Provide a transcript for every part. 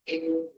Good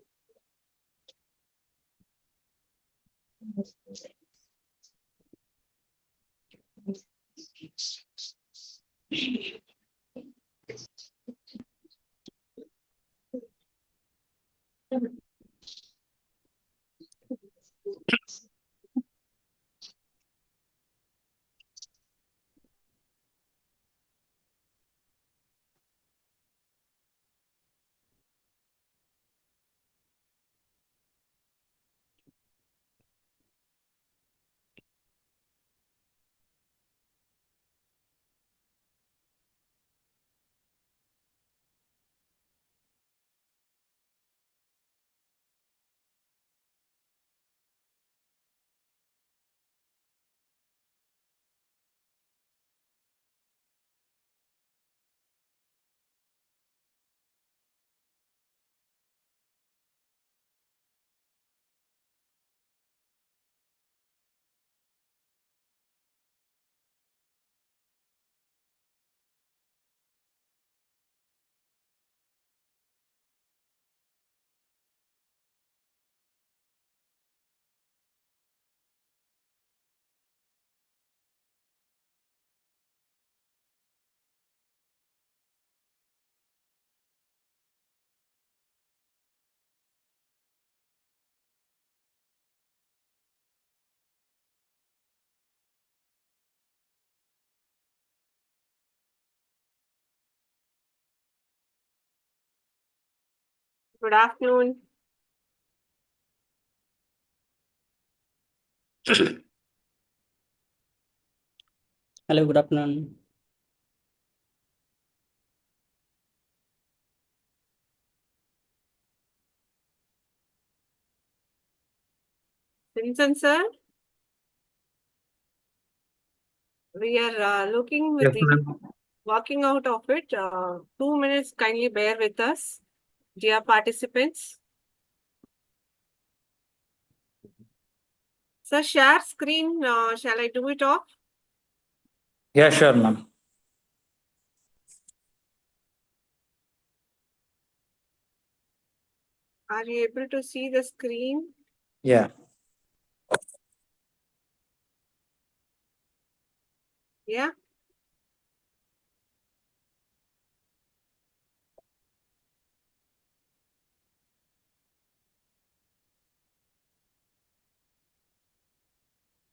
afternoon. Hello, good afternoon. Simpson, sir. We are looking with the working out of it. 2 minutes, kindly bear with us, dear participants. Sir, share screen. Shall I do it off? Yeah, sure, ma'am. Are you able to see the screen? Yeah. Yeah.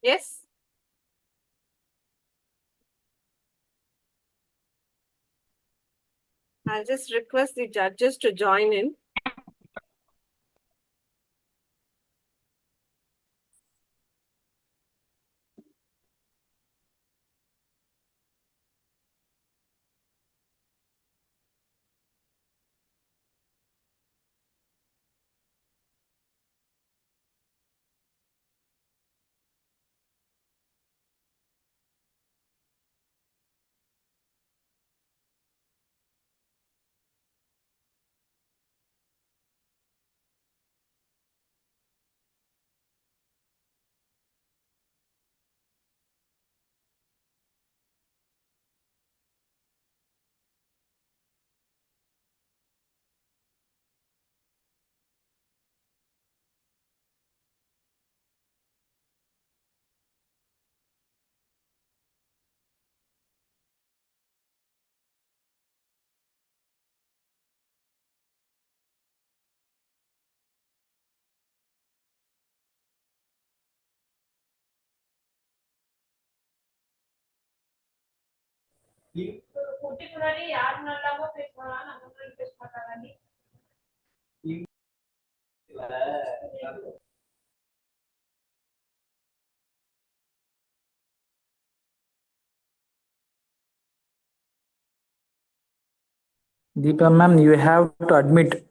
Yes. I'll just request the judges to join in. Deepa ma'am, you have to admit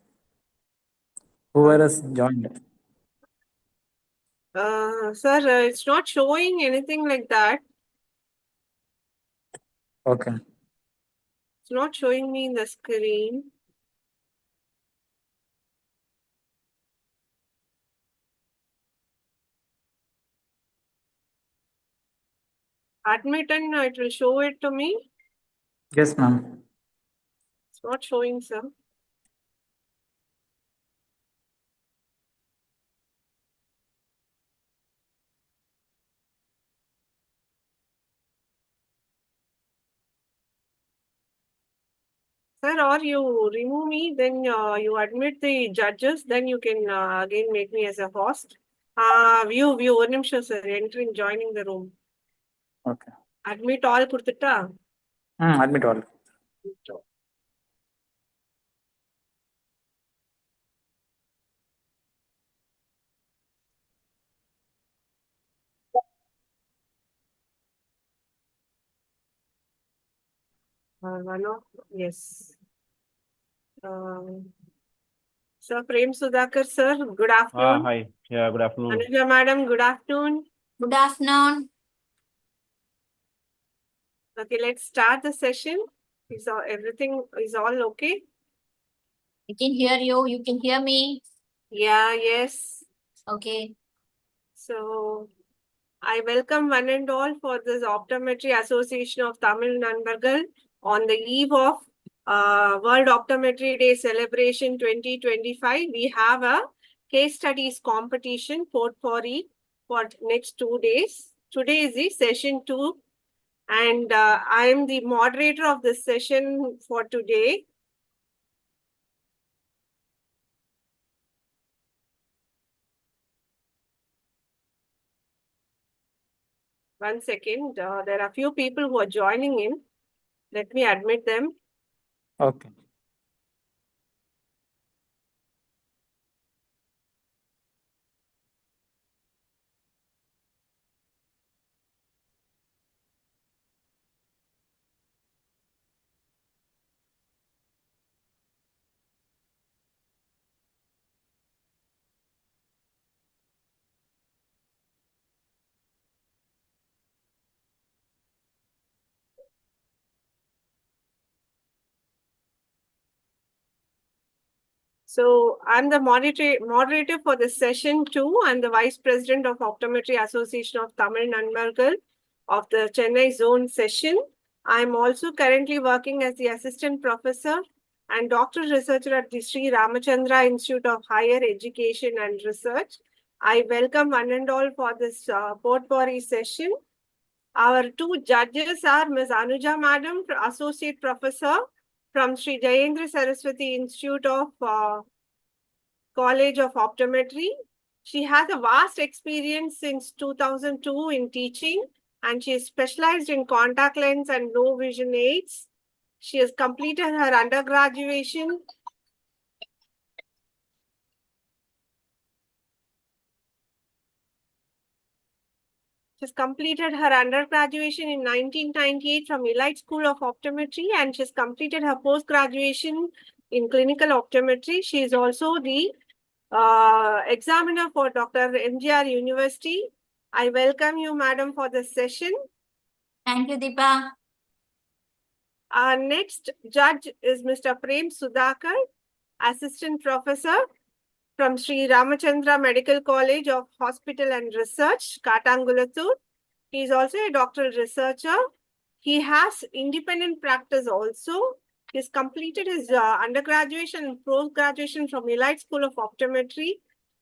whoever has joined. Sir, it's not showing anything like that. Okay. It's not showing me in the screen. Admit and it will show it to me. Yes, ma'am. It's not showing, sir. Sir, or you remove me, then you admit the judges, then you can again make me as a host. View, one nimsham, sir, entering, joining the room. Okay. Admit all kudutta. Admit all. Yes. Sir Prem Sudhakar, sir, good afternoon. Hi. Yeah, good afternoon. Anuja madam, good afternoon. Good afternoon. Okay, let's start the session. Everything is all okay? I can hear you. You can hear me. Yeah, yes. Okay. So, I welcome one and all for this Optometry Association of Tamil Nanbargal on the eve of World Optometry Day celebration 2025. We have a case studies competition potpourri for next 2 days. Today is the session 2 and I am the moderator of this session for today. One second, there are a few people who are joining in. Let me admit them. Okay. So I'm the moderator for this session 2. I'm the Vice President of Optometry Association of Tamil Nanbargal of the Chennai Zone session. I'm also currently working as the Assistant Professor and Doctoral Researcher at the Sri Ramachandra Institute of Higher Education and Research. I welcome one and all for this potpourri session. Our two judges are Ms. Anuja Madam, Associate Professor from Sri Jayendra Saraswati Institute of College of Optometry. She has a vast experience since 2002 in teaching and she is specialized in contact lens and low vision aids. She has completed her undergraduation. She's completed her undergraduation in 1998 from Elite School of Optometry and she's completed her post-graduation in clinical optometry. She is also the examiner for Dr. MGR University. I welcome you, madam, for this session. Thank you, Deepa. Our next judge is Mr. Prem Sudhakar, Assistant Professor from Sri Ramachandra Medical College of Hospital and Research, Katangulathur. He is also a doctoral researcher. He has independent practice also. He has completed his undergraduate and post-graduation from Elite School of Optometry.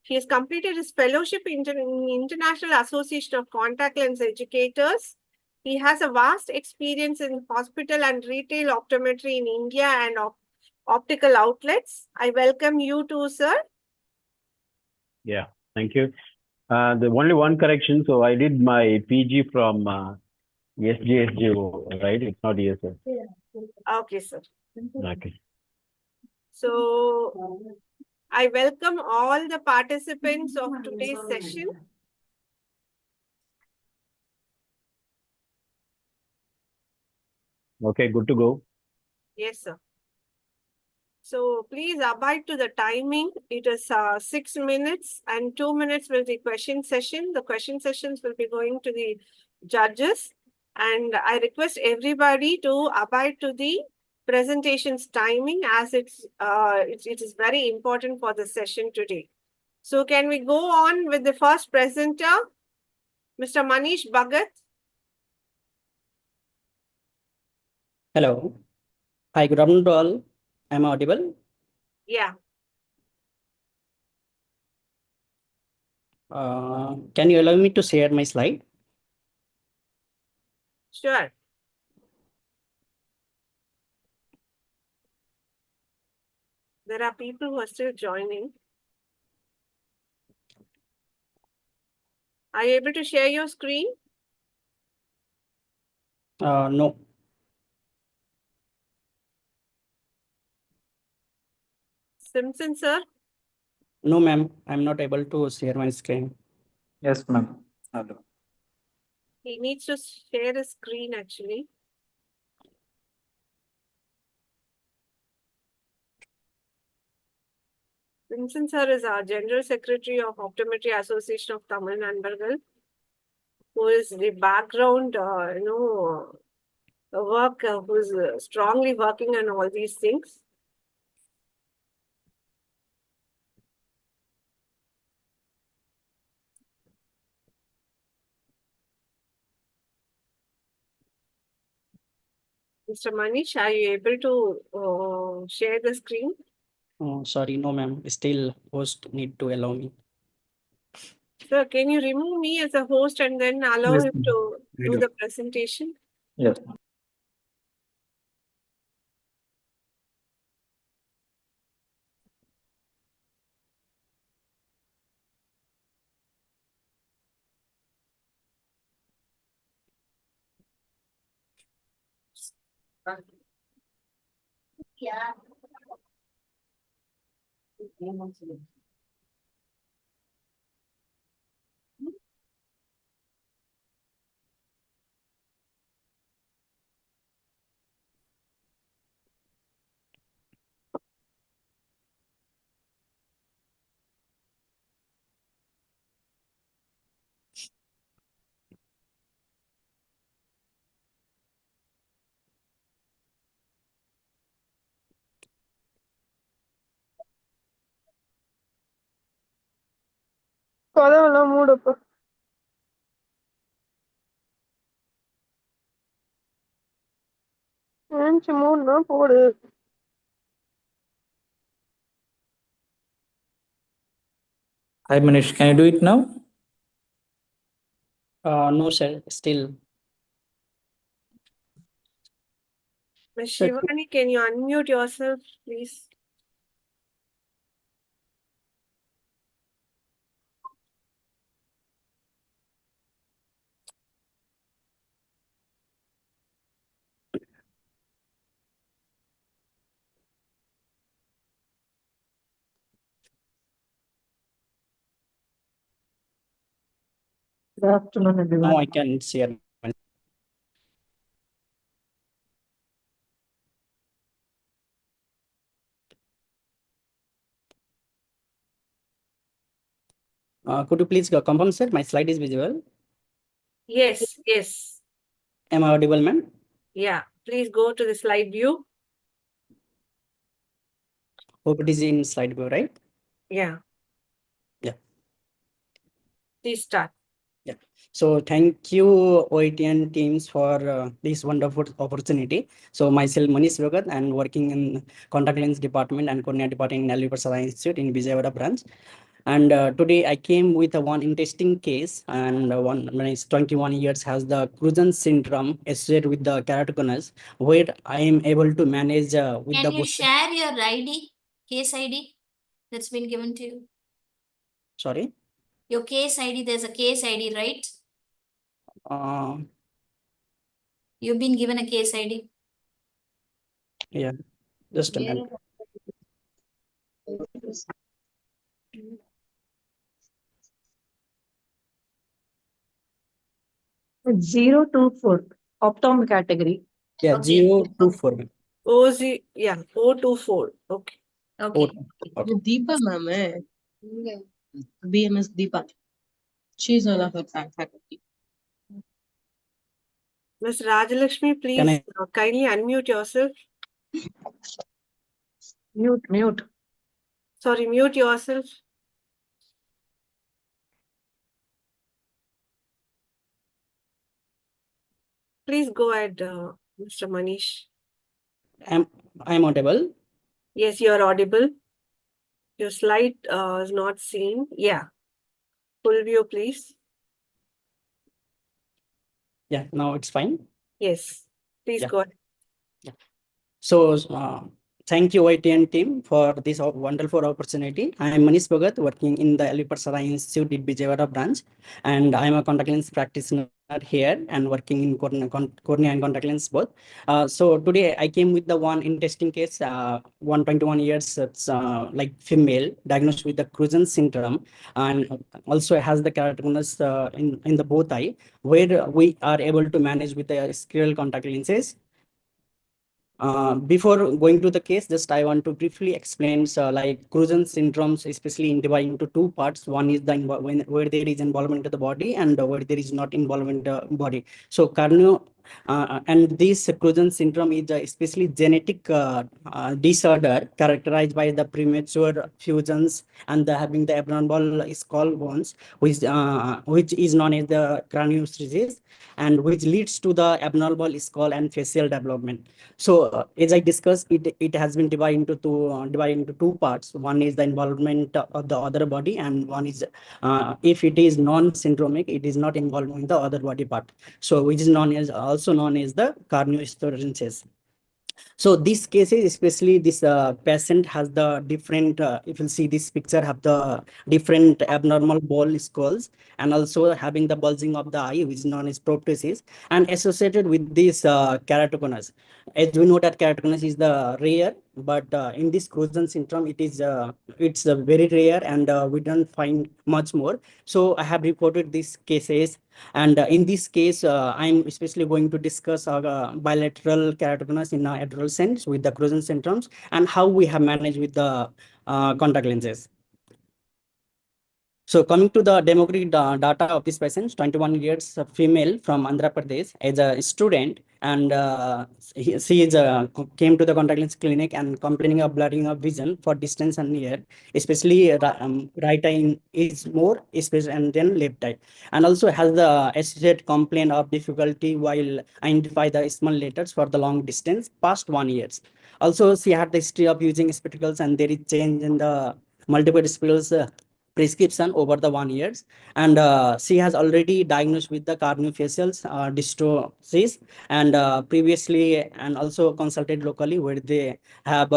He has completed his fellowship in International Association of Contact Lens Educators. He has a vast experience in hospital and retail optometry in India and optical outlets. I welcome you too, sir. Yeah, thank you. The only one correction. So I did my PG from SGSGO, right? It's not ESL. Okay, sir. Okay. So I welcome all the participants of today's session. Okay, good to go. Yes, sir. So please abide to the timing. It is 6 minutes and 2 minutes will be question session. The question sessions will be going to the judges. And I request everybody to abide to the presentation's timing as it is very important for the session today. So can we go on with the first presenter, Mr. Manish Bhagat? Hello. Hi, good afternoon to all. Am I audible? Yeah. Can you allow me to share my slide? Sure. There are people who are still joining. Are you able to share your screen? No. Simpson, sir? No, ma'am. I'm not able to share my screen. Yes, ma'am. Hello. He needs to share his screen actually. Simpson, sir is our General Secretary of Optometry Association of Tamil Nandbargal, who is the background, work, who is strongly working on all these things. Mr. Manish, are you able to share the screen? Oh, sorry, no, ma'am. Still, host need to allow me. Sir, can you remove me as a host and then allow Yes, him ma'am. to I do do. the presentation? Yes. Yeah. கதவெல்லாம் மூடப்பா. ஏன்ச்சு மூடுனா போடு. Hi, Manish. Can you do it now? No, sir. Still. Ms. Sir, Shivani, can you unmute yourself, please? Good afternoon, everyone. now I can share. Could you please confirm, sir? My slide is visible. Yes, yes. Am I audible, ma'am? Yeah, please go to the slide view. Hope it is in slide view, right? Yeah. Yeah. Please start. So thank you OATN teams for this wonderful opportunity. So myself Manish Vagat and working in contact lens department and cornea department in Nalli Prasad Institute in Vijayawada branch. And today I came with one interesting case, and one when is 21 years has the Cruzen syndrome associated with the keratoconus, where I am able to manage with Can the you boost. share your ID, case ID that's been given to you? Sorry. Your case ID, there's a case ID, right? Uh, You've been given a case ID. yeah. Just a minute. It's 024, optom category. Yeah. Okay. 024. Yeah, 024. Okay. Okay. Okay. Deepa ma'am, BMS Deepa. She's one of our faculty. Ms. Rajalakshmi, Can please kindly unmute yourself. Mute. Sorry, mute yourself. Please go ahead, Mr. Manish. I'm audible. Yes, you are audible. Your slide is not seen. Yeah. Full view, please. Yeah, now it's fine. Yes. Please Yeah. go ahead. So Thank you, OATN team, for this wonderful opportunity. I am Manish Bhagat, working in the Aliparsara Institute in Vijayawada branch, and I am a contact lens practitioner here and working in cornea and contact lens both. So today I came with the one interesting case, 121 years, it's like female, diagnosed with the Cruzen syndrome, and also has the keratoconus in the both eye, where we are able to manage with the spherical contact lenses. Before going to the case, just I want to briefly explain like Cruzen syndromes, especially in divided into two parts. One is the where there is involvement of the body and where there is not involvement of the body. So carnio and this Cruzen syndrome is especially genetic disorder characterized by the premature fusions and having the abnormal skull bones, which is known as the craniosynostosis, and which leads to the abnormal skull and facial development. So as I discussed, it has been divided into two parts. One is the involvement of the other body, and one is if it is non-syndromic, it is not involved in the other body part. So which is also known as the craniosynostosis. So these cases, especially this patient has the different, if you see this picture, have the different abnormal ball skulls and also having the bulging of the eye, which is known as proptosis, and associated with this keratoconus. As we know that keratoconus is the rare, but in this Cruzen syndrome, it's very rare and we don't find much more. So I have reported these cases, and in this case, I'm especially going to discuss bilateral keratoconus in adolescents with the Cruzen syndromes and how we have managed with the contact lenses. So coming to the demographic data of this patient, 21 years female from Andhra Pradesh as a student, and she is came to the contact lens clinic and complaining of blurring of vision for distance and near, especially right eye is more, especially and then left eye, and also has the associated complaint of difficulty while identify the small letters for the long distance past 1 years. Also, she had the history of using spectacles, and there is change in the multiple spectacles prescription over the 1 years, and she has already diagnosed with the craniofacial dystosis, and previously and also consulted locally where they have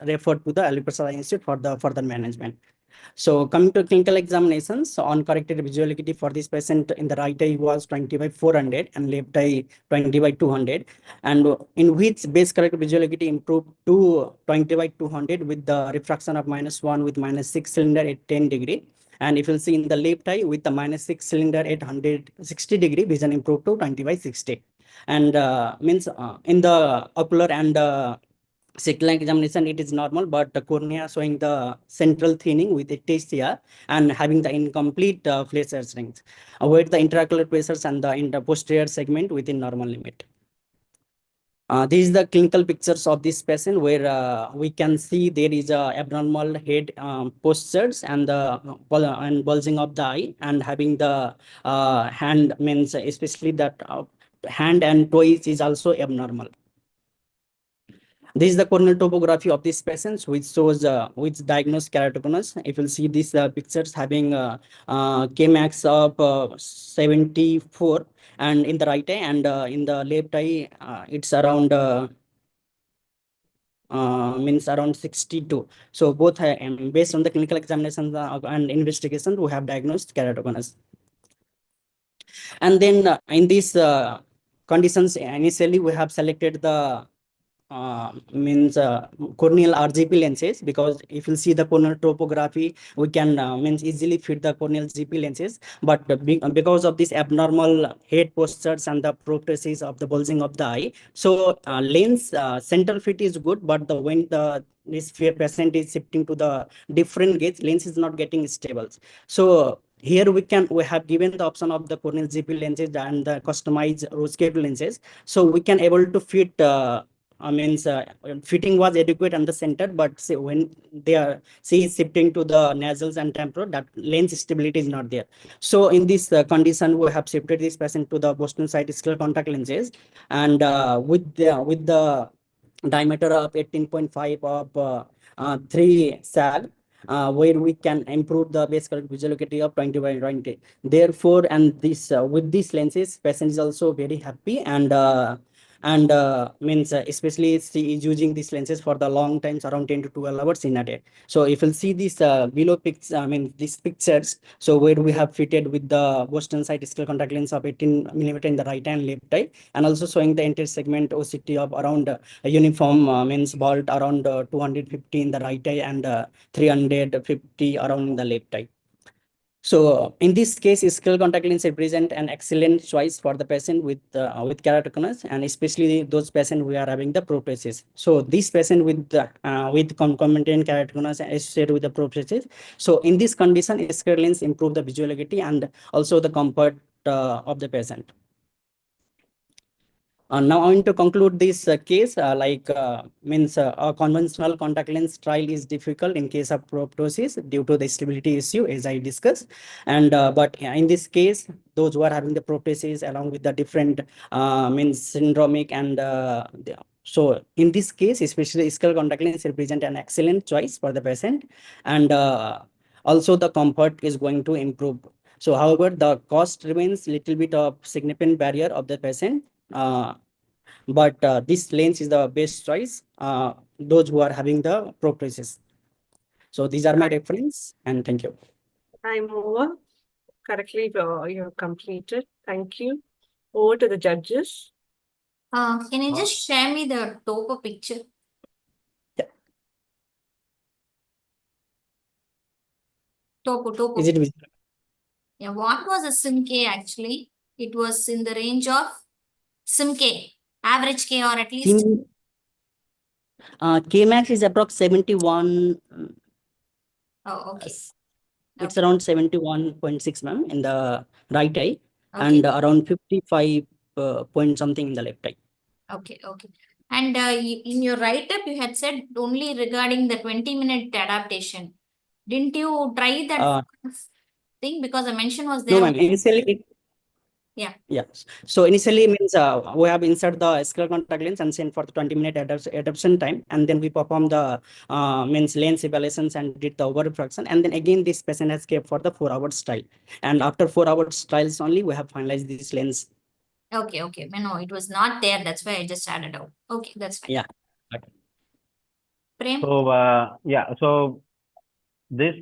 referred to the Aliprasad Institute for the further management. So coming to clinical examinations, so uncorrected visual acuity for this patient in the right eye was 20/400 and left eye 20/200, and in which base corrected visual acuity improved to 20/200 with the refraction of -1 with -6 cylinder at 10 degree. And if you see in the left eye with the -6 cylinder at 160 degree, vision improved to 20/60. And means in the ocular and sectional examination, it is normal, but the cornea showing the central thinning with ataxia and having the incomplete flare strength. Avoid the intraocular pressures and the posterior segment within normal limit. These are the clinical pictures of this patient where we can see there is a abnormal head postures and the and bulging of the eye, and having the hand, means especially that hand and toes is also abnormal. This is the corneal topography of these patients, which shows which diagnosed keratoconus. If you see these pictures having Kmax of 74, and in the right eye, and in the left eye, it's around means around 62. So both based on the clinical examinations and investigations, we have diagnosed keratoconus. And then in these conditions, initially we have selected the means corneal RGP lenses, because if you see the corneal topography, we can means easily fit the corneal GP lenses. But because of this abnormal head postures and the proptosis of the bulging of the eye, so lens center fit is good, but when this patient is shifting to the different gauge, lens is not getting stable. So here we have given the option of the corneal GP lenses and the customized rose cave lenses, so we can able to fit means fitting was adequate on the center, but say when she is shifting to the nasals and temporal, that lens stability is not there. So in this condition, we have shifted this patient to the Boston side square contact lenses, and with the diameter of 18.5 of 3 SAG, where we can improve the base correct visual acuity of 20/20. Therefore, and this with these lenses, patient is also very happy, and and means especially she is using these lenses for the long times, around 10 to 12 hours in a day. So if you'll see these below pics, I mean these pictures, so where we have fitted with the western side square contact lens of 18 millimeter in the right and left eye, and also showing the entire segment OCT of around a uniform means vault around 250 in the right eye and 350 around the left eye. So in this case, skull contact lens represent an excellent choice for the patient with keratoconus, and especially those patients who are having the proptosis. So this patient with concomitant keratoconus associated with the proptosis. So in this condition, skull lens improve the visual acuity and also the comfort of the patient. Now, I want to conclude this case, means a conventional contact lens trial is difficult in case of proptosis due to the stability issue, as I discussed. And but in this case, those who are having the proptosis along with the different means syndromic and so in this case, especially skull contact lens represent an excellent choice for the patient, and also the comfort is going to improve. So, however, the cost remains little bit of significant barrier of the patient. But this lens is the best choice, those who are having the proptosis. So these are my reference, and thank you. Time over. Correctly, you have completed. Thank you. Over to the judges. Can you just share me the topo picture? Yeah. Topo. Is it visible? Yeah, what was a SIM-K actually? It was in the range of SIM-K, average K or at least. K-max is approx 71. Oh, okay. It's around 71.6, ma'am, in the right eye, Okay. and around 55 point something in the left eye. Okay. And in your write-up, you had said only regarding the 20-minute adaptation. Didn't you try that thing? Because the mention was there. No, ma'am. Initially, Yeah. yes. So initially means we have insert the skull contact lens and send for the 20-minute adaptation time, and then we perform the means lens evaluations and did the over refraction, and then again this patient has kept for the 4 hours trial, and after 4 hours trials only we have finalized this lens. Okay. No, it was not there. That's why I just added out. Okay, that's fine. Yeah. Prem? So, so this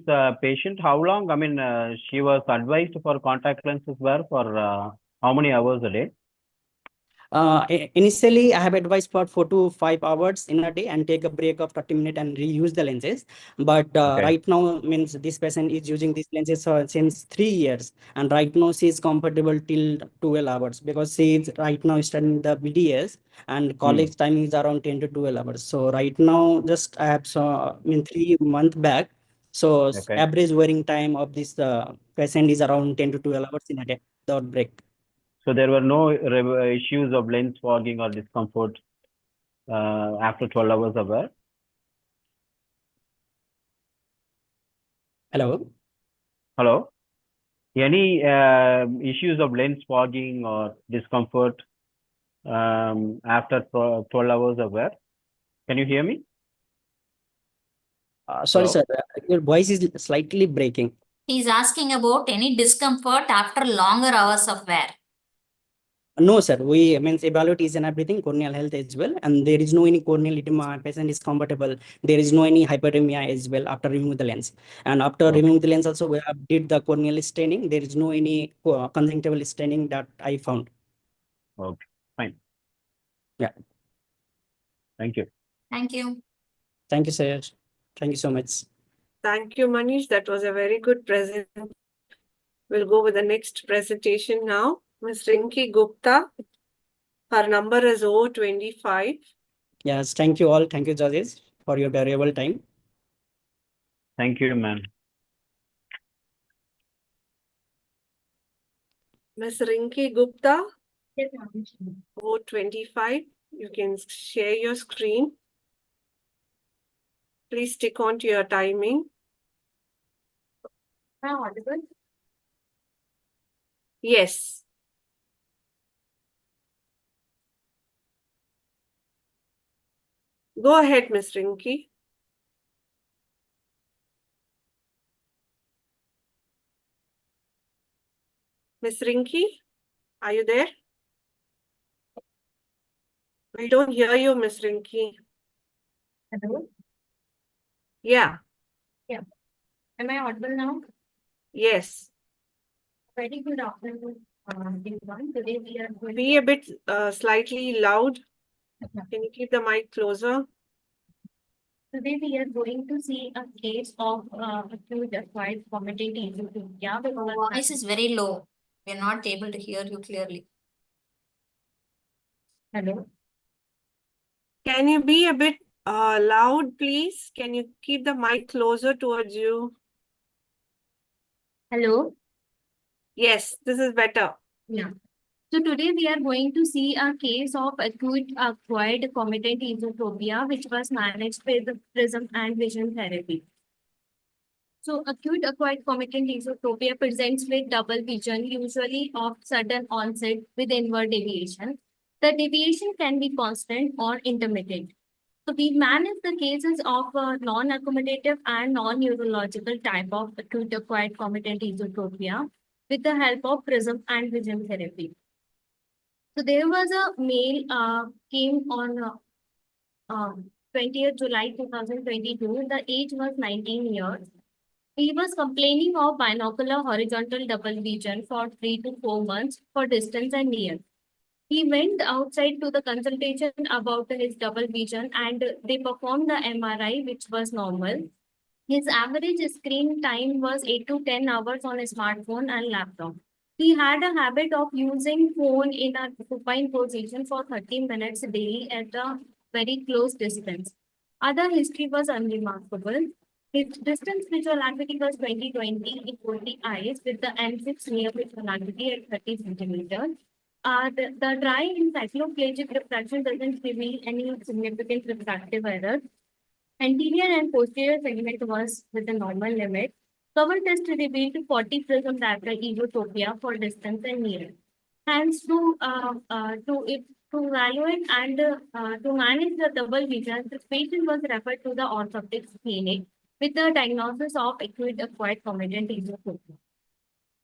patient, how long? I mean, she was advised for contact lenses wear for how many hours a day? Initially, I have advised for 4 to 5 hours in a day and take a break of 30 minutes and reuse the lenses. But right now, means this patient is using these lenses since 3 years, and right now she is comfortable till 12 hours because she is right now studying the BDS, and college time is around 10 to 12 hours. So right now, just I have 3 months back. So average wearing time of this patient is around 10 to 12 hours in a day without break. So there were no issues of lens fogging or discomfort after 12 hours of wear? Hello? Any issues of lens fogging or discomfort after 12 hours of wear? Can you hear me? Sorry, Hello? sir. Your voice is slightly breaking. He's asking about any discomfort after longer hours of wear. No, sir. We means evaluate each and everything, corneal health as well, and there is no any corneal edema. Patient is comfortable. There is no any hyperemia as well after removing the lens. And after removing the lens, also we have did the corneal staining. There is no any conjunctival staining that I found. Okay, fine. Yeah. Thank you. Thank you. Thank you, sir. Thank you so much. Thank you, Manish. That was a very good presentation. We'll go with the next presentation now. Ms. Rinki Gupta. Her number is 025. Yes, thank you all. Thank you, judges, for your valuable time. Thank you, ma'am. Ms. Rinki Gupta. 025. You can share your screen. Please stick on to your timing. Yes. Go ahead, Ms. Rinki. Ms. Rinki, are you there? We don't hear you, Miss Rinki. Hello. Yeah, Am I audible now? yes. Very good afternoon, everyone. Today we are going Be a bit slightly loud. Can you keep the mic closer? Today we are going to see a case of acute acquired vomiting disease. Yeah, your voice is very low. We are not able to hear you clearly. Hello. Can you be a bit loud, please? Can you keep the mic closer towards you? Hello. Yes, this is better. Yeah. So today we are going to see a case of acute acquired comitant esotropia, which was managed with prism and vision therapy. So acute acquired comitant esotropia presents with double vision, usually of sudden onset with inward deviation. The deviation can be constant or intermittent. So we manage the cases of non-accommodative and non-neurological type of acute acquired comitant esotropia with the help of prism and vision therapy. So there was a male came on 20th July 2022. The age was 19 years. He was complaining of binocular horizontal double vision for 3 to 4 months for distance and near. He went outside to the consultation about his double vision and they performed the MRI, which was normal. His average screen time was 8 to 10 hours on a smartphone and laptop. He had a habit of using phone in a supine position for 30 minutes daily at a very close distance. Other history was unremarkable. His distance visual acuity was 20/20 in 40 eyes with the N6 near visual acuity at 30 centimeters. The dry encycloplegic refraction doesn't reveal any significant refractive error. Anterior and posterior segment was with a normal limit. Cover test revealed 40 prism diaper esotropia for distance and near. Hence, to evaluate and to manage the double vision, the patient was referred to the orthoptics clinic with the diagnosis of acute acquired comitant esotropia.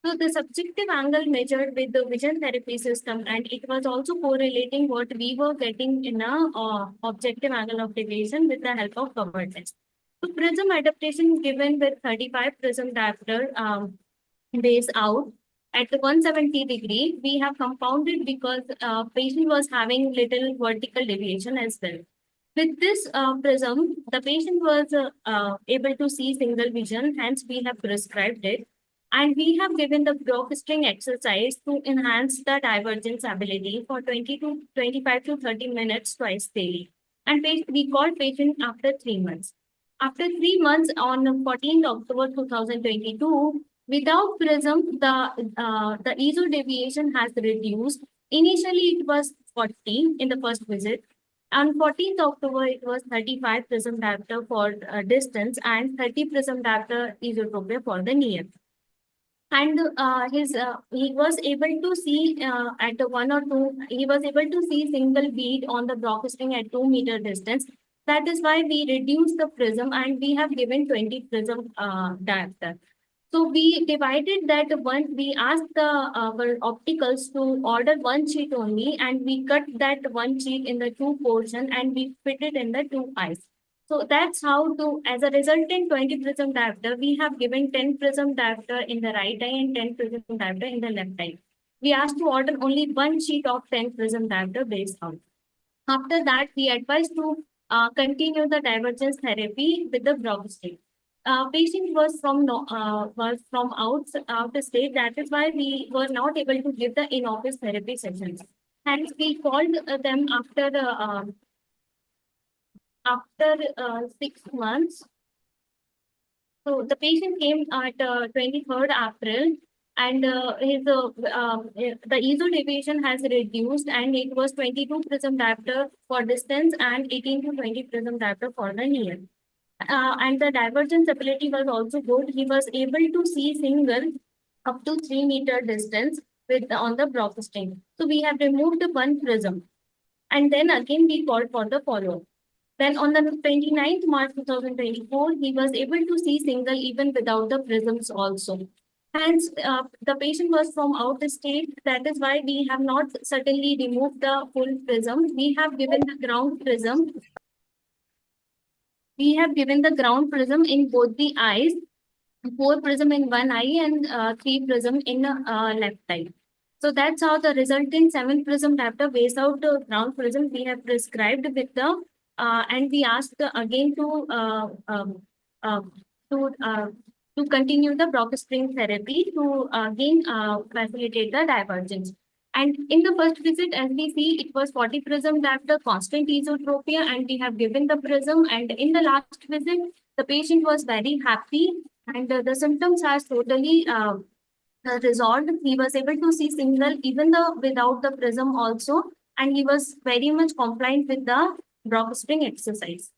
So the subjective angle measured with the vision therapy system, and it was also correlating what we were getting in a objective angle of deviation with the help of cover test. So prism adaptation given with 35 prism diopter base out at 170 degree, we have compounded because patient was having little vertical deviation as well. With this prism, the patient was able to see single vision, hence we have prescribed it. And we have given the block string exercise to enhance the divergence ability for 20 to 25 to 30 minutes twice daily. And we called patient after 3 months. After 3 months on 14th October 2022, without prism, the ESO deviation has reduced. Initially, it was 40 in the first visit. On 14th October, it was 35 prism diopter for distance and 30 prism diopter esotropia for the near. And he was able to see at 1 or 2, he was able to see single bead on the block string at 2 meter distance. That is why we reduced the prism and we have given 20 prism diopter. So we divided that one, we asked our opticals to order one sheet only and we cut that one sheet in the 2 portion and we fit it in the 2 eyes. So that's how to, as a resultant 20 prism diopter, we have given 10 prism diopter in the right eye and 10 prism diopter in the left eye. We asked to order only one sheet of 10 prism diopter based out. After that, we advised to continue the divergence therapy with the broad state. Patient was from out the state. That is why we were not able to give the in-office therapy sessions. Hence, we called them after 6 months. So the patient came at 23rd April and the ESO deviation has reduced and it was 22 prism diopter for distance and 18 to 20 prism diopter for the near. And the divergence ability was also good. He was able to see single up to 3 meter distance with on the block string. So we have removed one prism and then again we called for the follow-up. Then on the 29th March 2024, he was able to see single even without the prisms also. Hence, the patient was from out the state. That is why we have not certainly removed the full prism. We have given the ground prism. We have given the ground prism in both the eyes, 4 prism in one eye and 3 prism in left eye. So that's how the resulting 7 prism diopter base out ground prism we have prescribed with the and we asked again uh, to uh, to continue the Brock spring therapy to again facilitate the divergence. And in the first visit, as we see, it was 40 prism diopter constant esotropia, and we have given the prism. And in the last visit, the patient was very happy, and the symptoms has totally resolved. He was able to see single even the without the prism also, and he was very much compliant with the Brock spring exercise.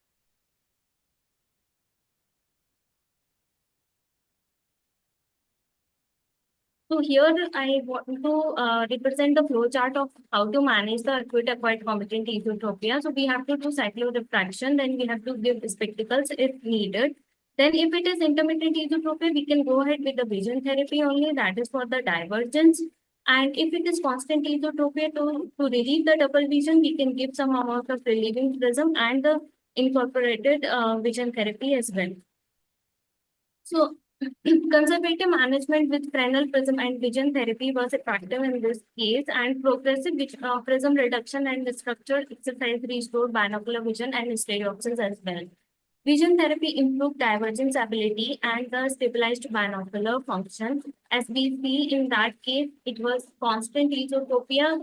So here I want to represent the flow chart of how to manage the acute acquired competent esotropia. So we have to do cyclorefraction, then we have to give spectacles if needed. Then if it is intermittent esotropia, we can go ahead with the vision therapy only, that is for the divergence. And if it is constant esotropia, to relieve the double vision, we can give some amount of relieving prism and the incorporated vision therapy as well. So conservative management with frenal prism and vision therapy was effective in this case, and progressive prism reduction and structured exercise restored binocular vision and stereopsis as well. Vision therapy improved divergence ability and the stabilized binocular function. As we see in that case, it was constant esotropia.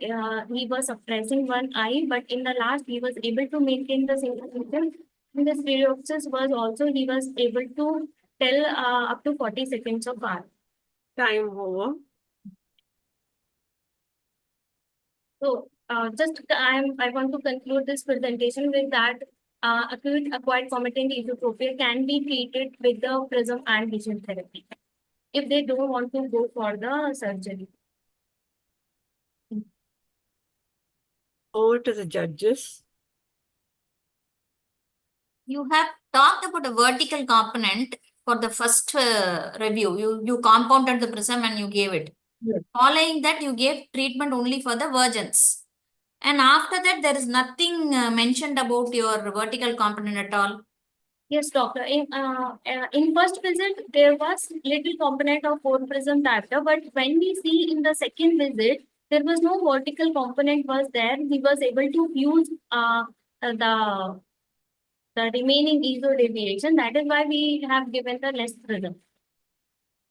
He was suppressing one eye, but in the last, he was able to maintain the single vision. And the stereopsis was also, he was able to tell up to 40 seconds of R. Time over. So I want to conclude this presentation with that acute acquired comitant esotropia can be treated with the prism and vision therapy if they don't want to go for the surgery. Over to the judges. You have talked about a vertical component for the first review. You compounded the prism and you gave it. Yes. Following that, you gave treatment only for the vergence. And after that, there is nothing mentioned about your vertical component at all. Yes, doctor. In first visit, there was little component of 4 prism diopter, but when we see in the second visit, there was no vertical component was there. He was able to use the remaining ESO deviation. That is why we have given the less prism.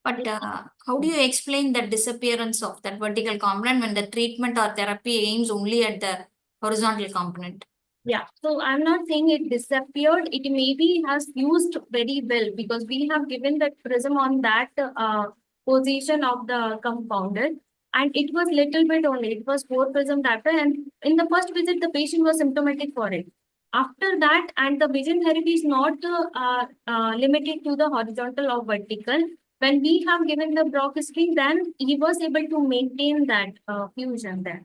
But how do you explain the disappearance of that vertical component when the treatment or therapy aims only at the horizontal component? Yeah, so I'm not saying it disappeared. It maybe has used very well because we have given that prism on that position of the compounded, and it was little bit only. It was 4 prism diopter, and in the first visit, the patient was symptomatic for it. After that, and the vision therapy is not limited to the horizontal or vertical. When we have given the Brock string, then he was able to maintain that fusion there.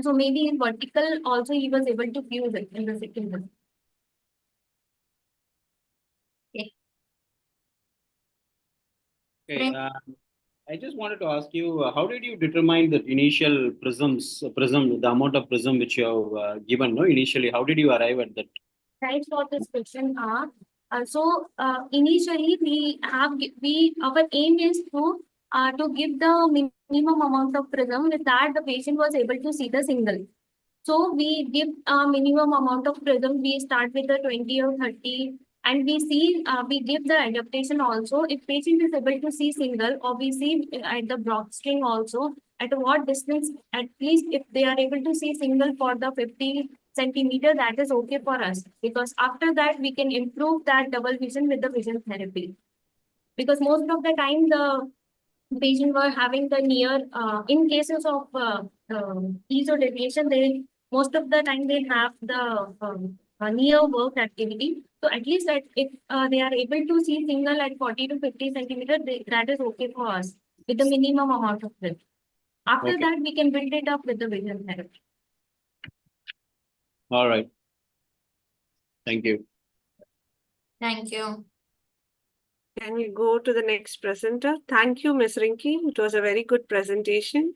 So maybe in vertical also he was able to fuse it in the second one. Okay, I just wanted to ask you, how did you determine the initial prism, the amount of prism which you have given, no? Initially, how did you arrive at that? Thanks for this question. Initially our aim is to give the minimum amount of prism. With that, the patient was able to see the single. So we give a minimum amount of prism. We start with the 20 or 30, and we see we give the adaptation also. If patient is able to see single, or we see at the Brock string also at what distance, at least if they are able to see single for the 50 centimeter, that is okay for us, because after that we can improve that double vision with the vision therapy. Because most of the time the patient were having the near, in cases of ESO deviation, they most of the time they have the near work activity. So at least that if they are able to see single at 40 to 50 centimeter, that is okay for us with the minimum amount of width. After that, we can build it up with the vision therapy. All right. Thank you. Thank you. Can we go to the next presenter? Thank you, Ms. Rinki. It was a very good presentation.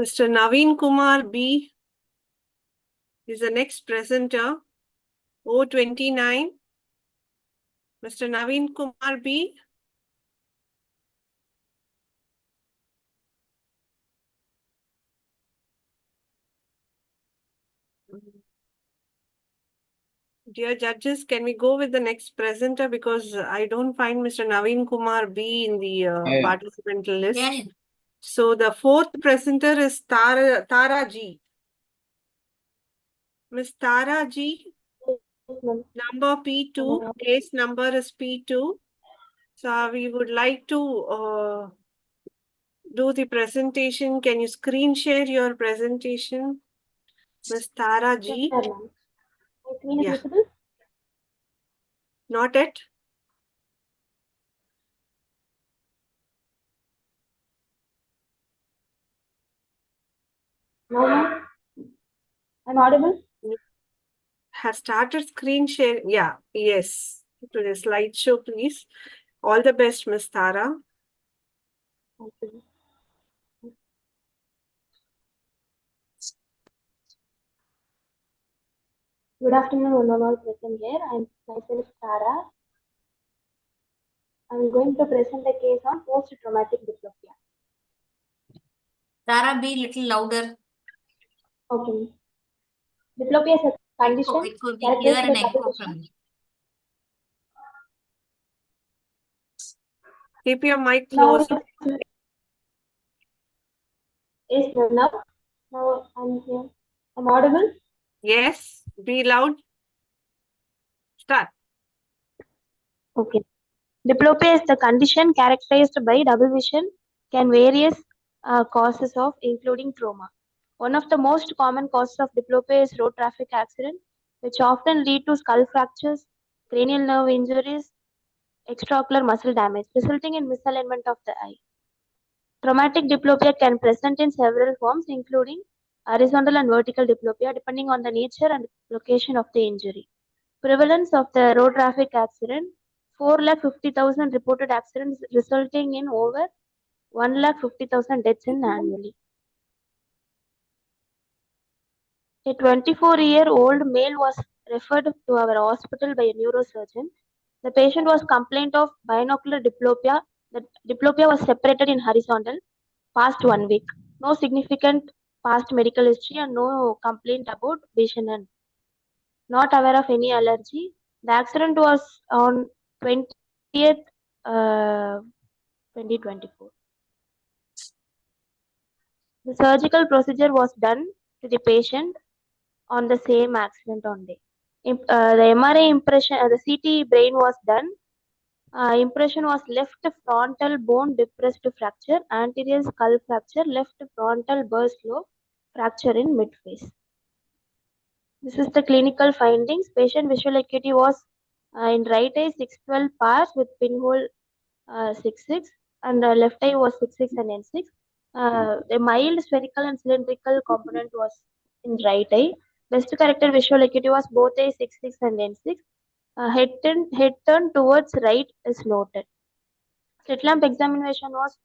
Mr. Naveen Kumar B is the next presenter. O29. Mr. Naveen Kumar B. Dear judges, can we go with the next presenter, because I don't find Mr. Naveen Kumar B in the participant list. Yeah. So the fourth presenter is Tara G. Miss Tara G, number P2, case number is P2. So we would like to do the presentation. Can you screen share your presentation? Miss Tara G. Yes, sir, ma'am. My screen is Yeah. visible? Not yet. No, ma'am. I'm audible? Have started screen share. Yeah, yes. To the slideshow, please. All the best, Miss Tara. Thank you. Good afternoon, one and all present here. I'm myself Tara. I'm going to present a case on post-traumatic diplopia. Tara, be little louder. Okay. Diplopia is a condition Echo, we hear characterized an by echo double from vision. Keep your mic Now close. it's now I'm here. I'm audible? Yes, be loud. Start. Okay. Diplopia is the condition characterized by double vision, can various causes of including trauma. One of the most common causes of diplopia is road traffic accident, which often lead to skull fractures, cranial nerve injuries, extraocular muscle damage, resulting in misalignment of the eye. Traumatic diplopia can present in several forms, including horizontal and vertical diplopia, depending on the nature and location of the injury. Prevalence of the road traffic accident: 450,000 reported accidents, resulting in over 150,000 deaths annually. A 24-year-old male was referred to our hospital by a neurosurgeon. The patient was complained of binocular diplopia. The diplopia was separated in horizontal past 1 week. No significant past medical history and no complaint about vision, and not aware of any allergy. The accident was on 20th, 2024. The surgical procedure was done to the patient on the same accident on day. The MRI impression, the CT brain was done. Impression was left frontal bone depressed fracture, anterior skull fracture, left frontal burst lobe fracture in midface. This is the clinical findings. Patient visual acuity was in right eye 612 pars with pinhole 6.6, and left eye was 6.6 and N6. The mild spherical and cylindrical component was in right eye. Best corrected visual acuity was both eye 6.6 and N6. Head turn towards right is noted. Slit lamp examination was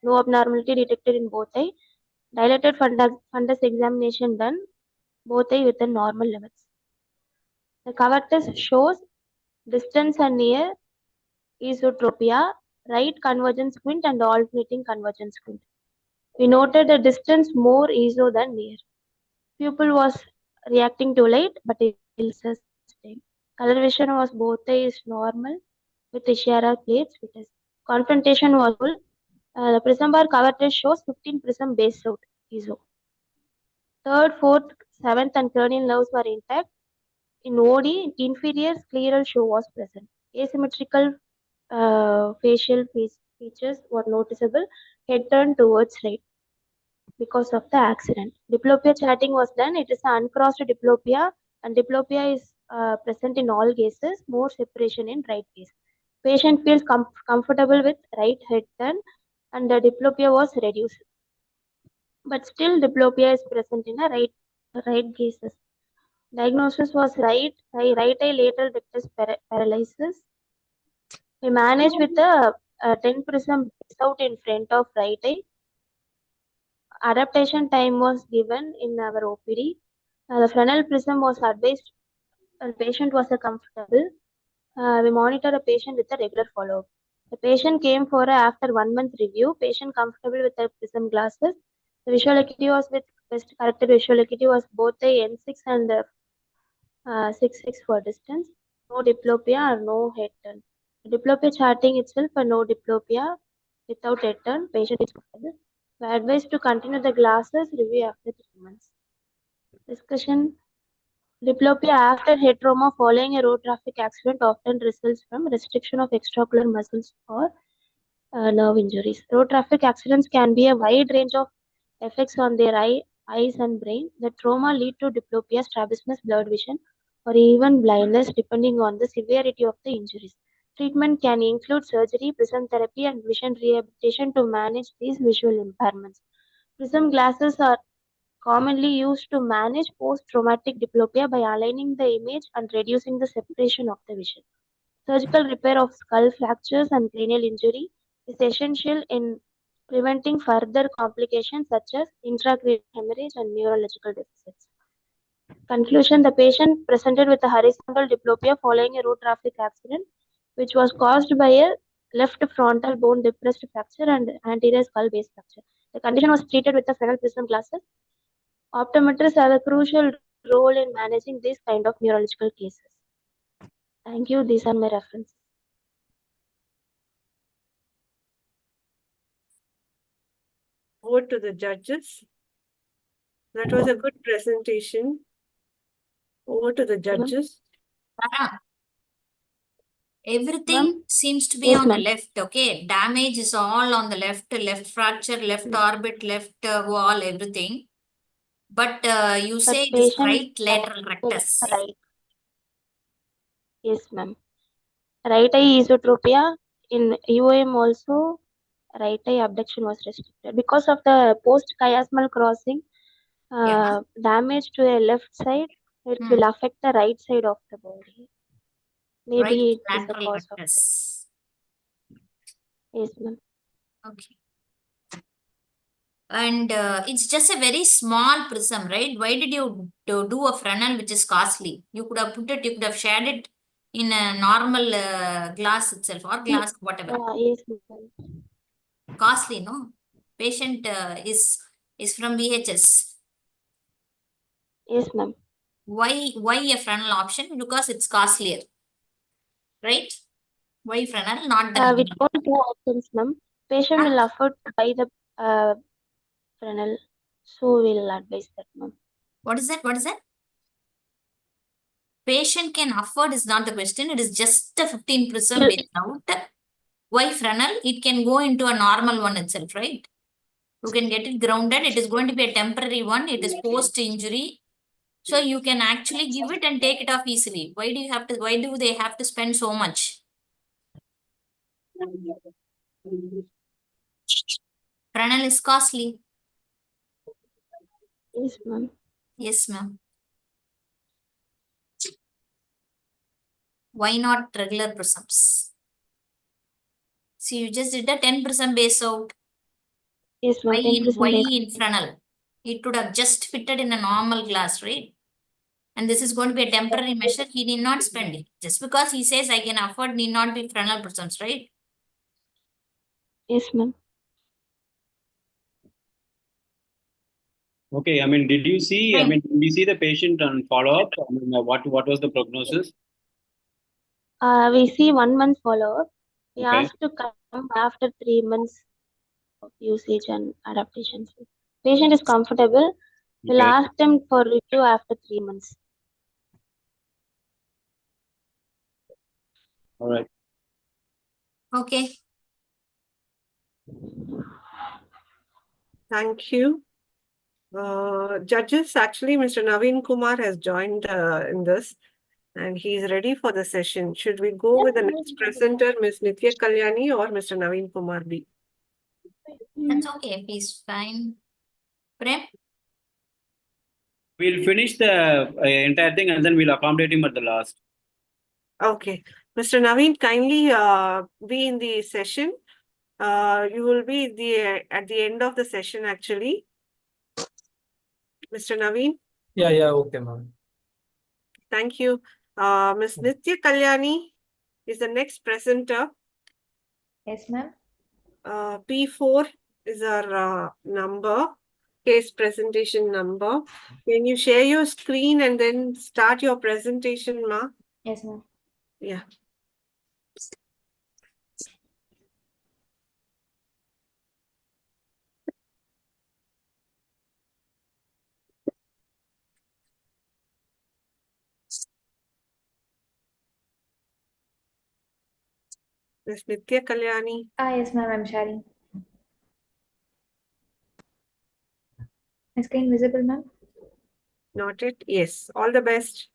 no abnormality detected in both eye. Dilated fundus examination done, both eye within normal limits. The cover test shows distance and near esotropia, right convergent squint and alternating convergent squint. We noted the distance more eso than near. Pupil was reacting to light but ill sustained. Color vision was both eyes normal with Ishihara plates. Confrontation was full. The prism bar cover test shows 15 prism base out eso. Third, fourth, seventh and cranial nerves were intact. In OD, inferior scleral show was present. Asymmetrical facial features were noticeable. Head turned towards right because of the accident. Diplopia charting was done. It is an uncrossed diplopia, and diplopia is present in all cases. More separation in right case. Patient feels comfortable with right head turn. and the diplopia was reduced. But still, diplopia is present in a right cases. Diagnosis was right eye lateral rectus paralysis. We managed with a 10 prism base out in front of right eye. Adaptation time was given in our OPD. The Fresnel prism was advised. The patient was comfortable. We monitor the patient with a regular follow-up. The patient came for after 1 month review. Patient comfortable with the prism glasses. The visual acuity was with best corrected visual acuity was both the N6 and 6.6 for distance. No diplopia or no head turn. Diplopia charting itself or no diplopia without head turn. Patient is comfortable. We are advised to continue the glasses review after 3 months. Discussion. Diplopia after head trauma following a road traffic accident often results from restriction of extraocular muscles or nerve injuries. Road traffic accidents can be a wide range of effects on their eyes and brain. The trauma lead to diplopia, strabismus, blurred vision, or even blindness depending on the severity of the injuries. Treatment can include surgery, prism therapy, and vision rehabilitation to manage these visual impairments. Prism glasses are commonly used to manage post-traumatic diplopia by aligning the image and reducing the separation of the vision. Surgical repair of skull fractures and cranial injury is essential in preventing further complications such as intracranial hemorrhage and neurological deficits. Conclusion. The patient presented with a horizontal diplopia following a road traffic accident, which was caused by a left frontal bone depressed fracture and anterior skull base fracture. The condition was treated with the Fresnel prism glasses. Optometrists have a crucial role in managing these kind of neurological cases. Thank you. These are my references. Over to the judges. That was a good presentation. Over to the judges. Tara, everything Ma'am? seems to be Yes, on the ma'am. left, okay? Damage is all on the left fracture, left orbit, left wall, everything. But you say it is patient right lateral rectus. right. Yes, ma'am. Right eye esotropia in UAM also. Right eye abduction was restricted because of the post-chiasmal crossing. Yeah. Damage to a left side, it will affect the right side of the body. Maybe Right it is the lateral cause of rectus. Yes, ma'am. Okay. And it's just a very small prism, right? Why did you do a Fresnel which is costly? You could have put it, you could have shared it in a normal glass itself or glass, whatever. Yes, ma'am. Costly, no? Patient is from VHS. Yes, ma'am. Why a Fresnel option? Because it's costlier, right? Why Fresnel, not the We normal? don't do options, ma'am. Patient will afford to buy the Fresnel, so we'll advise that, ma'am. What is that? What is that? Patient can afford is not the question. It is just a 15 prism based out. Why Fresnel? It can go into a normal one itself, right? You can get it grounded. It is going to be a temporary one. It is post-injury. So you can actually give it and take it off easily. Why do they have to spend so much? Fresnel is costly. Yes, ma'am. Yes, ma'am. Why not regular prisms? See, you just did a 10 prism base out. Yes, ma'am. Why in Fresnel? It would have just fitted in a normal glass, right? And this is going to be a temporary measure. He need not spend it. Just because he says I can afford need not be Fresnel prisms, right? Yes, ma'am. Okay, I mean, did you see the patient on follow-up? I mean, what was the prognosis? We see 1 month follow-up. We Okay. asked to come after 3 months of usage and adaptations. Patient is comfortable. We'll Okay. ask them for review after 3 months. All right. Okay. Thank you. Judges, actually, Mr. Naveen Kumar has joined in this and he's ready for the session. Should we go with the next presenter, Ms. Nitya Kalyani or Mr. Naveen Kumar B? That's okay. He's fine. Prem? We'll finish the entire thing and then we'll accommodate him at the last. Okay. Mr. Naveen, kindly be in the session. You will be at the end of the session, actually. Mr. Naveen, Yeah, okay, ma'am. thank you. Ms. Nitya Kalyani is the next presenter. Yes, ma'am. P4 is our number, case presentation number. Can you share your screen and then start your presentation, Ma? Yes, ma'am. Yeah. Ms. Nitya Kalyani. Yes, ma'am. I'm sharing. My screen visible, ma'am? Not it? Yes. All the best.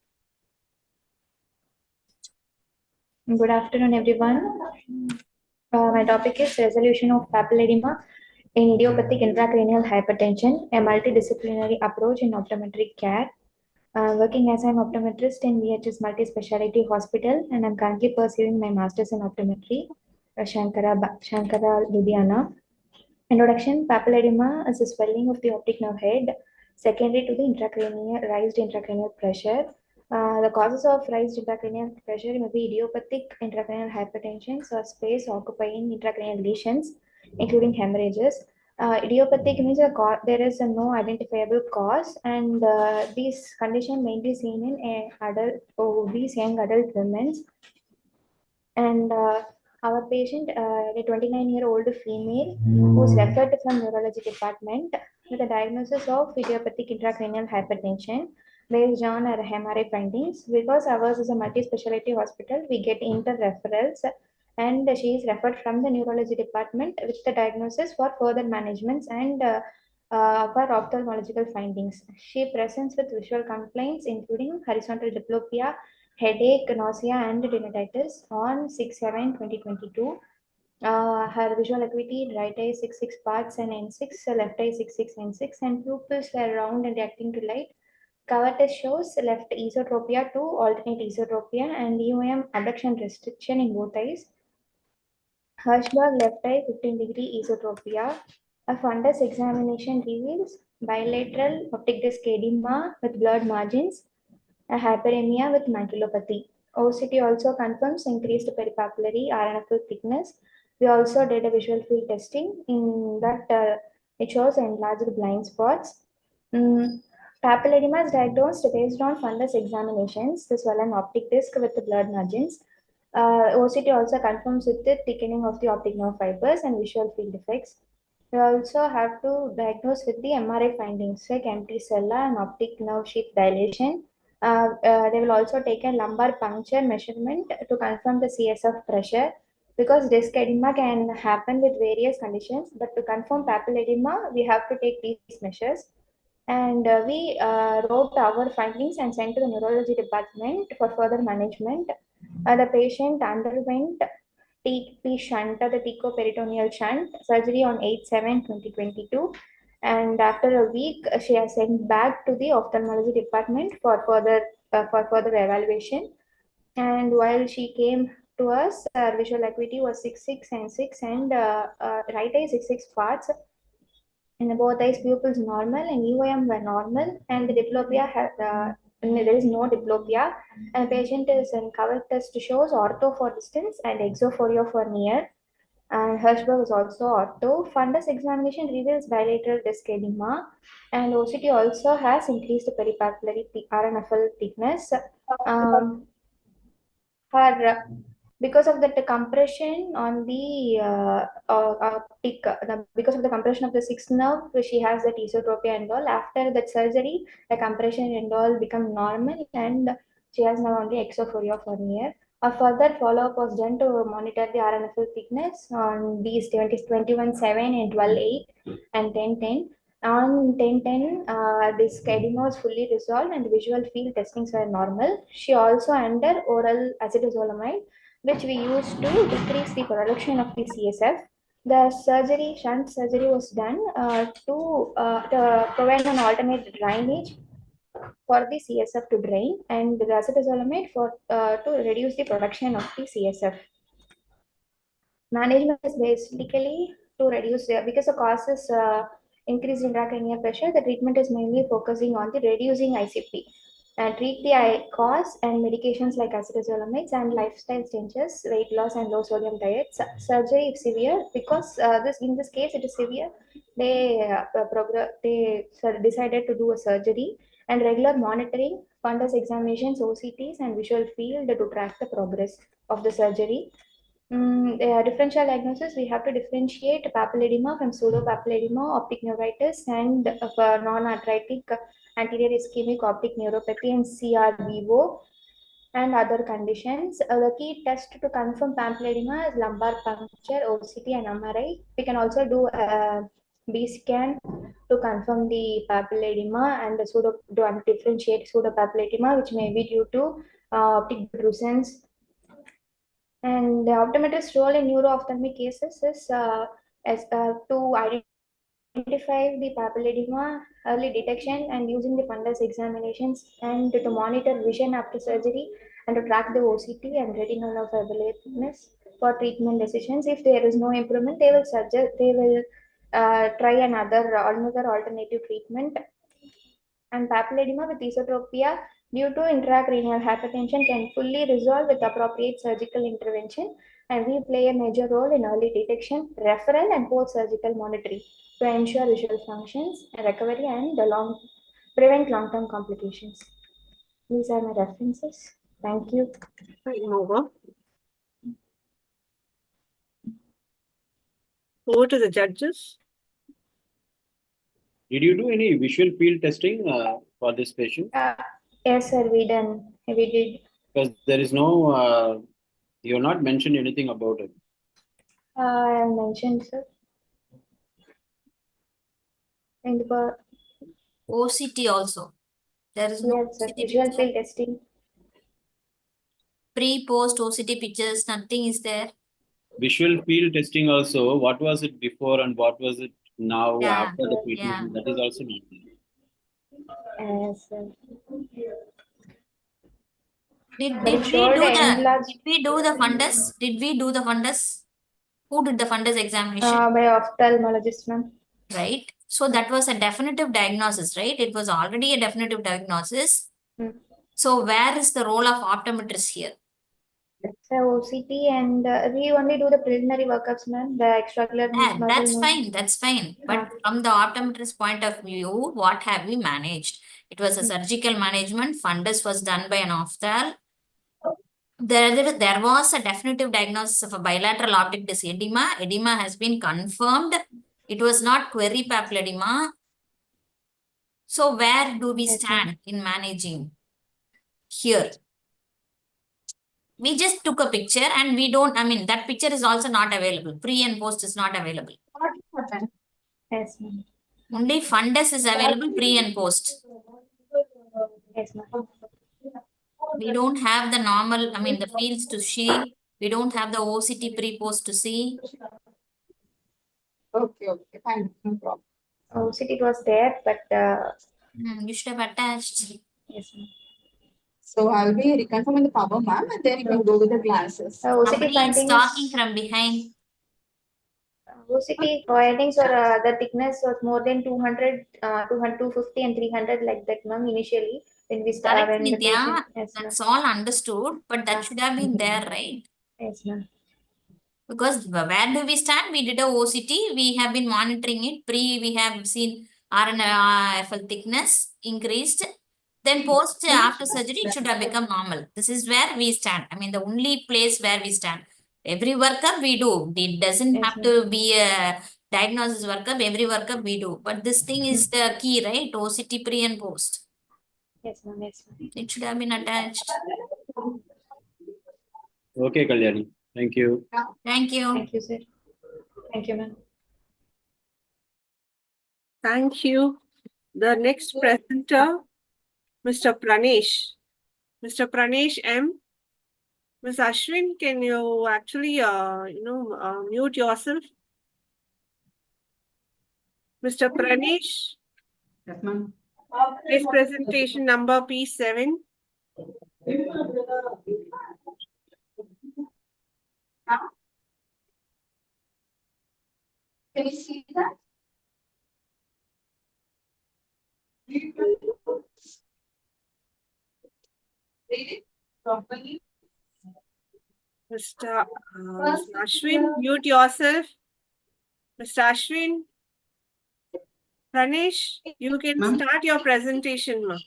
Good afternoon, everyone. My topic is resolution of papilledema in idiopathic intracranial hypertension, a multidisciplinary approach in optometric care. Working as an optometrist in VHS Multi-Speciality Hospital, and I'm currently pursuing my master's in optometry, Shankara, Ludhiana. Introduction: papilledema is a swelling of the optic nerve head, secondary to the raised intracranial pressure. The causes of raised intracranial pressure may be idiopathic intracranial hypertension, so space occupying intracranial lesions, including hemorrhages. Idiopathic means there is no identifiable cause, and these condition mainly seen in obese young adult women. And our patient, a 29-year-old female, who's referred from neurology department with a diagnosis of idiopathic intracranial hypertension based on our MRI findings. Because ours is a multi-specialty hospital, we get inter-referrals, and she is referred from the neurology department with the diagnosis for further managements and for ophthalmological findings. She presents with visual complaints including horizontal diplopia, headache, nausea, and tinnitus on 6/7/2022. Her visual acuity, right eye 6/6 parts and N6, left eye 6/6 N6, and pupils were round and reacting to light. Cover test shows left esotropia to alternate esotropia and EOM abduction restriction in both eyes. Hirschberg left eye 15-degree esotropia. A fundus examination reveals bilateral optic disc edema with blurred margins, a hyperemia with maculopathy. OCT also confirms increased peripapillary RNFL thickness. We also did a visual field testing in that it shows enlarged blind spots. Papilledema is diagnosed based on fundus examinations, the swollen optic disc with the blurred margins. OCT also confirms with the thickening of the optic nerve fibers and visual field effects. We also have to diagnose with the MRI findings like empty cella and optic nerve sheath dilation. They will also take a lumbar puncture measurement to confirm the CSF pressure, because disc edema can happen with various conditions, but to confirm papilledema, we have to take these measures. And we wrote our findings and sent to the neurology department for further management. The patient underwent TP shunt, the ticoperitoneal shunt surgery on 8/7/2022, and after a week, she has sent back to the ophthalmology department for further evaluation. And while she came to us, her visual acuity was 6/6 and 6, and right eye 6/6 parts. In both eyes, pupils normal and EOM were normal, and the diplopia there is no diplopia. And patient is in cover test shows ortho for distance and exophoria for near. And Hirschberg is also ortho. Fundus examination reveals bilateral disc edema, and OCT also has increased peripapillary RNFL thickness. Her because of the compression on the optic, because of the compression of the sixth nerve, she has that esotropia and all. After that surgery, the compression and all become normal, and she has now only exophoria for near. A further follow-up was done to monitor the RNFL thickness on these 21/7 and 12/8 and 10/10. On 10/10, this edema was fully resolved and visual field testings were normal. She also under oral acetazolamide, which we use to decrease the production of the CSF. The surgery, shunt surgery was done to provide an alternate drainage for the CSF to drain, and the acetazolamide to reduce the production of the CSF. Management is basically to reduce because the cause is increased intracranial pressure. The treatment is mainly focusing on the reducing ICP and treat the eye cause and medications like acetazolamide and lifestyle changes, weight loss and low sodium diet. Surgery if severe, because in this case it is severe, they decided to do a surgery, and regular monitoring, fundus examinations, OCTs and visual field to track the progress of the surgery. Differential diagnosis, we have to differentiate papilledema from pseudopapilledema, optic neuritis, and non-arthritic anterior ischemic optic neuropathy and CRVO and other conditions. The key test to confirm papilledema is lumbar puncture, OCT, and MRI. We can also do a B scan to confirm the papilledema and to differentiate pseudopapilledema, which may be due to optic drusense. And the optometrist's role in neuro-ophthalmic cases is to identify the papilledema, early detection, and using the fundus examinations, and to monitor vision after surgery, and to track the OCT and retinal availability for treatment decisions. If there is no improvement, they will try another alternative treatment. And papilledema with esotropia due to intracranial hypertension can fully resolve with appropriate surgical intervention, and we play a major role in early detection, referral, and post-surgical monitoring to ensure visual functions, recovery, and prevent long-term complications. These are my references. Thank you. Over to the judges. Did you do any visual field testing for this patient? Yes, sir, we did. Because there is no, you have not mentioned anything about it. I have mentioned, sir. And for OCT also. There is no yes, sir, OCT visual picture. field testing. Pre-post OCT pictures, nothing is there. Visual field testing also, what was it before and what was it now Yeah, after the treatment? yeah. That is also not there. Yes, sir. Did But it we showed do enlarged did we do the fundus? Did we do the fundus? Who did the fundus examination? by ophthalmologist, ma'am. Right. So that was a definitive diagnosis, right? It was already a definitive diagnosis. So where is the role of optometrist here? So OCT, and we only do the preliminary workups, ma'am. The extraocular muscle. That's fine. That's fine. But from the optometrist point of view, what have we managed? It was a surgical management. Fundus was done by an ophthalm. There was a definitive diagnosis of a bilateral optic disc edema. Edema has been confirmed. It was not query papilledema. So where do we stand in managing here? We just took a picture and we don't, I mean, that picture is also not available. Pre and post is not available. Yes, ma'am. Only fundus is available pre and post. Yes, ma'am. We don't have the normal, I mean, the fields to see. We don't have the OCT pre-post to see. Okay, fine, no problem. OCT was there, but You should have attached. yes, ma'am. So I'll be reconfirming the power, ma'am, and then you can go with the glasses. OCT Somebody is findings. talking from behind. OCT findings or the thickness was more than 200, 250 and 300 like that, ma'am. Initially, when we Correct, when the Nitya. patient. Yes, That's all understood, but that should have been there, right? Yes, ma'am. Because where do we stand? We did a OCT. We have been monitoring it. We have seen RNFL thickness increased. Then post after surgery, it should have become normal. This is where we stand. I mean, the only place where we stand. Every workup we do. It doesn't have to be a diagnosis workup. Every workup we do. But this thing is the key, right? OCT pre and post. Yes, ma'am. Yes, ma'am. It should have been attached. Okay, Kalyani. Thank you. Thank you. Thank you, sir. Thank you, ma'am. Thank you. The next presenter, Mr. Pranesh. Mr. Pranesh M. Ms. Ashwin, can you actually, mute yourself? Mr. Pranesh, Yes, ma'am. his presentation number P7. Can you see that? Read it properly. Mr. Ashwin, mute yourself. Mr. Ashwin, Pranesh, you can Ma'am? start your presentation, ma'am.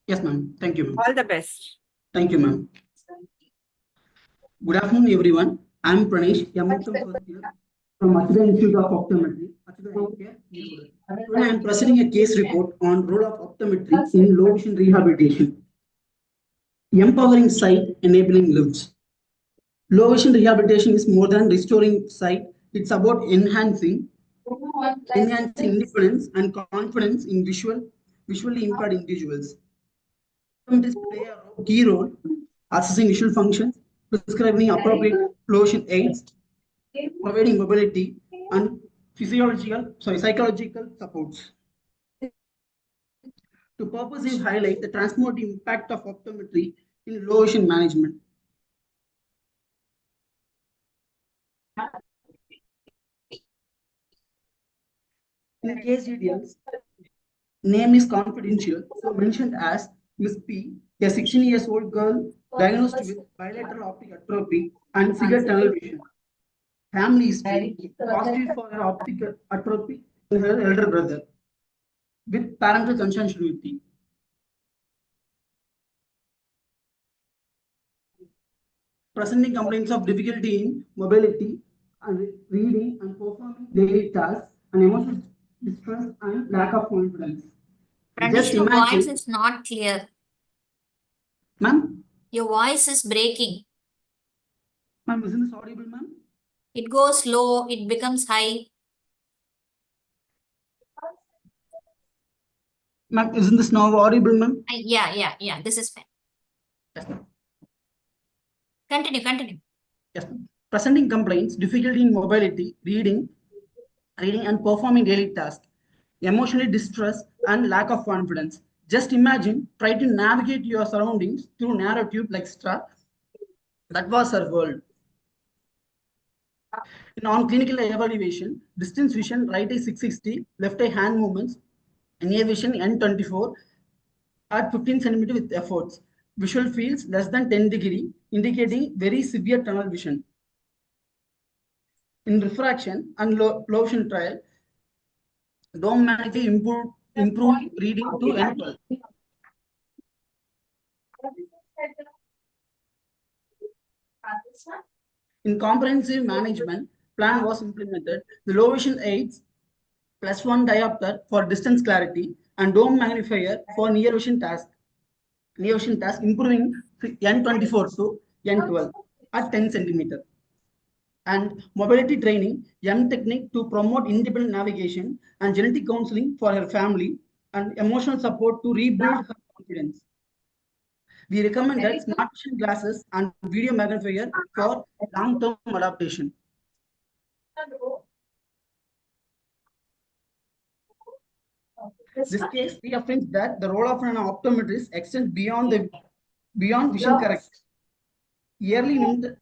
Yes, ma'am. Thank you, ma'am. All the best. Thank you, ma'am. Good afternoon, everyone. I'm Pranesh, first year from Achida Institute of Optometry. Today I'm presenting a case report on role of optometry in low vision rehabilitation. Empowering sight, enabling lives. Low vision rehabilitation is more than restoring sight. It's about enhancing independence and confidence in visually impaired individuals. Optometrists play a key role assessing visual functions, prescribing appropriate low vision aids, providing mobility and psychological supports. To purposely highlight the transformative impact of optometry in low vision management. In case details, name is confidential, so mentioned as Miss P, a 16 years old girl diagnosed with bilateral optic atrophy and severe tunnel vision. Family history positive for her optic atrophy in her elder brother with parental consanguinity. Presenting complaints of difficulty in mobility and reading and performing daily tasks and emotional distress and lack of confidence. Pranesh, your voice is not clear. Ma'am? Your voice is breaking. Ma'am, isn't this audible, ma'am? It goes low, it becomes high. Ma'am, isn't this now audible, ma'am? Yeah, this is fine. Yes, ma'am. Continue. Yes, ma'am. Presenting complaints, difficulty in mobility, reading and performing daily tasks, emotionally distress and lack of confidence. Just imagine, try to navigate your surroundings through narrow tube like straw. That was her world. In on-clinical evaluation, distance vision, right eye 660, left eye hand movements, near vision N24 at 15 cm with efforts. Visual fields less than 10 degree, indicating very severe tunnel vision. In refraction and low vision trial, dome magnetic improved reading to N12. In comprehensive management, plan was implemented. The low vision aids +1 diopter for distance clarity and dome magnifier for near vision task. Near vision task improving N24 to N12 at 10 cm. And mobility training, M technique to promote independent navigation and genetic counseling for her family and emotional support to rebuild her confidence. We recommended smart vision glasses and video magnifier for long-term adaptation. This case reaffirms that the role of an optometrist extends beyond vision correction. Early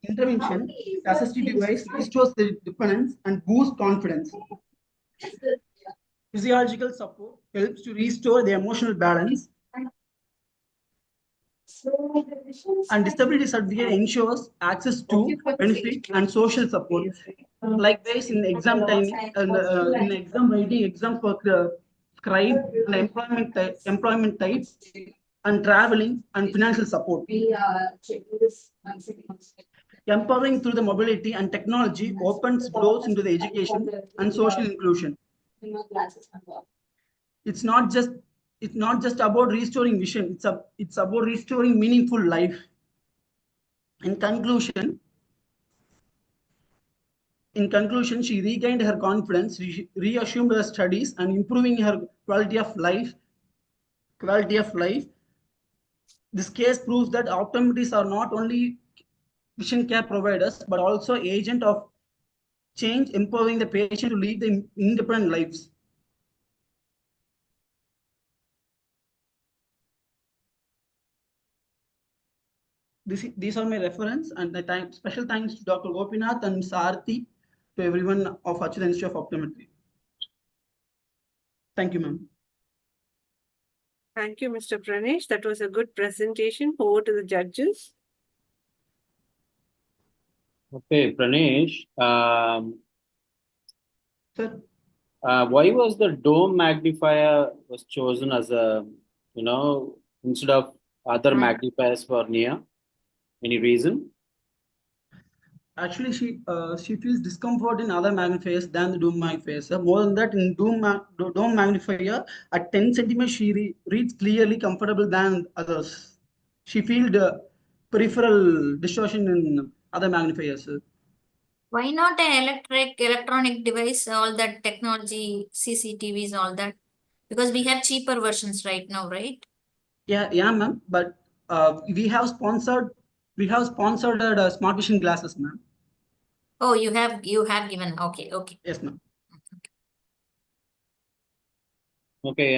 intervention, assistive device restores the dependence and boosts confidence. Physiological support helps to restore the emotional balance. And disability certificate ensures access to benefit and social support. Likewise, in exam timing, in exam writing, exam for scribe and employment type, and traveling and financial support. Empowering through the mobility and technology opens doors into the education and social inclusion. It's not just about restoring vision. It's about restoring meaningful life. In conclusion, she regained her confidence, reassumed her studies, and improving her quality of life. This case proves that optometrists are not only vision care providers, but also agent of change, empowering the patient to lead the independent lives. these are my reference, and special thanks to Dr. Gopinath and Ms. Aarti, to everyone of Achyuta Institute of Optometry. Thank you, ma'am. Thank you, Mr. Pranesh. That was a good presentation. Over to the judges. Okay, Pranesh, Sir, why was the dome magnifier was chosen as a, instead of other magnifiers for near? Any reason? actually, she feels discomfort in other magnifiers than the dome magnifier. Sir. More than that, in dome magnifier at 10 centimeters, she reads clearly comfortable than others. She feels the peripheral distortion in other magnifiers. Sir. Why not an electronic device, all that technology, CCTVs, all that? Because we have cheaper versions right now, right? Yeah, ma'am. But we have sponsored smart vision glasses, ma'am. Oh, you have given. Okay. Yes, ma'am. Okay,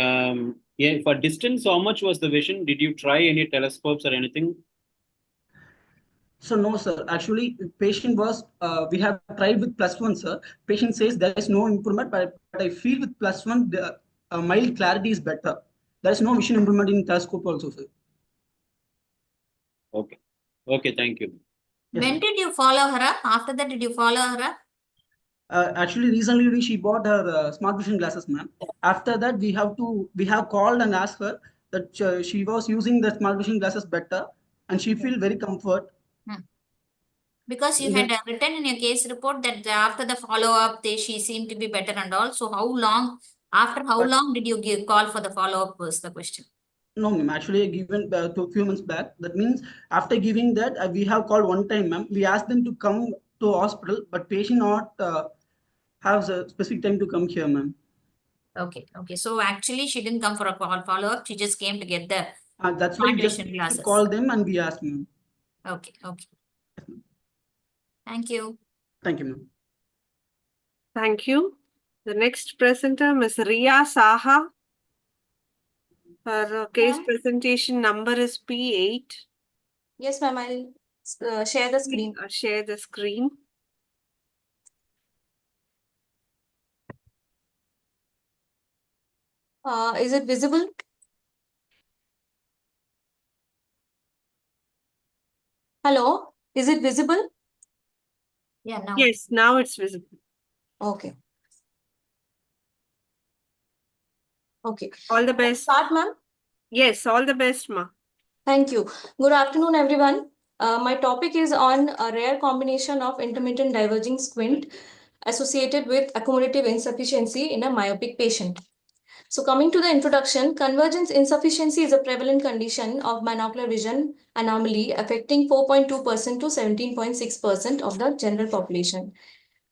yeah, for distance, how much was the vision? Did you try any telescopes or anything? So no, sir. Actually, patient was we have tried with +1, sir. Patient says there is no improvement, but I feel with +1 the mild clarity is better. There is no vision improvement in telescope also, sir. Okay. Okay, thank you. Yes, When ma'am. did you follow her up? After that, did you follow her up? Actually, recently she bought her smart vision glasses, ma'am. After that, we have called and asked her that she was using the smart vision glasses better, and she feel very comfort. Because you had written in your case report that after the follow-up, she seemed to be better and all. So after how long did you call for the follow-up was the question. No, ma'am. Actually, given to a few months back. That means after giving that, we have called one time, ma'am. We asked them to come to hospital, but patient not have a specific time to come here, ma'am. Okay. So actually, she didn't come for a follow-up. She just came to get the That's why smart we just vision glasses. called them and we asked, ma'am. Okay. Thank you. Thank you, ma'am. Thank you. The next presenter, Ms. Riya Saha. Her case presentation number is P8. Yes, ma'am. I'll share the screen. Share the screen. Is it visible? Hello, is it visible? Yeah, now. Yes, now it's visible. Okay. All the best. Start, ma'am. Yes, all the best, ma. Thank you. Good afternoon, everyone. My topic is on a rare combination of intermittent diverging squint associated with accommodative insufficiency in a myopic patient. So coming to the introduction, convergence insufficiency is a prevalent condition of binocular vision anomaly affecting 4.2% to 17.6% of the general population.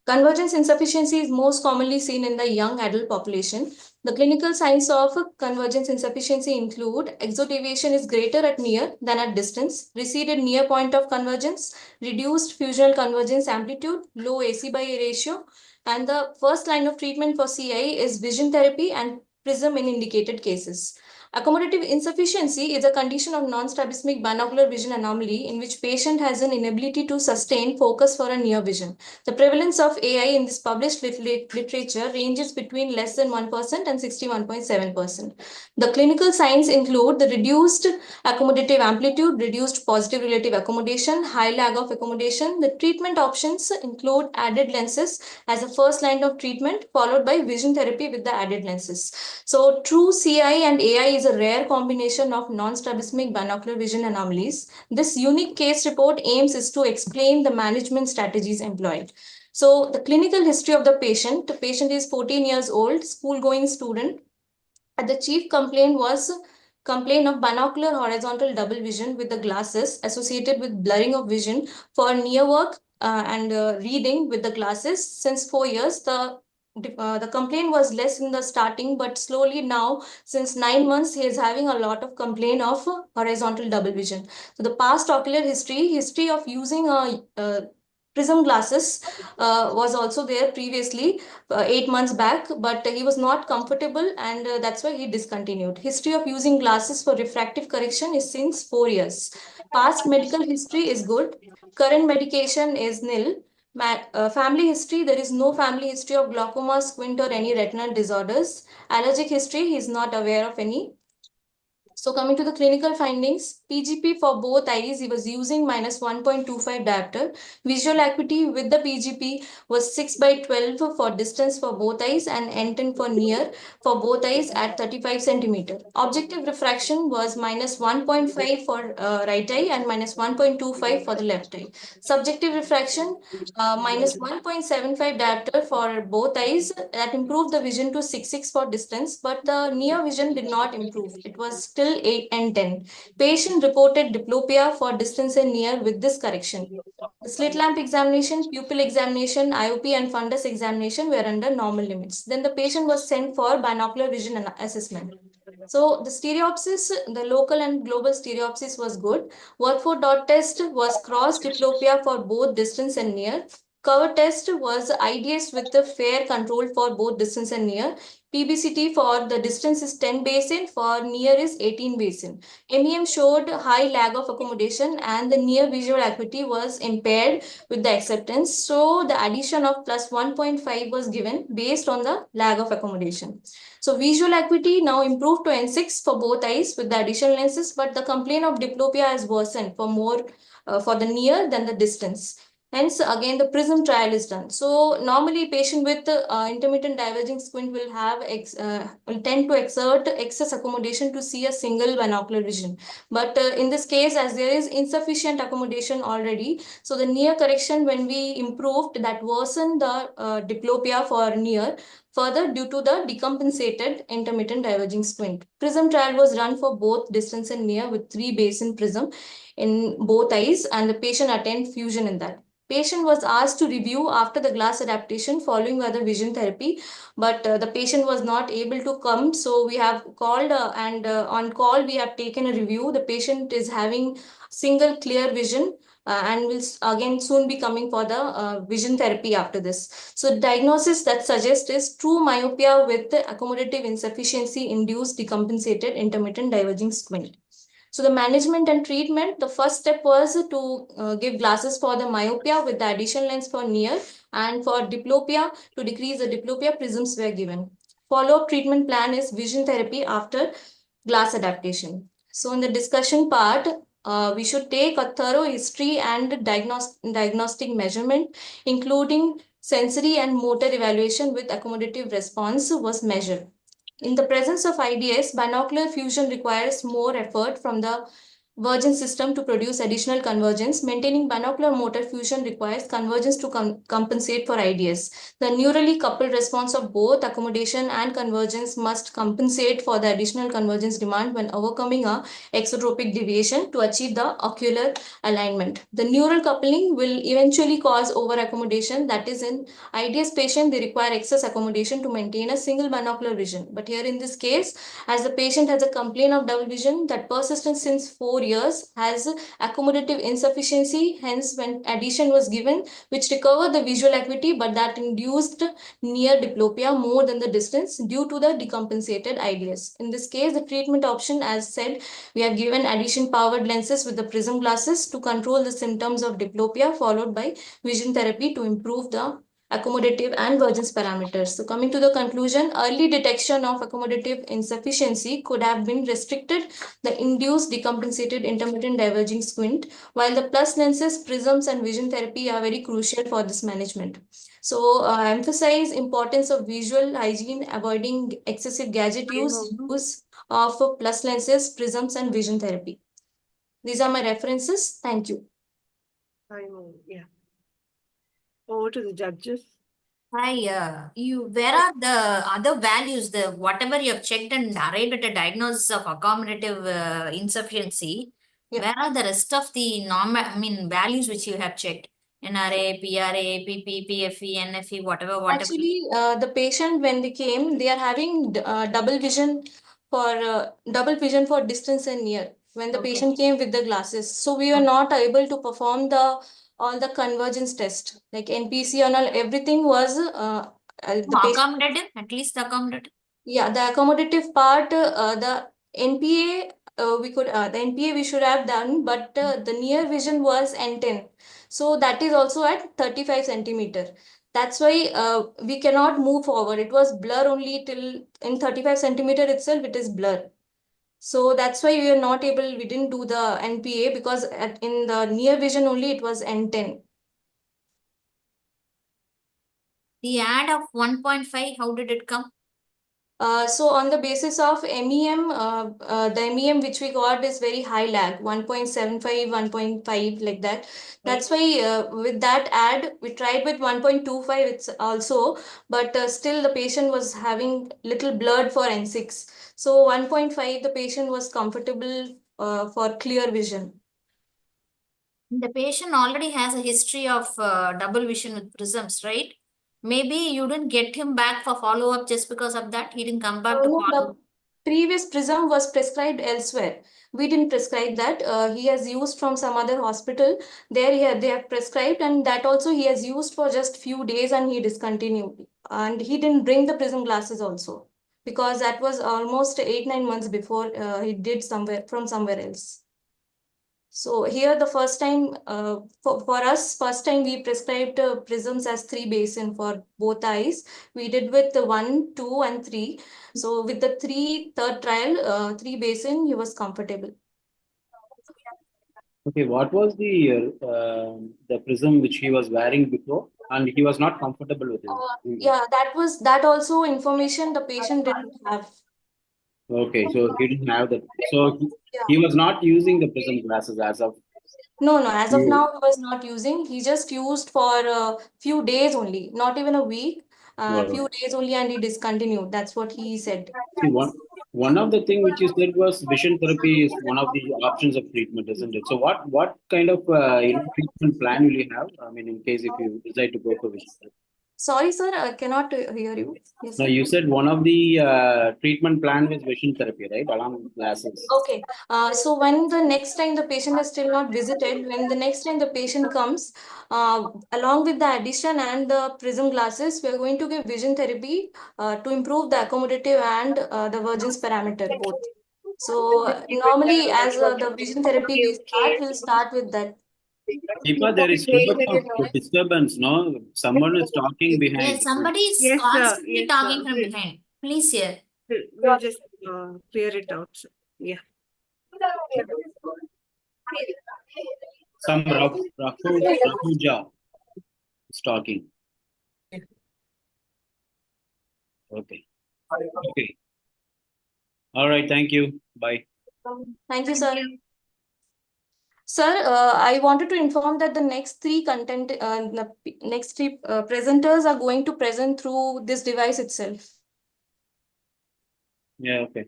Convergence insufficiency is most commonly seen in the young adult population. The clinical signs of convergence insufficiency include exodeviation is greater at near than at distance, receded near point of convergence, reduced fusional convergence amplitude, low AC by A ratio, and the first line of treatment for CI is vision therapy and prism in indicated cases. Accommodative insufficiency is a condition of non-strabismic binocular vision anomaly in which patient has an inability to sustain focus for a near vision. The prevalence of AI in this published literature ranges between less than 1% and 61.7%. The clinical signs include the reduced accommodative amplitude, reduced positive relative accommodation, high lag of accommodation. The treatment options include added lenses as a first line of treatment, followed by vision therapy with the added lenses. So true CI and AI is a rare combination of non-strabismic binocular vision anomalies. This unique case report aims is to explain the management strategies employed. So the clinical history of the patient is 14 years old, school-going student. The chief complaint was complaint of binocular horizontal double vision with the glasses associated with blurring of vision for near work and reading with the glasses. Since 4 years, the complaint was less in the starting, but slowly now, since 9 months, he is having a lot of complaint of horizontal double vision. So the past ocular history of using a Prism glasses was also there previously 8 months back, but he was not comfortable, and that's why he discontinued. History of using glasses for refractive correction is since 4 years. Past medical history is good. Current medication is nil. Family history, there is no family history of glaucoma, squint, or any retinal disorders. Allergic history, he is not aware of any. So coming to the clinical findings, PGP for both eyes, he was using -1.25 diopter. Visual acuity with the PGP was 6/12 for distance for both eyes and N10 for near for both eyes at 35 centimeter. Objective refraction was -1.5 for right eye and -1.25 for the left eye. Subjective refraction -1.75 diopter for both eyes, that improved the vision to 6.6 for distance, but the near vision did not improve. It was still 8 and 10. Patient reported diplopia for distance and near with this correction. The slit lamp examination, pupil examination, IOP and fundus examination were under normal limits. Then the patient was sent for binocular vision assessment. So the stereopsis, the local and global stereopsis was good. Watford dot test was cross diplopia for both distance and near. Cover test was IDS with the fair control for both distance and near. PBCT for the distance is 10 basin, for near is 18 basin. MEM showed high lag of accommodation and the near visual acuity was impaired with the acceptance. So the addition of plus 1.5 was given based on the lag of accommodation. So visual acuity now improved to N6 for both eyes with the additional lenses, but the complaint of diplopia has worsened for more for the near than the distance. Hence, again, the PRISM trial is done. So normally patient with intermittent diverging squint will will tend to exert excess accommodation to see a single binocular vision. But in this case, as there is insufficient accommodation already, so the near correction, when we improved, that worsened the diplopia for near, further due to the decompensated intermittent diverging squint. PRISM trial was run for both distance and near with 3 basin prism in both eyes, and the patient attained fusion in that. Patient was asked to review after the glass adaptation following other vision therapy, but the patient was not able to come. So we have called and on call we have taken a review. The patient is having single clear vision and will again soon be coming for the vision therapy after this. So diagnosis that suggests is true myopia with accommodative insufficiency induced decompensated intermittent diverging squint. So the management and treatment, the first step was to give glasses for the myopia with the additional lens for near, and for diplopia, to decrease the diplopia, prisms were given. Follow-up treatment plan is vision therapy after glass adaptation. So in the discussion part, we should take a thorough history and diagnostic measurement, including sensory and motor evaluation with accommodative response was measured. In the presence of IDS, binocular fusion requires more effort from the Virgin system to produce additional convergence. Maintaining binocular motor fusion requires convergence to compensate for IDS. The neurally coupled response of both accommodation and convergence must compensate for the additional convergence demand when overcoming a exotropic deviation to achieve the ocular alignment. The neural coupling will eventually cause over accommodation. That is, in IDS patient, they require excess accommodation to maintain a single binocular vision. But here in this case, as the patient has a complaint of double vision that persistent since 4 years, has accommodative insufficiency, hence when addition was given, which recovered the visual acuity, but that induced near diplopia more than the distance due to the decompensated IDS. In this case, the treatment option, as said, we have given addition powered lenses with the prism glasses to control the symptoms of diplopia, followed by vision therapy to improve the accommodative and Virgin's parameters. So coming to the conclusion, early detection of accommodative insufficiency could have been restricted the induced decompensated intermittent diverging squint, while the plus lenses, prisms and vision therapy are very crucial for this management. So emphasize importance of visual hygiene, avoiding excessive gadget use of plus lenses, prisms and vision therapy. These are my references. Thank you. Yeah. Over to the judges. Hi, where are the other values, the whatever you have checked and arrived at a diagnosis of accommodative insufficiency? Yeah. Where are the rest of the values which you have checked? NRA, PRA, PP, PFE, NFE, whatever. Actually, the patient, when they came, they are having double vision for distance and near. When the patient came with the glasses, so we were not able to perform the all the convergence test, like NPC and all, everything was the patient. Accommodative, at least accommodative. Yeah, the accommodative part, the NPA, the NPA we should have done, but the near vision was N10. So that is also at 35 centimeter. That's why we cannot move forward. It was blur only till in 35 centimeter itself, it is blur. So that's why we are not able, we didn't do the NPA because in the near vision only it was N10. The ad of 1.5, how did it come? So on the basis of MEM, the MEM which we got is very high lag, 1.75, 1.5 like that. That's why with that ad, we tried with 1.25 it's also, but still the patient was having little blurred for N6. So 1.5, the patient was comfortable for clear vision. The patient already has a history of double vision with prisms, right? Maybe you didn't get him back for follow-up just because of that. He didn't come back to No, follow. the previous prism was prescribed elsewhere. We didn't prescribe that. He has used from some other hospital. There they have prescribed, and that also he has used for just few days and he discontinued. And he didn't bring the prism glasses also because that was almost 8-9 months before he did somewhere else. So here the first time for us, first time we prescribed prisms as 3 basin for both eyes. We did with the 1, 2 and 3. So with the third trial, 3 basin, he was comfortable. Okay, what was the prism which he was wearing before, and he was not comfortable with it? Yeah, that also information the patient didn't have. Okay, so he didn't have that. So he was not using the prism glasses as of. No, as of now, he was not using. He just used for a few days only, not even a week. Few days only, and he discontinued. That's what he said. See, one of the thing which you said was vision therapy is one of the options of treatment, isn't it? So what kind of treatment plan will you have? I mean, in case if you decide to go for vision therapy. Sorry, sir, I cannot hear you. Yes, No, sir. you said one of the treatment plan was vision therapy, right? Along with glasses. Okay. So when the next time the patient has still not visited, when the next time the patient comes, along with the addition and the prism glasses, we are going to give vision therapy to improve the accommodative and the Vergence parameter both. So normally as the vision therapy we'll start with that. Deepa, there is too much of disturbance, no? Someone is talking behind. Yes, somebody is Yes, sir. constantly Yes, talking sir. from behind. Please hear. We'll just clear it out. Sir. Yeah. Some Rafuja is talking. Okay. Okay. All right. Thank you. Bye. Thank you, sir. Sir, I wanted to inform that the next three presenters are going to present through this device itself. Yeah, okay.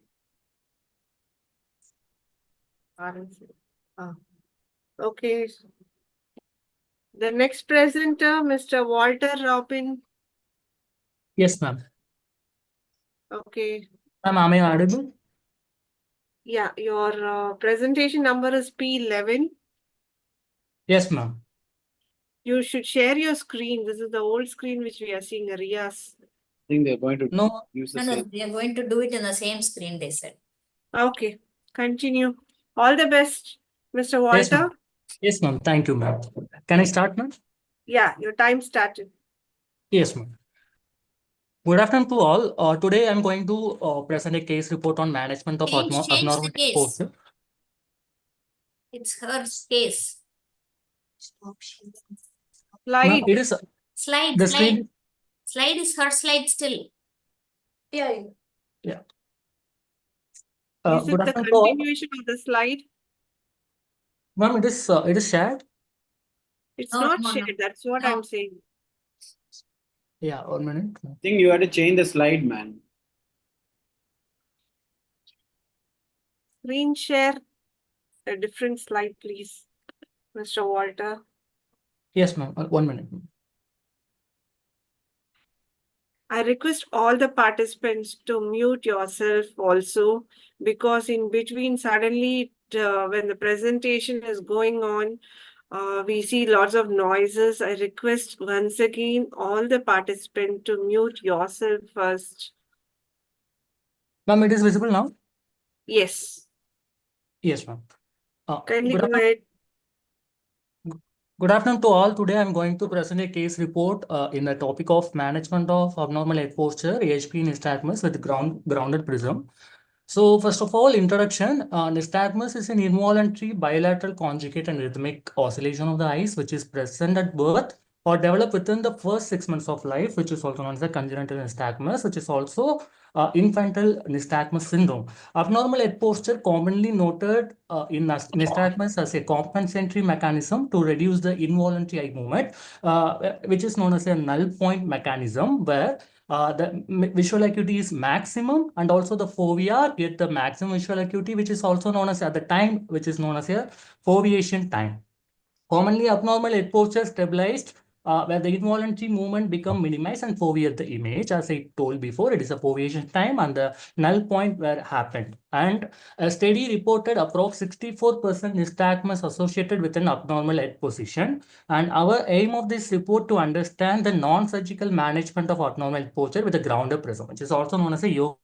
Okay. The next presenter, Mr. Walter Robin. Yes, ma'am. Okay. Ma'am, am I audible? Yeah, your presentation number is P11. Yes, ma'am. You should share your screen. This is the old screen which we are seeing, Ria's. I think they're going to use the No, same. they are going to do it in the same screen, they said. Okay, continue. All the best, Mr. Yes, Walter. ma'am. Yes, ma'am. Thank you, ma'am. Can I start, ma'am? Yeah, your time started. Yes, ma'am. Good afternoon to all. Today I'm going to present a case report on management of Change the abnormal case. exposure. It's her case. Slide. It is Slide. the Slide. screen. Slide is her slide still. Yeah. Is Good it the afternoon to all. continuation of the slide? Ma'am, it is shared. It's No, not no, no. shared. That's what No. I'm saying. Yeah, 1 minute. I think you had to change the slide, man. Screen share a different slide, please, Mr. Walter. Yes, ma'am. 1 minute. I request all the participants to mute yourself also, because in between suddenly when the presentation is going on, We see lots of noises. I request once again all the participants to mute yourself first. Ma'am, it is visible now? Yes. Yes, ma'am. Kindly Good go afternoon. ahead. Good afternoon to all. Today I'm going to present a case report in the topic of management of abnormal head posture, AHP nystagmus with grounded prism. So first of all, introduction. Nystagmus is an involuntary bilateral conjugate and rhythmic oscillation of the eyes, which is present at birth or developed within the first 6 months of life, which is also known as the congenital nystagmus, which is also infantile nystagmus syndrome. Abnormal head posture commonly noted in nystagmus as a compensatory mechanism to reduce the involuntary eye movement, which is known as a null point mechanism, where the visual acuity is maximum and also the fovea get the maximum visual acuity, which is also known as at the time, which is known as a foveation time. Commonly, abnormal head posture stabilized where the involuntary movement become minimized and foveate the image. As I told before, it is a foveation time and the null point where happened. And a study reported approx 64% nystagmus associated with an abnormal head position. And our aim of this report to understand the non-surgical management of abnormal head posture with a grounded prism, which is also known as a yoga.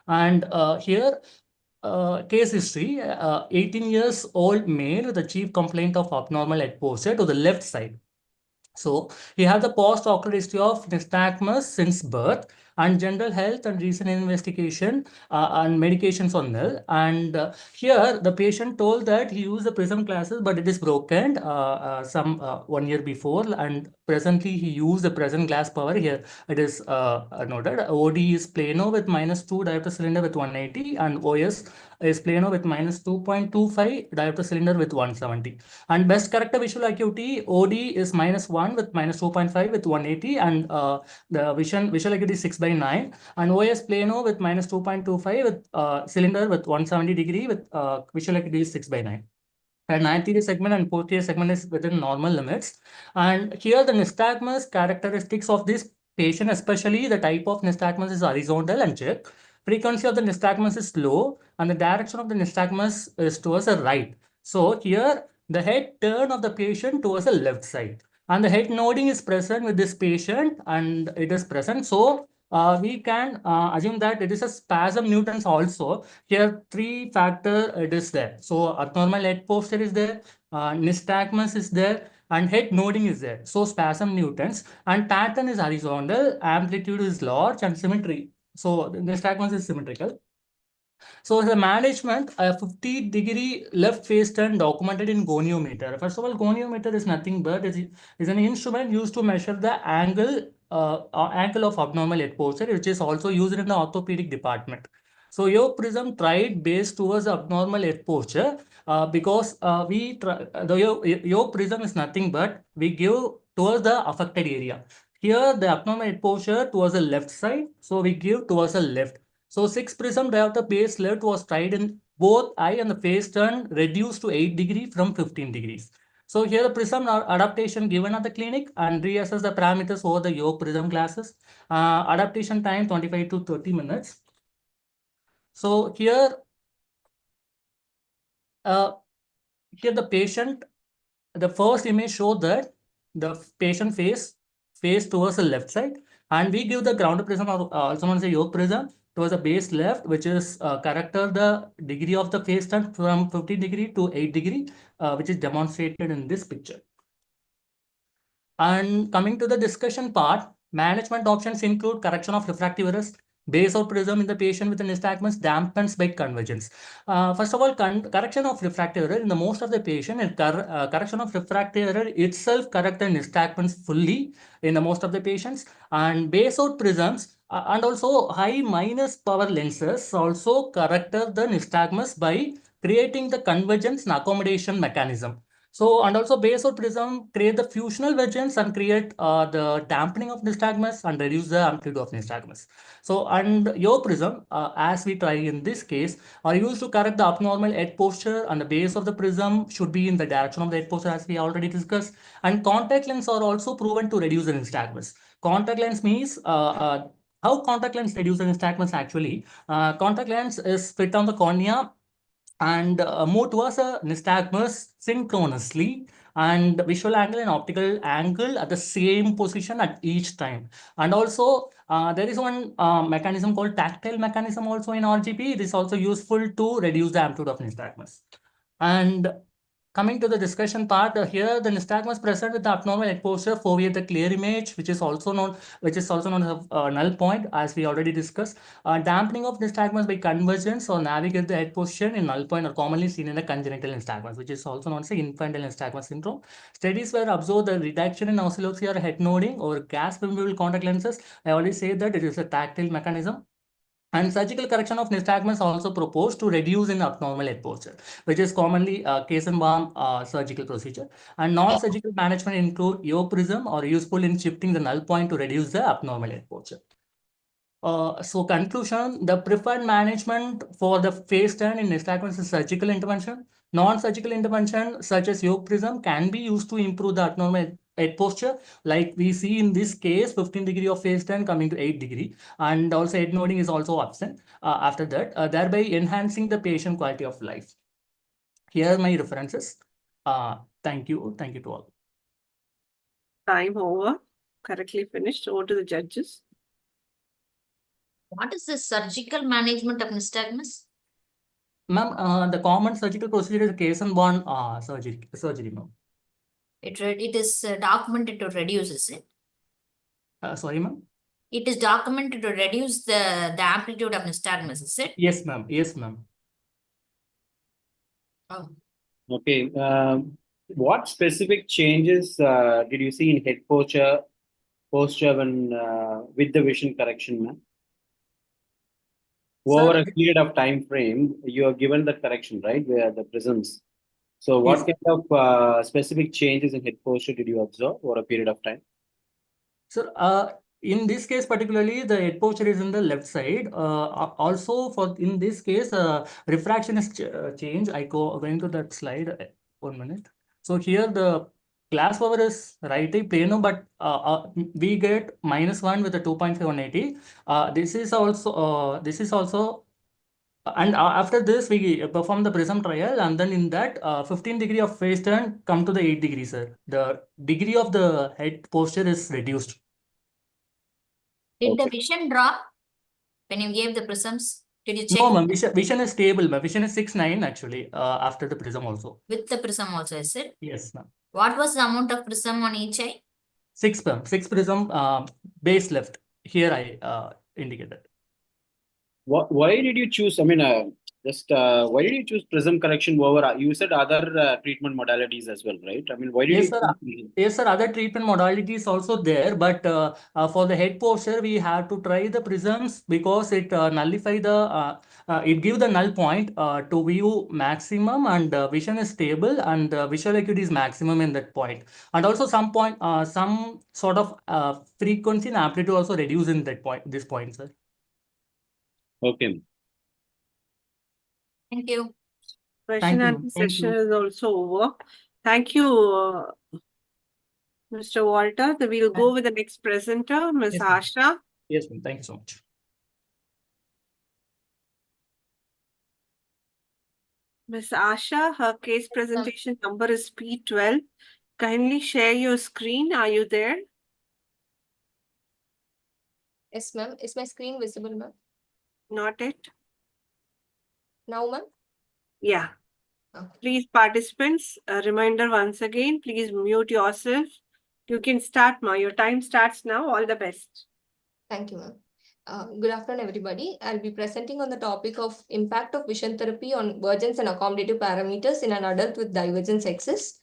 And here case history, 18 years old male with a chief complaint of abnormal head posture to the left side. So he had the post-ocular history of nystagmus since birth, and general health and recent investigation and medications on nil. And here the patient told that he used the prism glasses, but it is broken some 1 year before, and presently he used the present glass power. Here it is noted. OD is plano with -2 diopter cylinder with 180, and OS is plano with -2.25 diopter cylinder with 170. And best corrector visual acuity, OD is -1 with -2.5 with 180, and the visual acuity is 6/9, and OS plano with -2.25 with cylinder with 170 degree with visual acuity is 6/9. And anterior segment and posterior segment is within normal limits. And here the nystagmus characteristics of this patient, especially the type of nystagmus is horizontal and check. Frequency of the nystagmus is low, and the direction of the nystagmus is towards the right. So here the head turn of the patient towards the left side, and the head nodding is present with this patient, and it is present. So we can assume that it is a spasm nutans also. Here 3 factor it is there. So abnormal head posture is there, nystagmus is there, and head nodding is there. So spasm nutans, and pattern is horizontal, amplitude is large, and symmetry. So the nystagmus is symmetrical. So the management, a 50-degree left face turn documented in goniometer. First of all, goniometer is nothing but is an instrument used to measure the angle of abnormal head posture, which is also used in the orthopedic department. So your prism tried based towards abnormal head posture because your prism is nothing but we give towards the affected area. Here the abnormal head posture towards the left side, so we give towards the left. So 6 prism diopter base left was tried in both eye, and the phase turn reduced to 8 degree from 15 degrees. So here the prism adaptation given at the clinic, and reassess the parameters over the yoke prism glasses. Adaptation time 25 to 30 minutes. So here the patient, the first image showed that the patient face towards the left side, and we give the grounded prism, or also known as a yoke prism, towards the base left, which is character the degree of the face turn from 15 degree to 8 degree, which is demonstrated in this picture. And coming to the discussion part, management options include correction of refractive errors, base or prism in the patient with nystagmus dampens by convergence. First of all, correction of refractive error in the most of the patient, and correction of refractive error itself correct the nystagmus fully in the most of the patients. And base or prisms and also high minus power lenses also corrected the nystagmus by creating the convergence and accommodation mechanism. So, and also base or prism create the fusional versions and create the dampening of nystagmus and reduce the amplitude of nystagmus. So, and your prism, as we try in this case, are used to correct the abnormal head posture, and the base of the prism should be in the direction of the head posture, as we already discussed. And contact lens are also proven to reduce the nystagmus. Contact lens means how contact lens reduce the nystagmus actually. Contact lens is fit on the cornea and move towards a nystagmus synchronously, and visual angle and optical angle at the same position at each time. And also there is one mechanism called tactile mechanism also in RGP. It is also useful to reduce the amplitude of nystagmus. And coming to the discussion part, here the nystagmus present with the abnormal exposure foveate the clear image, which is also known as a null point, as we already discussed. Dampening of nystagmus by convergence or navigate the head position in null point are commonly seen in the congenital nystagmus, which is also known as the infantile nystagmus syndrome. Studies were observed the reduction in oscillopsia or head nodding or gas permeable contact lenses. I already said that it is a tactile mechanism. And surgical correction of nystagmus also proposed to reduce in abnormal head posture, which is commonly case-and-balm surgical procedure. And non-surgical management include eoprism or useful in shifting the null point to reduce the abnormal head posture. So conclusion, the preferred management for the phase turn in nystagmus is surgical intervention. Non-surgical intervention such as euprism can be used to improve the abnormal head posture, like we see in this case 15 degree of phase turn coming to 8 degree, and also head nodding is also absent after that, thereby enhancing the patient quality of life. Here are my references. Thank you to all. Time over. Correctly finished. Over to the judges. What is the surgical management of nystagmus? Ma'am, the common surgical procedure is case-and-balm surgery, ma'am. It is documented to reduce, is it? Sorry, ma'am. It is documented to reduce the amplitude of nystagmus, is it? Yes, ma'am. Yes, ma'am. Oh. Okay. What specific changes did you see in head posture when with the vision correction, ma'am? Over a period of time frame, you are given the correction, right? Where the prisms. So what kind of specific changes in head posture did you observe over a period of time? So in this case particularly, the head posture is in the left side. Also for in this case, refraction is changed. I go into that slide. 1 minute. So here the glass power is right plano, but we get -1 with a 2.5 this is also and after this we perform the prism trial, and then in that 15 degree of phase turn come to the 8 degrees, sir. The degree of the head posture is reduced. Did the vision drop when you gave the prisms? Did you check? No, ma'am. Vision is stable, ma'am. Vision is 6/9 actually after the prism also. With the prism also, is it? Yes, ma'am. What was the amount of prism on each eye? 6, ma'am. 6 prism base left. Here I indicated. Why did you choose? I mean, why did you choose prism correction over? You said other treatment modalities as well, right? I mean, why did Yes, you? sir. Yes, sir. Other treatment modalities also there, but for the head posture, we have to try the prisms because it nullify the it give the null point to view maximum, and vision is stable, and visual acuity is maximum in that point, and also some sort of frequency and amplitude also reduce in that point. This point, sir. Okay. Thank you. Question and answer session is also over. Thank you, Mr. Walter. We'll go with the next presenter, Ms. Yes, Asha. Yes, ma'am. Thank you so much. Ms. Asha, her case presentation number is P12. Kindly share your screen. Are you there? Yes, ma'am. Is my screen visible, ma'am? Not yet. Now, ma'am? Yeah. Okay. Please, participants, a reminder once again, please mute yourself. You can start now. Your time starts now. All the best. Thank you, ma'am. Good afternoon, everybody. I'll be presenting on the topic of impact of vision therapy on vergence and accommodative parameters in an adult with divergent sexes.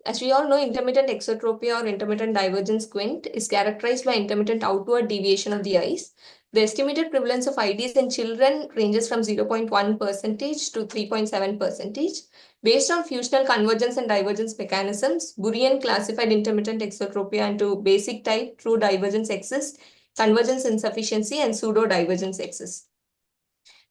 As we all know, intermittent exotropia or intermittent divergent squint is characterized by intermittent outward deviation of the eyes. The estimated prevalence of IDs in children ranges from 0.1% to 3.7%. Based on functional convergence and divergence mechanisms, Burian classified intermittent exotropia into basic type, true divergent sexes, convergence insufficiency, and pseudo-divergent sexes.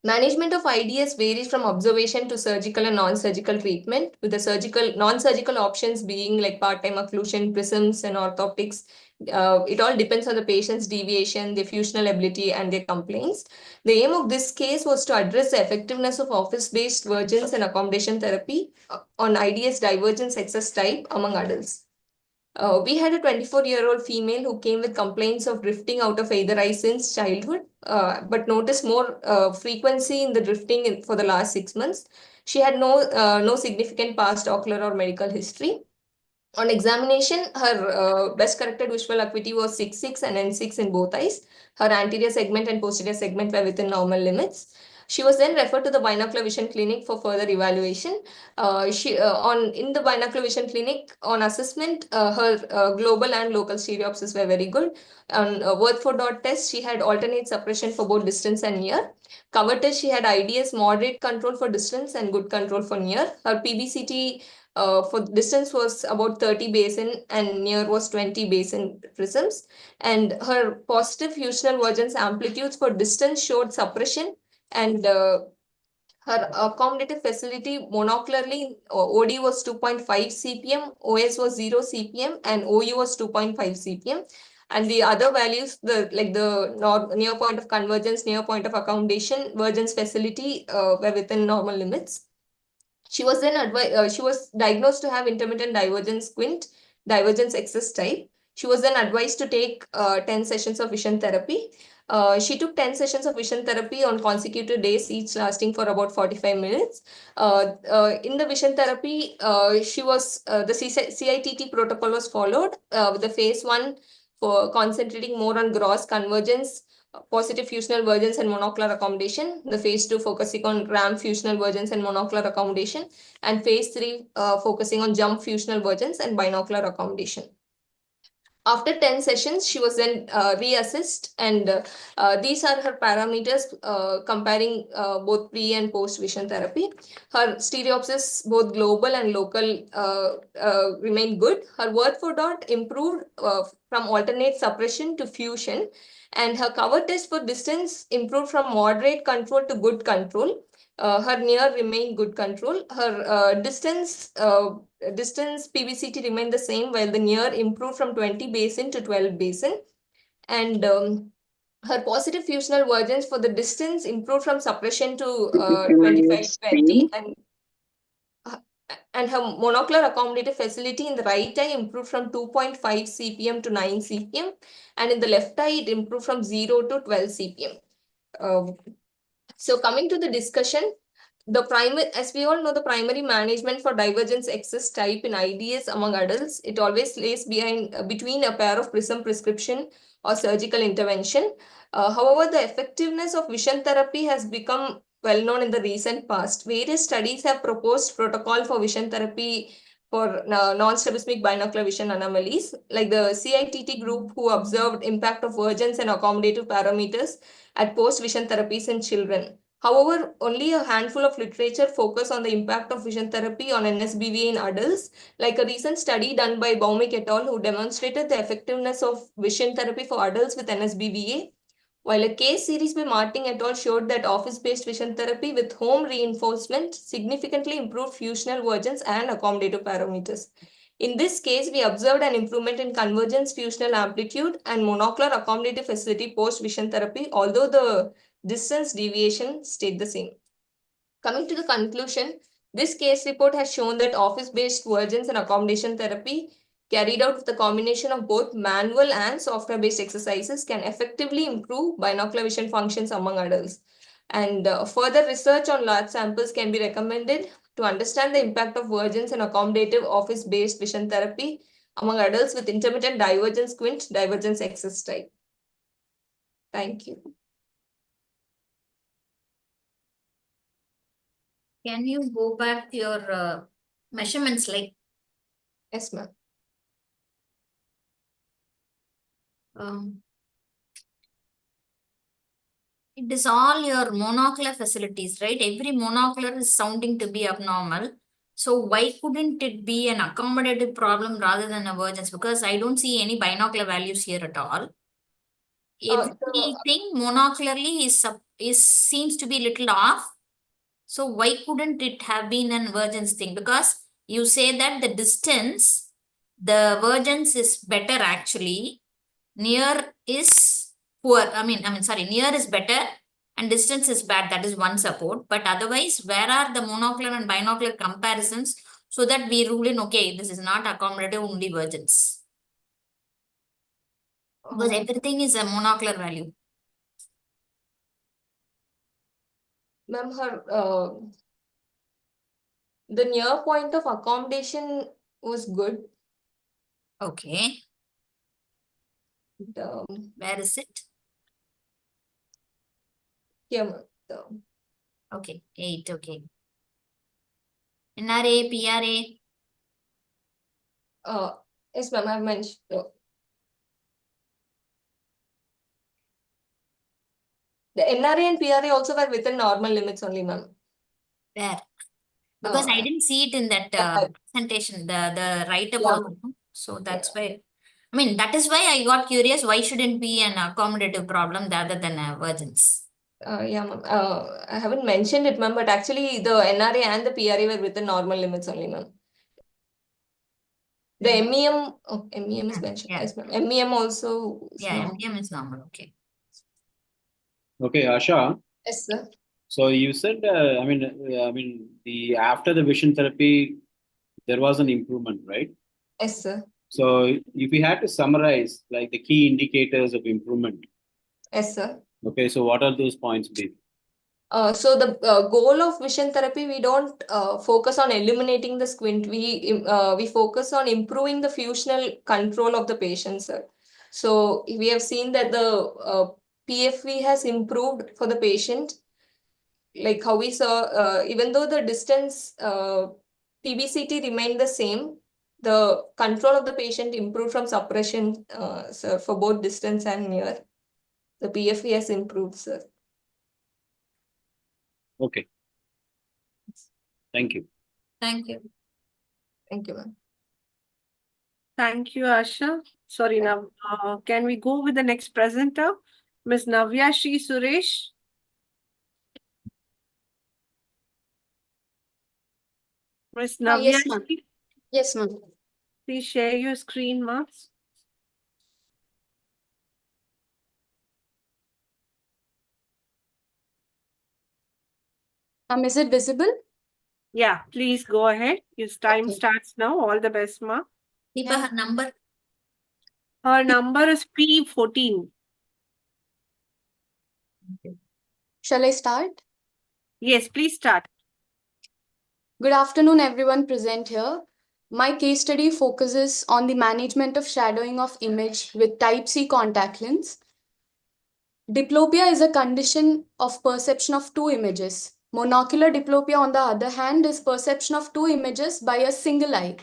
Management of IDS varies from observation to surgical and non-surgical treatment, with the non-surgical options being like part-time occlusion, prisms, and orthoptics. It all depends on the patient's deviation, their functional ability, and their complaints. The aim of this case was to address the effectiveness of office-based vergence and accommodation therapy on IDS divergence excess type among adults. We had a 24-year-old female who came with complaints of drifting out of either eye since childhood, but noticed more frequency in the drifting for the last 6 months. She had no significant past ocular or medical history. On examination, her best corrected visual acuity was 6.6 and N6 in both eyes. Her anterior segment and posterior segment were within normal limits. She was then referred to the binocular vision clinic for further evaluation. In the binocular vision clinic, on assessment, her global and local stereopsis were very good. On Worthford dot test, she had alternate suppression for both distance and near. Cover test, she had IDS moderate control for distance and good control for near. Her PBCT for distance was about 30 basin and near was 20 basin prisms. And her positive fusional vergence amplitudes for distance showed suppression, and her accommodative facility monocularly OD was 2.5 cpm, OS was 0 cpm, and OU was 2.5 cpm. And the other values, the near point of convergence, near point of accommodation, vergence facility were within normal limits. She was then she was diagnosed to have intermittent divergence squint, divergence excess type. She was then advised to take 10 sessions of vision therapy. She took 10 sessions of vision therapy on consecutive days, each lasting for about 45 minutes. In the vision therapy, the CITT protocol was followed with the phase 1 for concentrating more on gross convergence, positive fusional vergence and monocular accommodation. The phase 2 focusing on RAM fusional vergence and monocular accommodation, and phase 3 focusing on jump fusional vergence and binocular accommodation. After 10 sessions, she was then reassessed, and these are her parameters comparing both pre and post vision therapy. Her stereopsis, both global and local, remained good. Her Worthford dot improved from alternate suppression to fusion, and her cover test for distance improved from moderate control to good control. Her near remained good control. Her distance PBCT remained the same, while the near improved from 20 basin to 12 basin. And her positive fusional vergence for the distance improved from suppression to 25-20, and her monocular accommodative facility in the right eye improved from 2.5 cpm to 9 cpm, and in the left eye it improved from 0 to 12 cpm. So coming to the discussion, as we all know, the primary management for divergence excess type in IDS among adults, it always lays between a pair of prism prescription or surgical intervention. However, the effectiveness of vision therapy has become well known in the recent past. Various studies have proposed protocol for vision therapy for non-strabismic binocular vision anomalies, like the CITT group who observed impact of vergence and accommodative parameters at post-vision therapies in children. However, only a handful of literature focus on the impact of vision therapy on NSBVA in adults, like a recent study done by Baumik et al. Who demonstrated the effectiveness of vision therapy for adults with NSBVA, while a case series by Martin et al. Showed that office-based vision therapy with home reinforcement significantly improved fusional vergence and accommodative parameters. In this case, we observed an improvement in convergence fusional amplitude and monocular accommodative facility post-vision therapy, although the distance deviation stayed the same. Coming to the conclusion, this case report has shown that office-based vergence and accommodation therapy carried out with a combination of both manual and software-based exercises can effectively improve binocular vision functions among adults. And further research on large samples can be recommended to understand the impact of vergence and accommodative office-based vision therapy among adults with intermittent divergence squint divergence excess type. Thank you. Can you go back to your measurements like? Yes, ma'am. It is all your monocular facilities, right? Every monocular is sounding to be abnormal. So why couldn't it be an accommodative problem rather than a vergence? Because I don't see any binocular values here at all. everything monocularly seems to be little off. So why couldn't it have been an divergence thing? Because you say that the distance, the divergence is better actually. Near is poor. Near is better and distance is bad. That is one support. But otherwise, where are the monocular and binocular comparisons so that we rule in, okay, this is not accommodative, only divergence? Because everything is a monocular value. Ma'am, the near point of accommodation was good. Okay. Where is it? Here, ma'am. Okay, 8, okay. NRA, PRA? Yes, ma'am, I've mentioned. The NRA and PRA also were within normal limits only, ma'am. Where? Because I didn't see it in that presentation, the write-up. Yeah. So that's why. I mean, that is why I got curious. Why shouldn't be an accommodative problem rather than a divergence? Yeah, ma'am. I haven't mentioned it, ma'am, but actually the NRA and the PRA were within normal limits only, ma'am. The MEM, MEM is mentioned. Yeah. Yes, ma'am. MEM also. Yeah, MEM is normal. Okay. Okay, Asha. Yes, sir. So you said, the after the vision therapy, there was an improvement, right? Yes, sir. So if we had to summarize like the key indicators of improvement. Yes, sir. Okay, so what are those points be? So the goal of vision therapy, we don't focus on eliminating the squint. We focus on improving the functional control of the patient, sir. So we have seen that the PFV has improved for the patient. Like how we saw, even though the distance PBCT remained the same, the control of the patient improved from suppression, sir, for both distance and near. The PFV has improved, sir. Okay. Thank you. Thank you. Thank you, ma'am. Thank you, Asha. Sorry, now, can we go with the next presenter? Ms. Navya Shri Suresh. Ms. Navya Yes, ma'am. Shri, Yes, ma'am. please share your screen, ma'am. Is it visible? Yeah, please go ahead. Your time starts now. All the best, ma'am. Deepa, her number? Her number is P14. Shall I start? Yes, please start. Good afternoon, everyone present here. My case study focuses on the management of shadowing of image with type C contact lens. Diplopia is a condition of perception of two images. Monocular diplopia, on the other hand, is perception of two images by a single eye.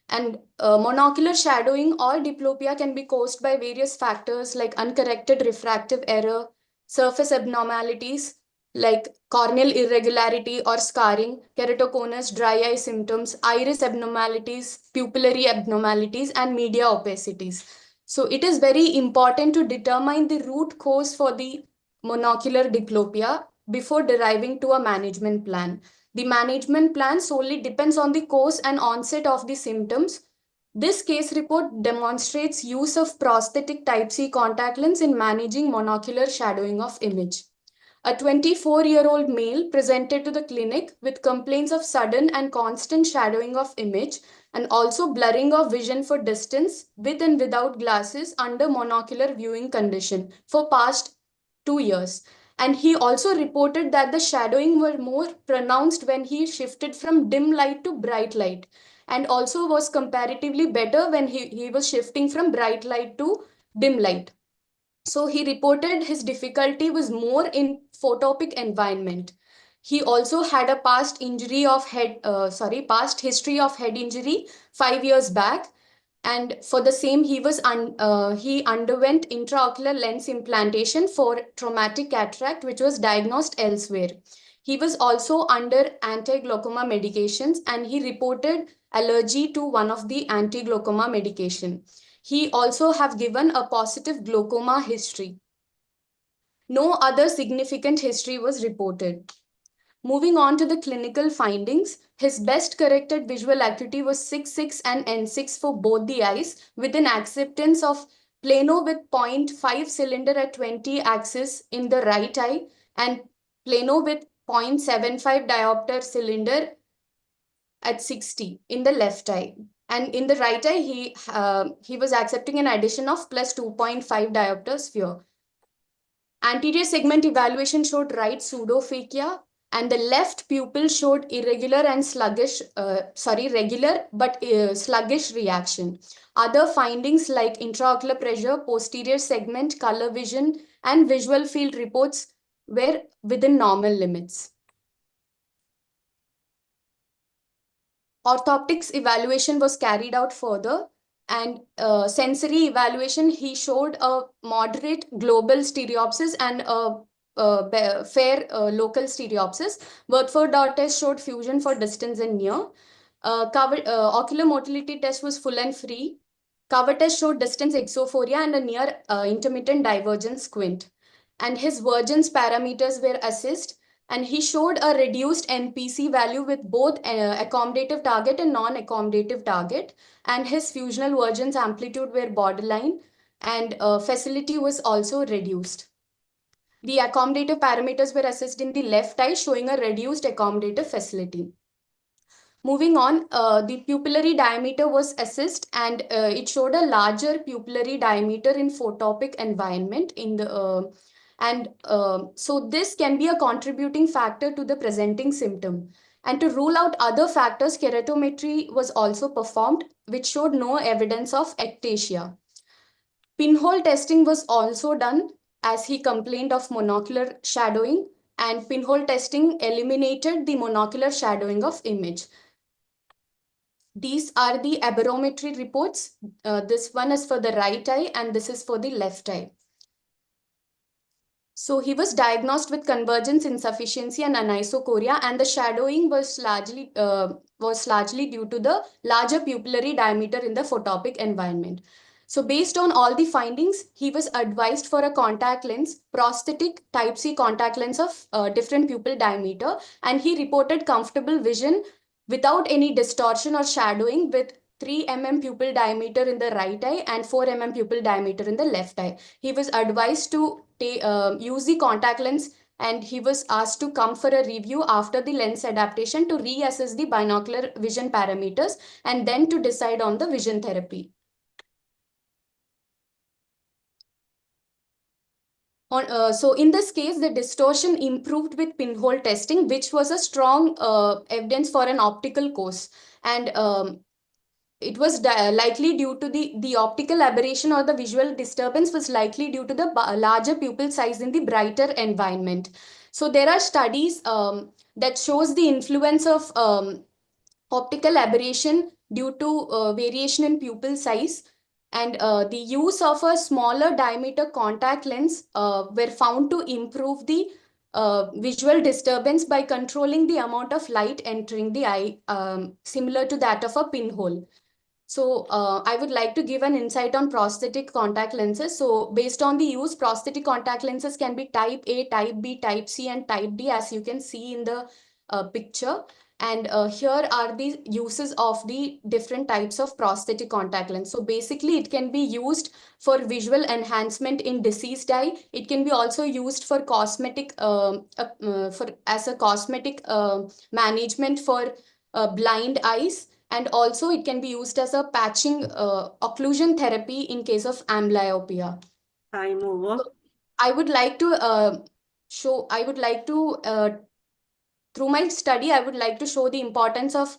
And monocular shadowing or diplopia can be caused by various factors like uncorrected refractive error, surface abnormalities like corneal irregularity or scarring, keratoconus, dry eye symptoms, iris abnormalities, pupillary abnormalities, and media opacities. So it is very important to determine the root cause for the monocular diplopia before deriving to a management plan. The management plan solely depends on the cause and onset of the symptoms. This case report demonstrates use of prosthetic type C contact lens in managing monocular shadowing of image. A 24-year-old male presented to the clinic with complaints of sudden and constant shadowing of image and also blurring of vision for distance with and without glasses under monocular viewing condition for past 2 years. And he also reported that the shadowing were more pronounced when he shifted from dim light to bright light, and also was comparatively better when he was shifting from bright light to dim light. So he reported his difficulty was more in photopic environment. He also had a past history of head injury 5 years back. And for the same, he underwent intraocular lens implantation for traumatic cataract, which was diagnosed elsewhere. He was also under anti-glaucoma medications, and he reported allergy to one of the anti-glaucoma medication. He also have given a positive glaucoma history. No other significant history was reported. Moving on to the clinical findings, his best corrected visual acuity was 6.6 and N6 for both the eyes, with an acceptance of plano with 0.5 cylinder at 20 axis in the right eye and plano with 0.75 diopter cylinder at 60 in the left eye. And in the right eye, he was accepting an addition of plus 2.5 diopter sphere. Anterior segment evaluation showed right pseudophakia, and the left pupil showed irregular and sluggish, regular but sluggish reaction. Other findings like intraocular pressure, posterior segment, color vision, and visual field reports were within normal limits. Orthoptics evaluation was carried out further, and sensory evaluation, he showed a moderate global stereopsis and a fair local stereopsis. Burtford dot test showed fusion for distance and near. Ocular motility test was full and free. Cover test showed distance exophoria and a near intermittent divergence squint. And his Vergence parameters were assessed, and he showed a reduced NPC value with both accommodative target and non-accommodative target, and his fusional Vergence amplitude were borderline, and facility was also reduced. The accommodative parameters were assessed in the left eye, showing a reduced accommodative facility. Moving on, the pupillary diameter was assessed, and it showed a larger pupillary diameter in photopic environment in the so this can be a contributing factor to the presenting symptom. And to rule out other factors, keratometry was also performed, which showed no evidence of ectasia. Pinhole testing was also done, as he complained of monocular shadowing, and pinhole testing eliminated the monocular shadowing of image. These are the aberrometry reports. This one is for the right eye and this is for the left eye. So he was diagnosed with convergence insufficiency and anisocoria, and the shadowing was largely due to the larger pupillary diameter in the photopic environment. So based on all the findings, he was advised for a contact lens, prosthetic type C contact lens of different pupil diameter, and he reported comfortable vision without any distortion or shadowing with 3 mm pupil diameter in the right eye and 4 mm pupil diameter in the left eye. He was advised to use the contact lens, and he was asked to come for a review after the lens adaptation to reassess the binocular vision parameters and then to decide on the vision therapy. So in this case, the distortion improved with pinhole testing, which was a strong evidence for an optical course. And it was likely due to the optical aberration or the visual disturbance was likely due to the larger pupil size in the brighter environment. So there are studies that shows the influence of optical aberration due to variation in pupil size, and the use of a smaller diameter contact lens were found to improve the visual disturbance by controlling the amount of light entering the eye, similar to that of a pinhole. So I would like to give an insight on prosthetic contact lenses. So based on the use, prosthetic contact lenses can be type A, type B, type C, and type D, as you can see in the picture. And here are the uses of the different types of prosthetic contact lens. So basically, it can be used for visual enhancement in diseased eye. It can be also used for cosmetic, as a cosmetic management for blind eyes. And also it can be used as a patching occlusion therapy in case of amblyopia. Time over. So I would like to through my study, I would like to show the importance of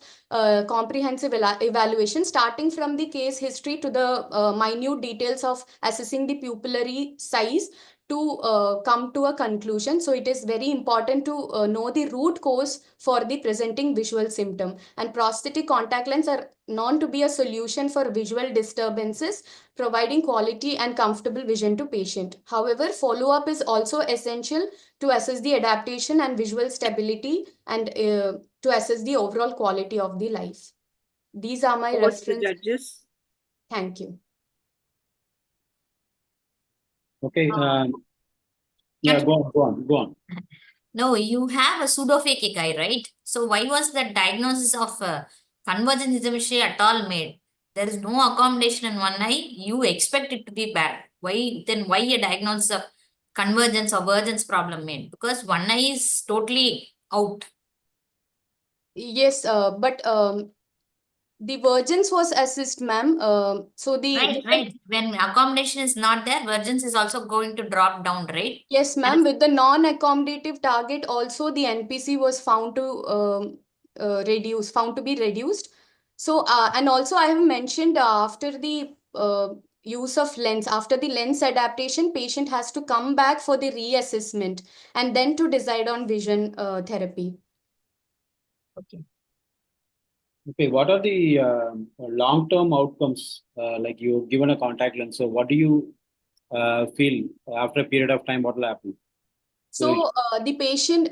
comprehensive evaluation, starting from the case history to the minute details of assessing the pupillary size to come to a conclusion. So it is very important to know the root cause for the presenting visual symptom. And prosthetic contact lenses are known to be a solution for visual disturbances, providing quality and comfortable vision to patient. However, follow-up is also essential to assess the adaptation and visual stability, and to assess the overall quality of the life. These are my Over to the references. judges. Thank you. Okay. Yeah, go on. No, you have a pseudo-phakic eye, right? So why was the diagnosis of convergence asymmetry at all made? There is no accommodation in one eye. You expect it to be bad. Why a diagnosis of convergence or vergence problem made? Because one eye is totally out. Yes, but the vergence was assist, ma'am. So the Right. When accommodation is not there, vergence is also going to drop down, right? Yes, ma'am. With the non-accommodative target, also the NPC was found to be reduced. So, and also I have mentioned after the use of lens, after the lens adaptation, patient has to come back for the reassessment and then to decide on vision therapy. Okay, what are the long-term outcomes? Like you've given a contact lens, so what do you feel after a period of time? What will happen? So the patient,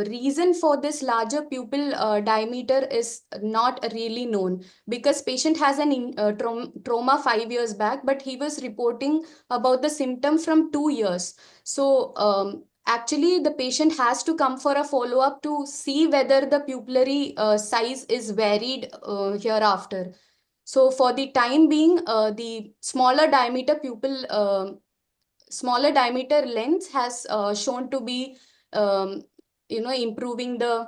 reason for this larger pupil diameter is not really known because patient has an trauma 5 years back, but he was reporting about the symptom from 2 years. So actually the patient has to come for a follow-up to see whether the pupillary size is varied hereafter. So for the time being, the smaller diameter smaller diameter lens has shown to be improving the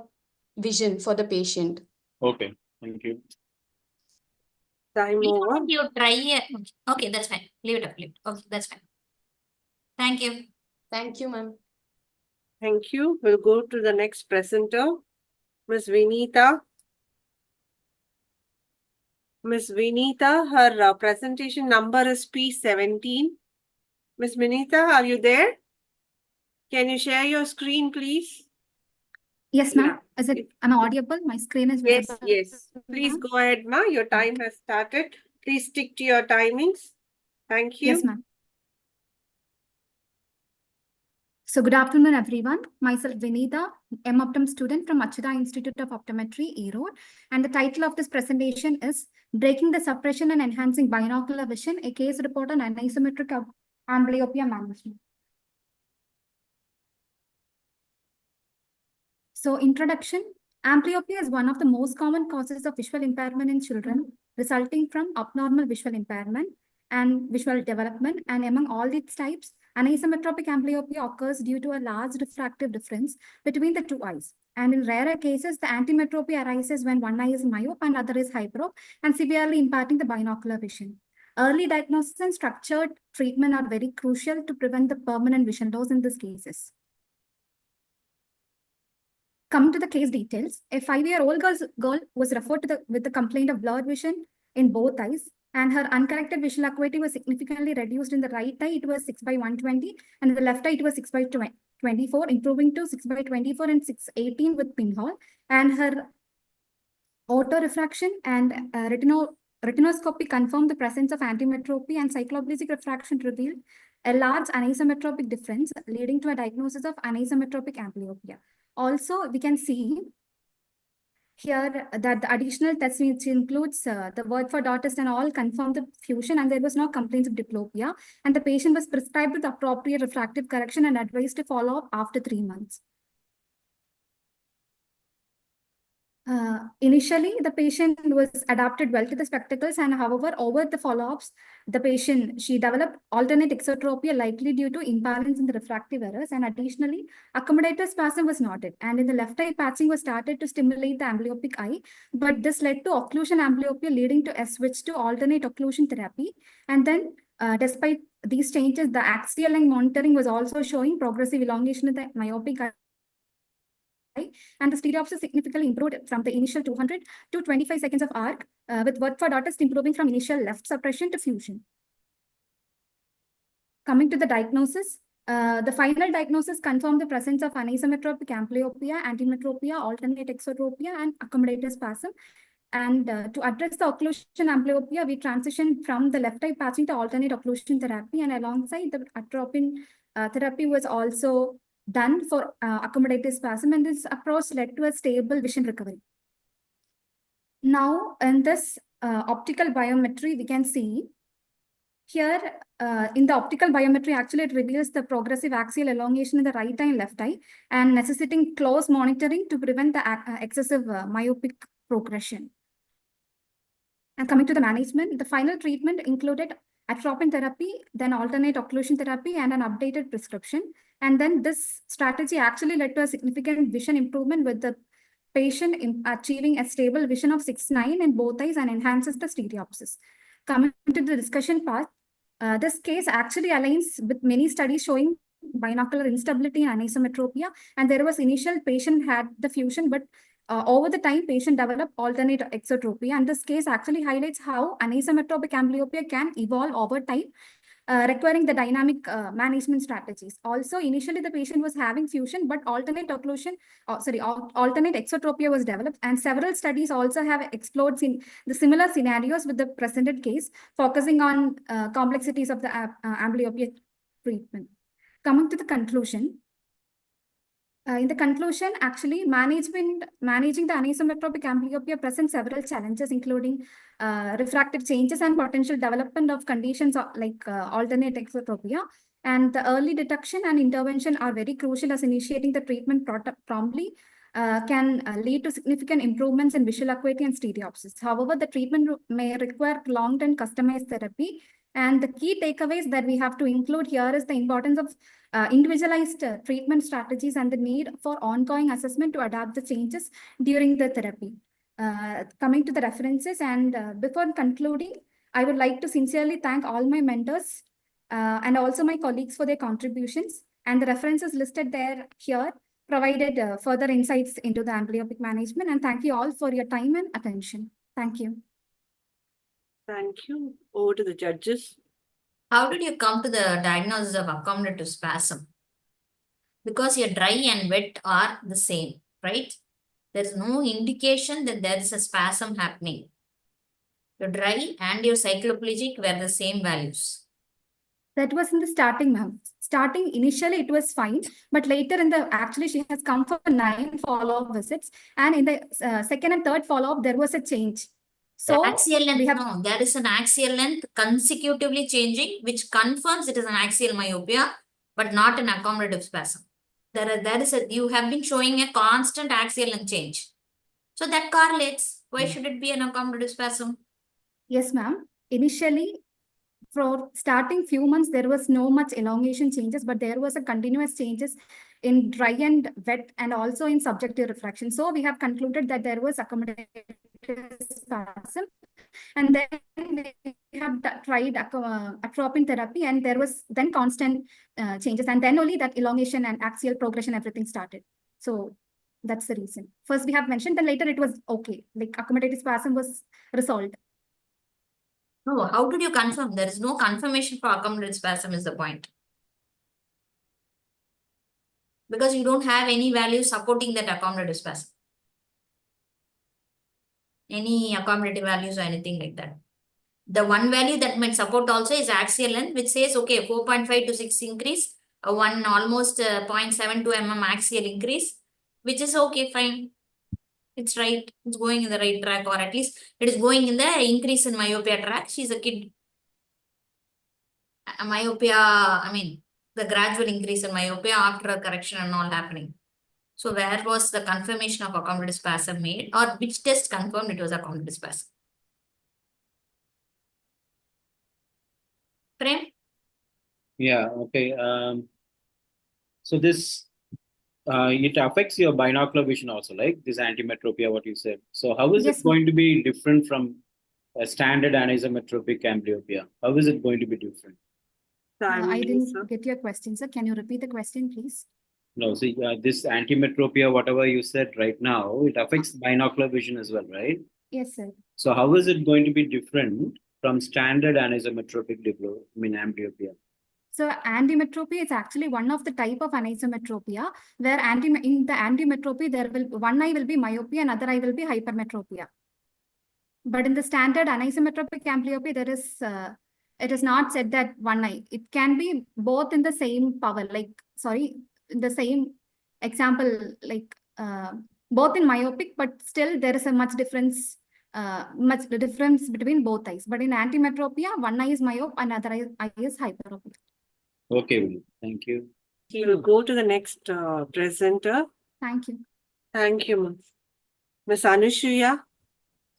vision for the patient. Okay, thank you. Time Why over. don't you try? Okay, that's fine. Leave it up. Okay, that's fine. Thank you. Thank you, ma'am. Thank you. We'll go to the next presenter, Ms. Vinita. Ms. Vinita, her presentation number is P17. Ms. Vinita, are you there? Can you share your screen, please? Yes, ma'am. Is it, am I audible? My screen is visible. Yes. Please go ahead, ma. Your time has started. Please stick to your timings. Thank you. Yes, ma'am. So good afternoon, everyone. Myself, Vinita, I'm Optom student from Achida Institute of Optometry, Erode. And the title of this presentation is Breaking the Suppression and Enhancing Binocular Vision, a case report on anisymmetric amblyopia management. So introduction, amblyopia is one of the most common causes of visual impairment in children, resulting from abnormal visual impairment and visual development. And among all these types, anisometropic amblyopia occurs due to a large refractive difference between the two eyes. And in rarer cases, the antimetropy arises when one eye is myope and other is hyperope and severely impacting the binocular vision. Early diagnosis and structured treatment are very crucial to prevent the permanent vision loss in these cases. Coming to the case details, a 5-year-old girl was referred to with the complaint of blurred vision in both eyes, and her uncorrected visual acuity was significantly reduced. In the right eye, it was 6/120, and in the left eye, it was 6/24, improving to 6/24 and 6/18 with pinhole. And her autorefraction and retinoscopy confirmed the presence of antimetropy, and cycloplegic refraction revealed a large anisometropic difference, leading to a diagnosis of anisometropic amblyopia. Also, we can see here that the additional tests, which includes the word for dot test and all, confirmed the fusion, and there was no complaints of diplopia. And the patient was prescribed with appropriate refractive correction and advised to follow up after 3 months. Initially, the patient was adapted well to the spectacles, and however, over the follow-ups, she developed alternate exotropia, likely due to imbalance in the refractive errors, and additionally, accommodator spasm was noted. And in the left eye, patching was started to stimulate the amblyopic eye, but this led to occlusion amblyopia, leading to a switch to alternate occlusion therapy. And then, despite these changes, the axial line monitoring was also showing progressive elongation of the myopic eye, and the stereopsis significantly improved from the initial 200 to 25 seconds of arc, with word for dot test improving from initial left suppression to fusion. Coming to the diagnosis, the final diagnosis confirmed the presence of anisometropic amblyopia, antimetropia, alternate exotropia, and accommodator spasm. And to address the occlusion amblyopia, we transitioned from the left eye patching to alternate occlusion therapy, and alongside the atropine therapy was also done for accommodative spasm, and this approach led to a stable vision recovery. Now, in this optical biometry, we can see here in the optical biometry, actually, it reveals the progressive axial elongation in the right eye and left eye, and necessitating close monitoring to prevent the excessive myopic progression. And coming to the management, the final treatment included atropine therapy, then alternate occlusion therapy, and an updated prescription. And then this strategy actually led to a significant vision improvement, with the patient achieving a stable vision of 6/9 in both eyes and enhances the stereopsis. Coming to the discussion part, this case actually aligns with many studies showing binocular instability and anisometropia. And there was initial patient had the fusion, but over the time, patient developed alternate exotropy. And this case actually highlights how anisometropic amblyopia can evolve over time, requiring the dynamic management strategies. Also, initially the patient was having fusion, but alternate occlusion, alternate exotropia was developed, and several studies also have explored the similar scenarios with the presented case, focusing on complexities of the amblyopia treatment. Coming to the conclusion. In the conclusion, actually, managing the anisometropic amblyopia presents several challenges, including refractive changes and potential development of conditions like alternate exotropia. And the early detection and intervention are very crucial, as initiating the treatment promptly can lead to significant improvements in visual acuity and stereopsis. However, the treatment may require long-term customized therapy. And the key takeaways that we have to include here is the importance of individualized treatment strategies and the need for ongoing assessment to adapt the changes during the therapy. Coming to the references, and before concluding, I would like to sincerely thank all my mentors and also my colleagues for their contributions. And the references listed there here provided further insights into the amblyopic management. And thank you all for your time and attention. Thank you. Thank you. Over to the judges. How did you come to the diagnosis of accommodative spasm? Because your dry and wet are the same, right? There's no indication that there is a spasm happening. Your dry and your cycloplegic were the same values. That was in the starting, ma'am. Starting, initially it was fine, but later actually she has come for 9 follow-up visits, and in the second and third follow-up, there was a change. So the axial length, there is an axial length consecutively changing, which confirms it is an axial myopia, but not an accommodative spasm. You have been showing a constant axial length change. So that correlates. Why should it be an accommodative spasm? Yes, ma'am. Initially, for starting few months, there was no much elongation changes, but there was a continuous changes in dry and wet and also in subjective refraction. So we have concluded that there was accommodative spasm. And then we have tried atropine therapy, and there was then constant changes. And then only that elongation and axial progression, everything started. So that's the reason. First we have mentioned, then later it was okay. Like accommodative spasm was resolved. No, how did you confirm? There is no confirmation for accommodative spasm is the point. Because you don't have any value supporting that accommodative spasm. Any accommodative values or anything like that. The one value that might support also is axial length, which says, okay, 4.5 to 6 increase, one almost 0.72 mm axial increase, which is okay, fine. It's right. It's going in the right track, or at least it is going in the increase in myopia track. She's a kid. The gradual increase in myopia after a correction and all happening. So where was the confirmation of accommodative spasm made, or which test confirmed it was accommodative spasm? Prem? Yeah, okay. So this, it affects your binocular vision also, like this antimetropia, what you said. So how is it going to be different from a standard anisometropic amblyopia? How is it going to be different? I didn't get your question, sir. Can you repeat the question, please? No, see, this antimetropia, whatever you said right now, it affects binocular vision as well, right? Yes, sir. So how is it going to be different from standard anisometropic amblyopia? So antimetropy is actually one of the type of anisometropia, where in the antimetropy, there will one eye will be myopia and other eye will be hypermetropia. But in the standard anisometropic amblyopia, there is it is not said that one eye. It can be both in the same power, in the same example, both in myopic, but still there is a much difference much the difference between both eyes. But in antimetropia, one eye is myope and other eye is hyperopic. Okay, thank you. We will go to the next presenter. Thank you. Thank you, ma'am. Ms. Anushya.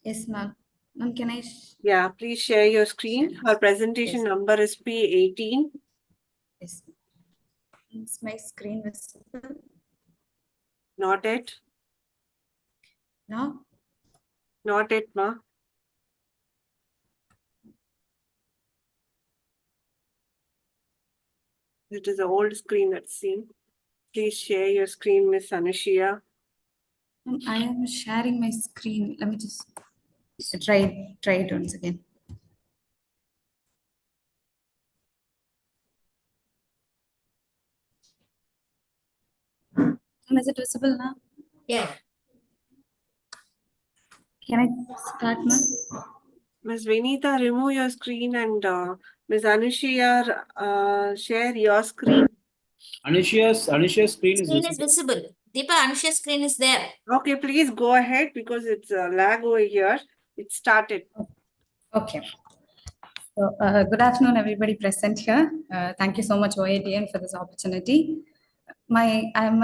Yes, ma'am. Ma'am, can I? Yeah, please share your screen. Her presentation number is P18. Yes. Is my screen visible? Not yet. No? Not yet, ma. It is an old screen that's seen. Please share your screen, Miss Anushya. I am sharing my screen. Let me just try it once again. Is it visible now? Yeah. Can I start, ma'am? Ms. Vinita, remove your screen and Ms. Anushya, share your screen. Anushya's screen is Screen is visible. Deepa, Anushya's screen is there. Okay, please go ahead because it's a lag over here. It started. Okay. So, good afternoon, everybody present here. Thank you so much, OATN, for this opportunity. I'm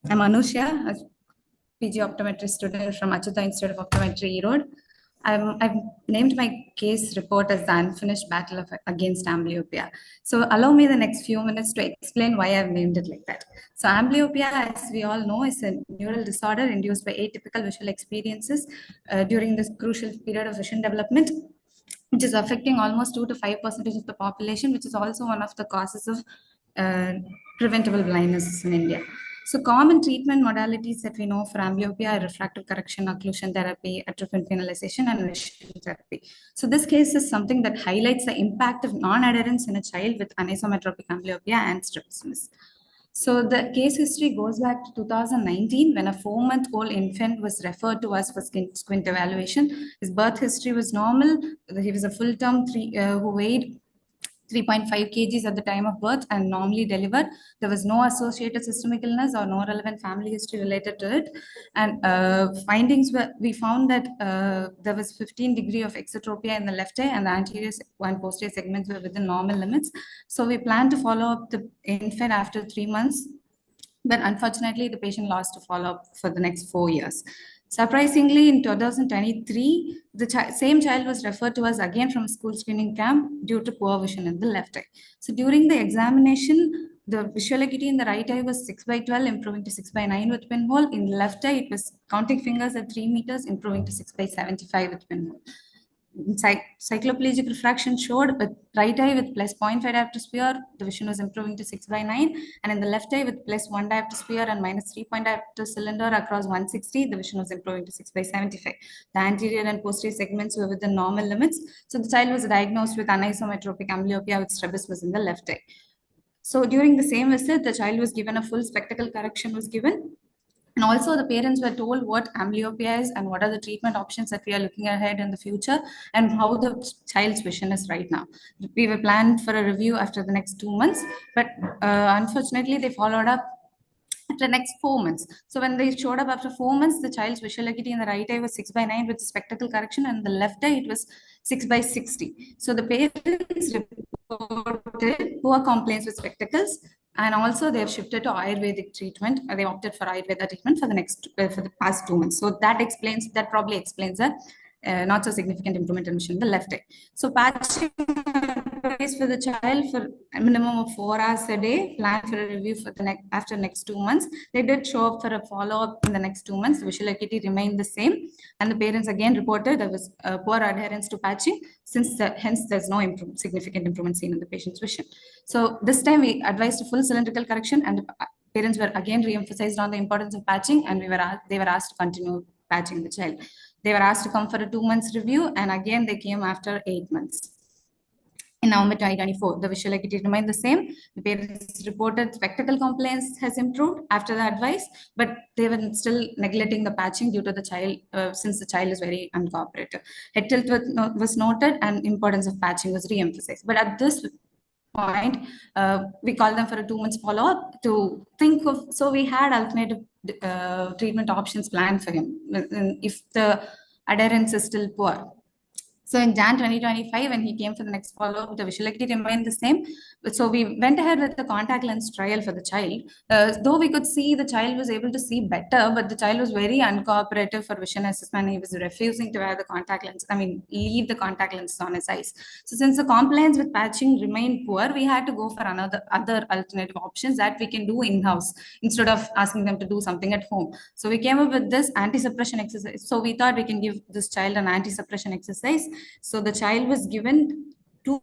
Anushya, a PG optometry student from Achyuta Institute of Optometry, Erode. I've named my case report as the unfinished battle against amblyopia. So allow me the next few minutes to explain why I've named it like that. So amblyopia, as we all know, is a neural disorder induced by atypical visual experiences during this crucial period of vision development, which is affecting almost 2 to 5% of the population, which is also one of the causes of preventable blindness in India. So common treatment modalities that we know for amblyopia are refractive correction, occlusion therapy, atropine penalization, and vision therapy. So this case is something that highlights the impact of non-adherence in a child with anisometropic amblyopia and strabismus. So the case history goes back to 2019 when a 4-month-old infant was referred to us for squint evaluation. His birth history was normal. He was a full-term who weighed 3.5 kgs at the time of birth and normally delivered. There was no associated systemic illness or no relevant family history related to it. And findings were, we found that there was 15 degree of exotropia in the left eye and the anterior and posterior segments were within normal limits. So we plan to follow up the infant after 3 months. But unfortunately, the patient lost to follow-up for the next 4 years. Surprisingly, in 2023, the same child was referred to us again from a school screening camp due to poor vision in the left eye. So during the examination, the visual acuity in the right eye was 6/12, improving to 6/9 with pinhole. In the left eye, it was counting fingers at 3 meters, improving to 6/75 with pinhole. Cycloplegic refraction showed with right eye with plus 0.5 diopter sphere, the vision was improving to 6/9, and in the left eye with plus 1 diopter sphere and minus 3 diopter cylinder across 160, the vision was improving to 6/75. The anterior and posterior segments were within normal limits. So the child was diagnosed with anisometropic amblyopia with strabismus in the left eye. So during the same visit, the child was given a full spectacle correction was given. And also the parents were told what amblyopia is and what are the treatment options that we are looking ahead in the future and how the child's vision is right now. We were planned for a review after the next 2 months, but unfortunately they followed up after the next 4 months. So when they showed up after 4 months, the child's visual acuity in the right eye was 6/9 with spectacle correction and the left eye it was 6/60. So the parents reported poor compliance with spectacles. And also they have shifted to Ayurvedic treatment. They opted for Ayurveda treatment for the past 2 months. So that probably explains that not so significant improvement in vision in the left eye. So patching advice for the child for a minimum of 4 hours a day, plan for a review for the after next 2 months. They did show up for a follow-up in the next 2 months. The visual acuity remained the same. And the parents again reported there was poor adherence to patching, hence there's no significant improvement seen in the patient's vision. So this time we advised a full cylindrical correction and the parents were again re-emphasized on the importance of patching and they were asked to continue patching the child. They were asked to come for a 2 months review and again they came after 8 months. In November 2024, the visual acuity remained the same. The parents reported spectacle compliance has improved after the advice, but they were still neglecting the patching due to the child, since the child is very uncooperative. Head tilt was noted and importance of patching was re-emphasized. But at this point, we called them for a 2 months follow-up to think of, so we had alternative treatment options planned for him. If the adherence is still poor. So in Jan 2025, when he came for the next follow-up, the visual acuity remained the same. So we went ahead with the contact lens trial for the child. Though we could see the child was able to see better, but the child was very uncooperative for vision assessment. He was refusing to wear the contact lens. Leave the contact lenses on his eyes. So since the compliance with patching remained poor, we had to go for other alternative options that we can do in-house instead of asking them to do something at home. So we came up with this anti-suppression exercise. So we thought we can give this child an anti-suppression exercise. So the child was given 2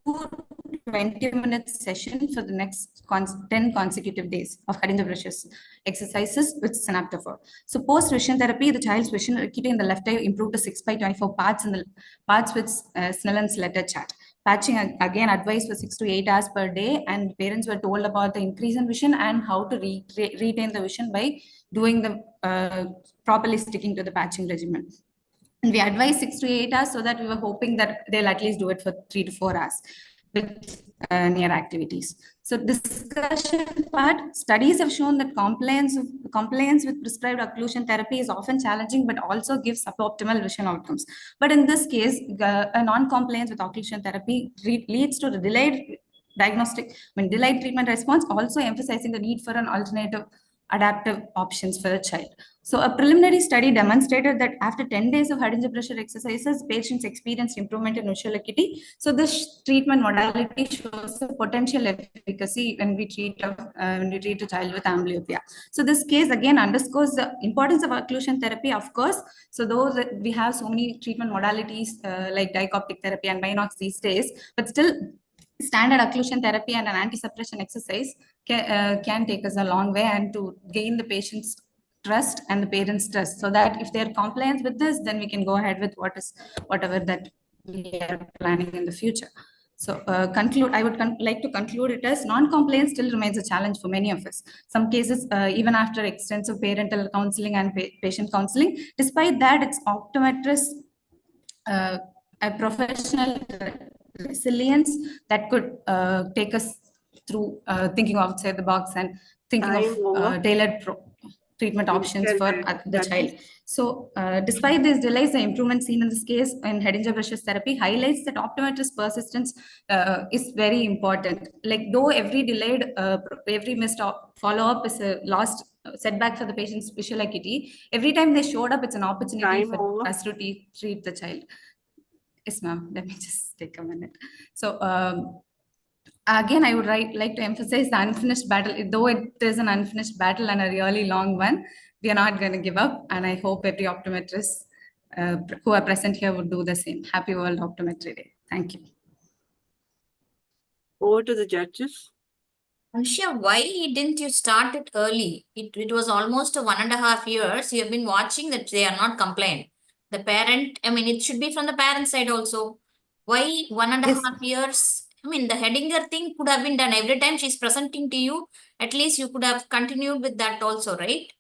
20-minute sessions for the next 10 consecutive days of cutting the brushes exercises with synaptophore. So post vision therapy, the child's vision acuity in the left eye improved to 6/24 parts in the parts with Snellen's letter chart. Patching again advised for 6 to 8 hours per day, and parents were told about the increase in vision and how to retain the vision by doing the properly sticking to the patching regimen. And we advised 6 to 8 hours so that we were hoping that they'll at least do it for 3 to 4 hours with near activities. So discussion part, studies have shown that compliance with prescribed occlusion therapy is often challenging, but also gives suboptimal vision outcomes. But in this case, a non-compliance with occlusion therapy leads to the delayed treatment response, also emphasizing the need for an alternative adaptive options for the child. So a preliminary study demonstrated that after 10 days of Hedinger pressure exercises, patients experienced improvement in visual acuity. So this treatment modality shows a potential efficacy when we treat a child with amblyopia. So this case again underscores the importance of occlusion therapy, of course. So though we have so many treatment modalities like dioptic therapy and binocs these days, but still standard occlusion therapy and an anti-suppression exercise can take us a long way, and to gain the patient's trust and the parents' trust, so that if they're compliant with this, then we can go ahead with whatever that we are planning in the future. So I would like to conclude it as non-compliance still remains a challenge for many of us. Some cases, even after extensive parental counseling and patient counseling, despite that, it's optometrists, a professional resilience that could take us through thinking outside the box and thinking of tailored treatment options for the child. So despite these delays, the improvement seen in this case in Hedinger brushes therapy highlights that optometrist persistence is very important. Like though every missed follow-up is a lost setback for the patient's visual acuity, every time they showed up, it's an opportunity for us to treat the child. Yes, ma'am. Let me just take a minute. So again, I would like to emphasize the unfinished battle. Though it is an unfinished battle and a really long one, we are not going to give up. And I hope every optometrist who are present here would do the same. Happy World Optometry Day. Thank you. Over to the judges. Ansha, why didn't you start it early? It was almost 1.5 years. You have been watching that they are not compliant. The parent, it should be from the parent side also. Why 1.5 years? The Hedinger thing could have been done every time she's presenting to you. At least you could have continued with that also, right?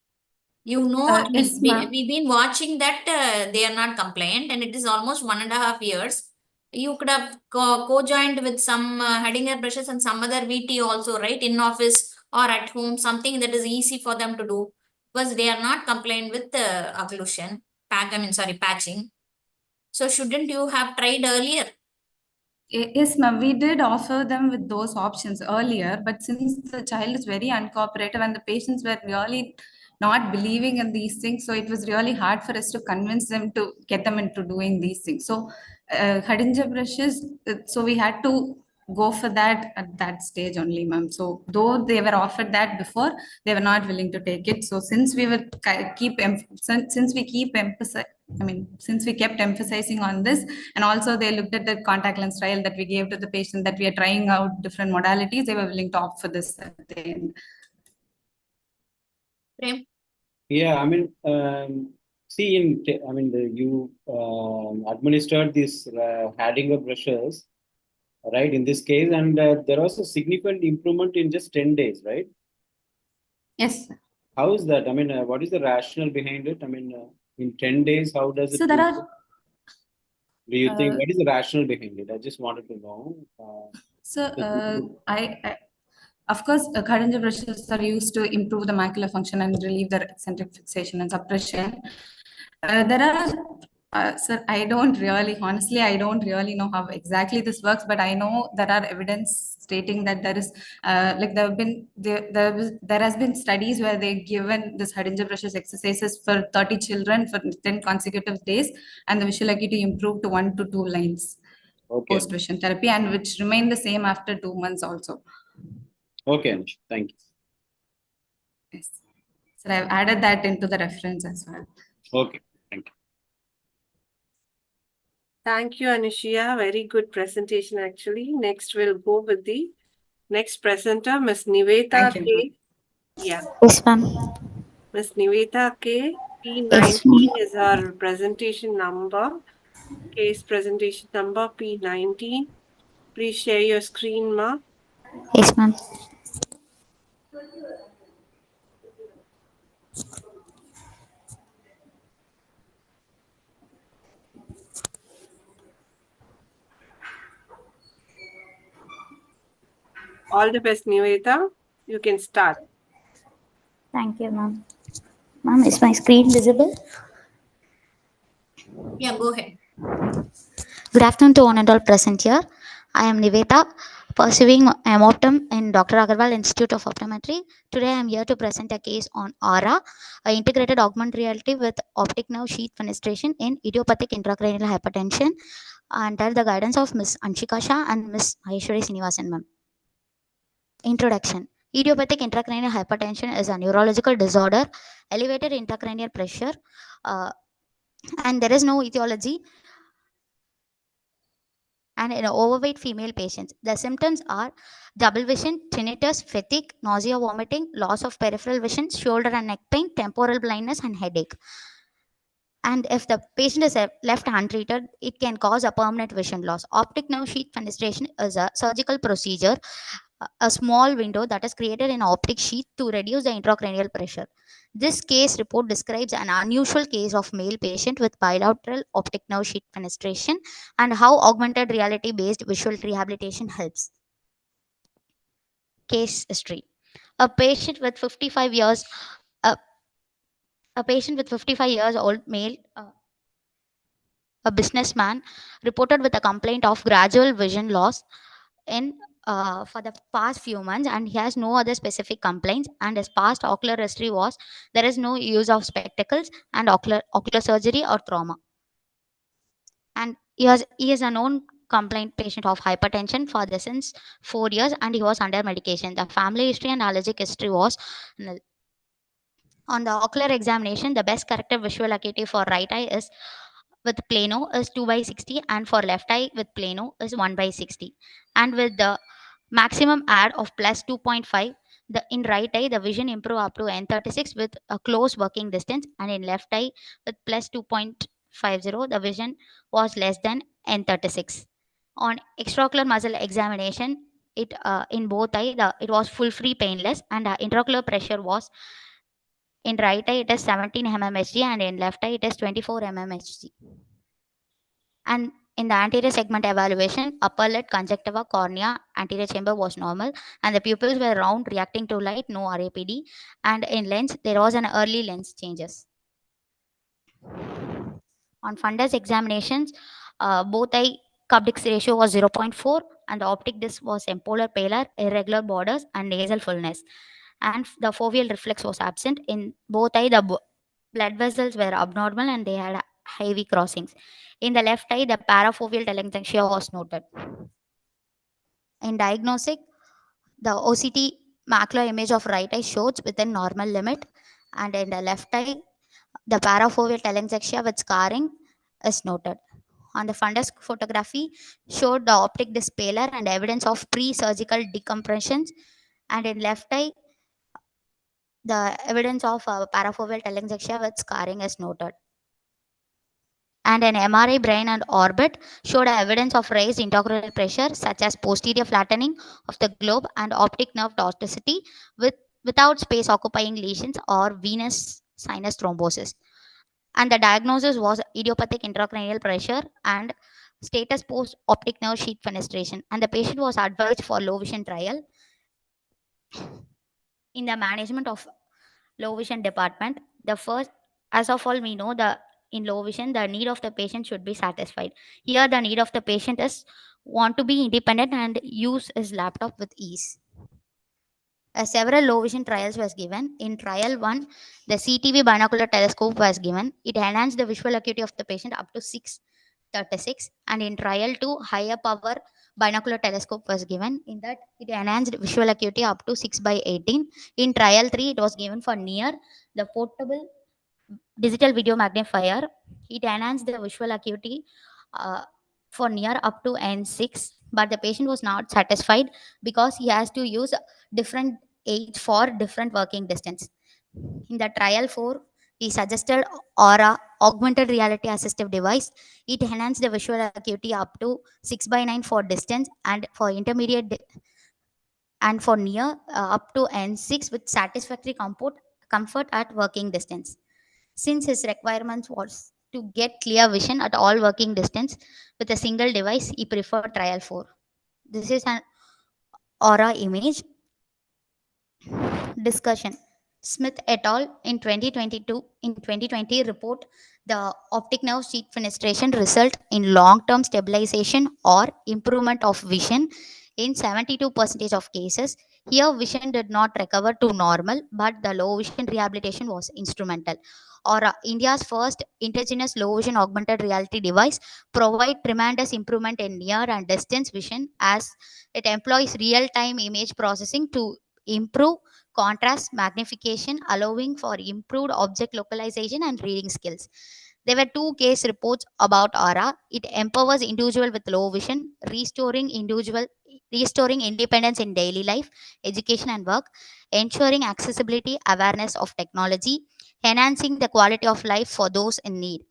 Yes, we've been watching that they are not compliant, and it is almost 1.5 years. You could have co-joined with some Hedinger brushes and some other VT also, right? In office or at home, something that is easy for them to do, because they are not compliant with the occlusion, patching. So shouldn't you have tried earlier? Yes, ma'am. We did offer them with those options earlier, but since the child is very uncooperative and the patients were really not believing in these things, so it was really hard for us to convince them to get them into doing these things. So Hedinger brushes, so we had to go for that at that stage only, ma'am. So though they were offered that before, they were not willing to take it. So since we kept emphasizing on this, and also they looked at the contact lens trial that we gave to the patient, that we are trying out different modalities, they were willing to opt for this at the end. Prem? Yeah, see, you administered these Hedinger brushes, right, in this case, and there was a significant improvement in just 10 days, right? Yes. How is that? What is the rationale behind it? In 10 days, how does it? So there are. Do you think, what is the rationale behind it? I just wanted to know. Of course, Hedinger brushes are used to improve the macular function and relieve the eccentric fixation and suppression. There are Sir, I don't really, honestly, I don't really know how exactly this works, but I know there are evidence stating that there is, like there has been studies where they've given this Hadinger brushes exercises for 30 children for 10 consecutive days, and the visual acuity improved to 1 to 2 lines post vision therapy, and which remained the same after 2 months also. Okay, Anish, thank you. Yes. So I've added that into the reference as well. Okay, thank you. Thank you, Anushya. Very good presentation, actually. Next, we'll go with the next presenter, Ms. Niveta Thank you, K. Yeah. Yes, ma'am. Ms. Niveta K. Yes, P19 is our presentation number. Case presentation number P19. Please share your screen, ma. yes, ma'am. All the best, Niveta. You can start. Thank you, ma'am. Ma'am, is my screen visible? Yeah, go ahead. Good afternoon to one and all present here. I am Niveta, pursuing Optom in Dr. Agarwal Institute of Optometry. Today I am here to present a case on AURA, a integrated augmented reality with optic nerve sheath fenestration in idiopathic intracranial hypertension, under the guidance of Ms. Anshika Shah and Ms. Maheshwari Srinivasan, ma'am. Introduction. Idiopathic intracranial hypertension is a neurological disorder, elevated intracranial pressure, and there is no etiology, and in overweight female patients. The symptoms are double vision, tinnitus, fatigue, nausea, vomiting, loss of peripheral vision, shoulder and neck pain, temporal blindness, and headache. And if the patient is left untreated, it can cause a permanent vision loss. Optic nerve sheath fenestration is a surgical procedure, a small window that is created in optic sheath to reduce the intracranial pressure. This case report describes an unusual case of male patient with bilateral optic nerve sheath fenestration and how augmented reality based visual rehabilitation helps. Case history. A patient with 55 years old male, a businessman, reported with a complaint of gradual vision loss in for the past few months, and he has no other specific complaints, and his past ocular history was there is no use of spectacles and ocular surgery or trauma, and he is a known complaint patient of hypertension for the since 4 years, and he was under medication. The family history and allergic history was nil. On the ocular examination, the best corrected visual acuity for right eye is with plano is 2/60, and for left eye with plano is 1/60, and with the maximum add of plus 2.5, in right eye the vision improve up to N36 with a close working distance, and in left eye with plus 2.50 the vision was less than N36. On extraocular muscle examination, it in both eye it was full free painless, and intraocular pressure was in right eye it is 17 mmHg, and in left eye it is 24 mmHg. And in the anterior segment evaluation, upper lid, conjunctiva, cornea, anterior chamber was normal, and the pupils were round, reacting to light, no RAPD. And in lens, there was an early lens changes. On fundus examinations, both eye cup-disc ratio was 0.4, and the optic disc was empolar paler, irregular borders, and nasal fullness. And the foveal reflex was absent. In both eye, the blood vessels were abnormal and they had heavy crossings. In the left eye, the parafoveal telangiectasia was noted. In diagnostic, the OCT macular image of right eye shows within normal limit, and in the left eye, the parafoveal telangiectasia with scarring is noted. On the fundus photography, showed the optic disc paler and evidence of pre-surgical decompressions, and in left eye, the evidence of parafoveal telangiectasia with scarring is noted. And an MRI brain and orbit showed evidence of raised intraocular pressure, such as posterior flattening of the globe and optic nerve toxicity without space occupying lesions or venous sinus thrombosis. And the diagnosis was idiopathic intracranial pressure and status post optic nerve sheath fenestration. And the patient was advised for low vision trial. In the management of low vision department, the first, as of all we know, the in low vision, the need of the patient should be satisfied. Here, the need of the patient is want to be independent and use his laptop with ease. Several low vision trials was given. In trial 1, the CTV binocular telescope was given. It enhanced the visual acuity of the patient up to 636. And in trial 2, higher power binocular telescope was given. In that, it enhanced visual acuity up to 6/18. In trial 3, it was given for near the portable digital video magnifier. It enhanced the visual acuity for near up to N6, but the patient was not satisfied because he has to use different aids for different working distance. In the trial 4, we suggested Aura augmented reality assistive device. It enhanced the visual acuity up to 6/9 for distance and for intermediate and for near up to N6 with satisfactory comfort at working distance. Since his requirements was to get clear vision at all working distance with a single device, he preferred trial 4. This is an Aura image. Discussion. Smith et al. In 2020 report the optic nerve sheath fenestration result in long-term stabilization or improvement of vision in 72% of cases. Here vision did not recover to normal, but the low vision rehabilitation was instrumental. Or India's first indigenous low vision augmented reality device provide tremendous improvement in near and distance vision as it employs real-time image processing to improve contrast magnification, allowing for improved object localization and reading skills. There were 2 case reports about Aura. It empowers individual with low vision, restoring independence in daily life, education and work, ensuring accessibility, awareness of technology, enhancing the quality of life for those in need.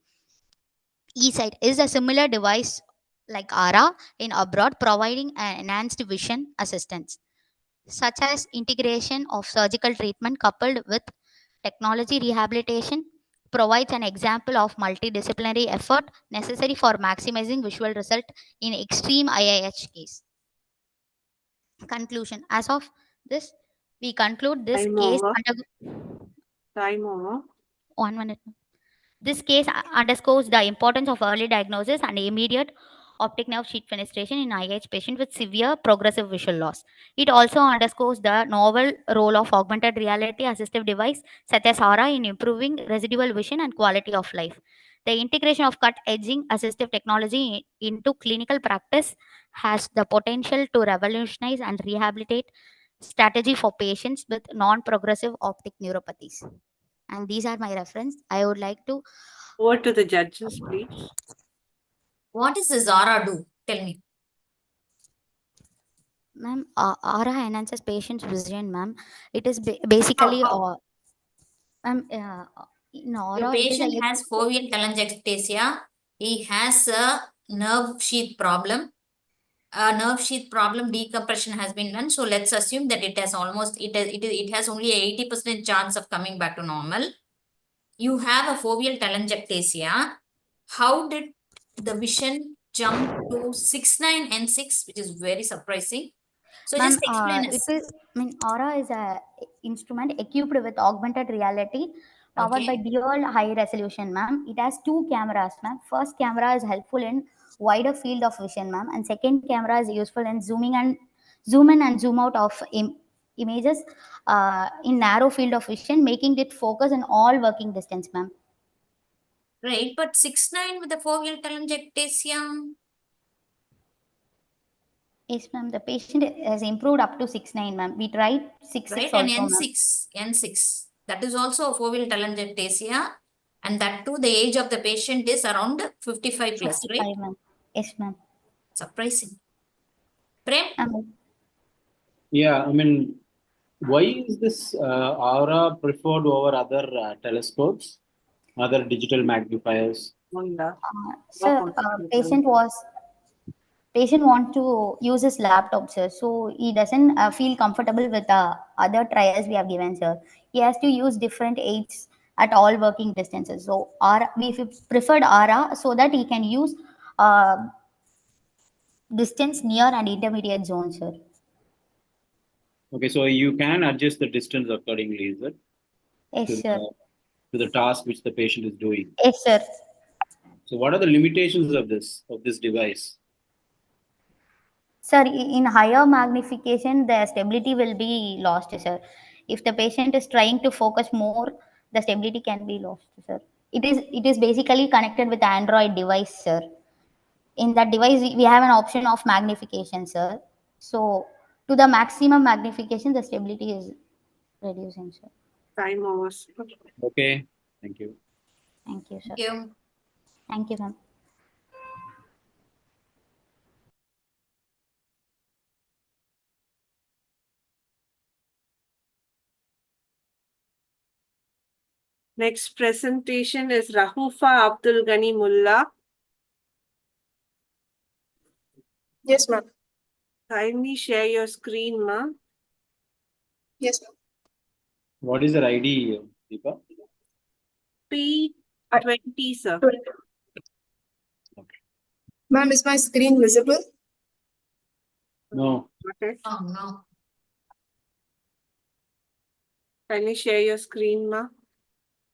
eSight is a similar device like Aura in abroad, providing an enhanced vision assistance such as integration of surgical treatment coupled with technology rehabilitation, provides an example of multidisciplinary effort necessary for maximizing visual result in extreme IIH case. Conclusion. As of this, we conclude this Time case over. under Time over. 1 minute. This case underscores the importance of early diagnosis and immediate optic nerve sheath fenestration in IH patients with severe progressive visual loss. It also underscores the novel role of augmented reality assistive device such as Aura in improving residual vision and quality of life. The integration of cut-edging assistive technology into clinical practice has the potential to revolutionize and rehabilitate strategy for patients with non-progressive optic neuropathies. And these are my reference. I would like to Over to the judges, please. What does this Aura do? Tell me. Ma'am, Aura enhances patient's vision, ma'am. It is basically, ma'am, in Your Aura, it is patient a has foveal telangiectasia. He has a nerve sheath problem. A nerve sheath problem decompression has been done. So let's assume that it has only a 80% chance of coming back to normal. You have a foveal telangiectasia. How did the vision jump to 6/9 and 6, which is very surprising? So ma'am, just explain us. Aura is a instrument equipped with augmented reality powered by dual high resolution, ma'am. It has 2 cameras, ma'am. First camera is helpful in wider field of vision, ma'am, and second camera is useful in zoom in and zoom out of images in narrow field of vision, making it focus in all working distance, ma'am. Right, but 6/9 with the foveal telangiectasia. Yes, ma'am. The patient has improved up to 6/9, ma'am. We tried 6/6 Right, also, and ma'am. N6. That is also a foveal telangiectasia. And that too, the age of the patient is around 55 plus, 55, right? ma'am. Yes, ma'am. Surprising. Prem? Yeah, I mean, why is this Aura preferred over other telescopes, other digital magnifiers? Sir, patient want to use his laptop, sir. So he doesn't feel comfortable with other trials we have given, sir. He has to use different aids at all working distances. So we preferred Aura so that he can use distance near and intermediate zone, sir. Okay, so you can adjust the distance accordingly, is it? Yes, sir. To the task which the patient is doing. Yes, sir. So what are the limitations of this device? Sir, in higher magnification, the stability will be lost, sir. If the patient is trying to focus more, the stability can be lost, sir. It is basically connected with Android device, sir. In that device, we have an option of magnification, sir. So to the maximum magnification, the stability is reducing, sir. Time over. Okay, thank you. Thank you, sir. Thank you. Thank you, ma'am. Next presentation is Rahufa Abdul Ghani Mullah. Yes, ma'am. Kindly share your screen, ma. Yes, ma'am. What is the ID, Deepa? P20, sir. Ma'am, is my screen visible? No. Okay. Oh, no. Kindly share your screen, ma.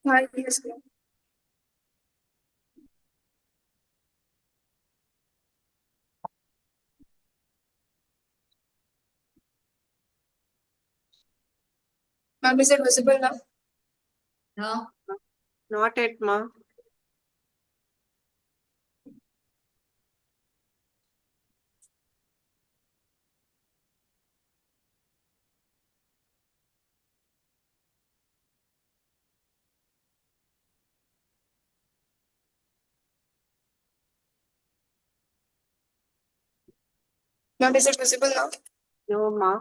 Hi, yes, ma'am. Ma'am, is it visible now? No. Not yet, ma. Ma'am, is it visible now? No, ma.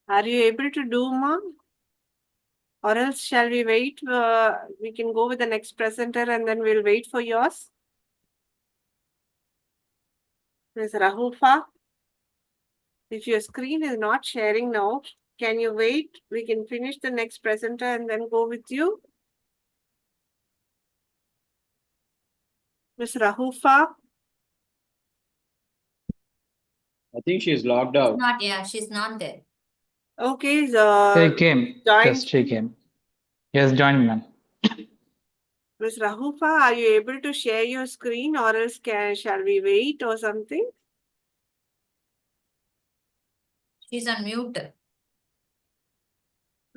Are you able to do, ma? Or else shall we wait? We can go with the next presenter and then we'll wait for yours. Ms. Rahufa, if your screen is not sharing now, can you wait? We can finish the next presenter and then go with you. Ms. Rahufa. I think she is logged out. She's not there. Okay, She came. join. Yes, she came. Yes, join, ma'am. Ms. Rahufa, are you able to share your screen or else shall we wait or something? She's on mute.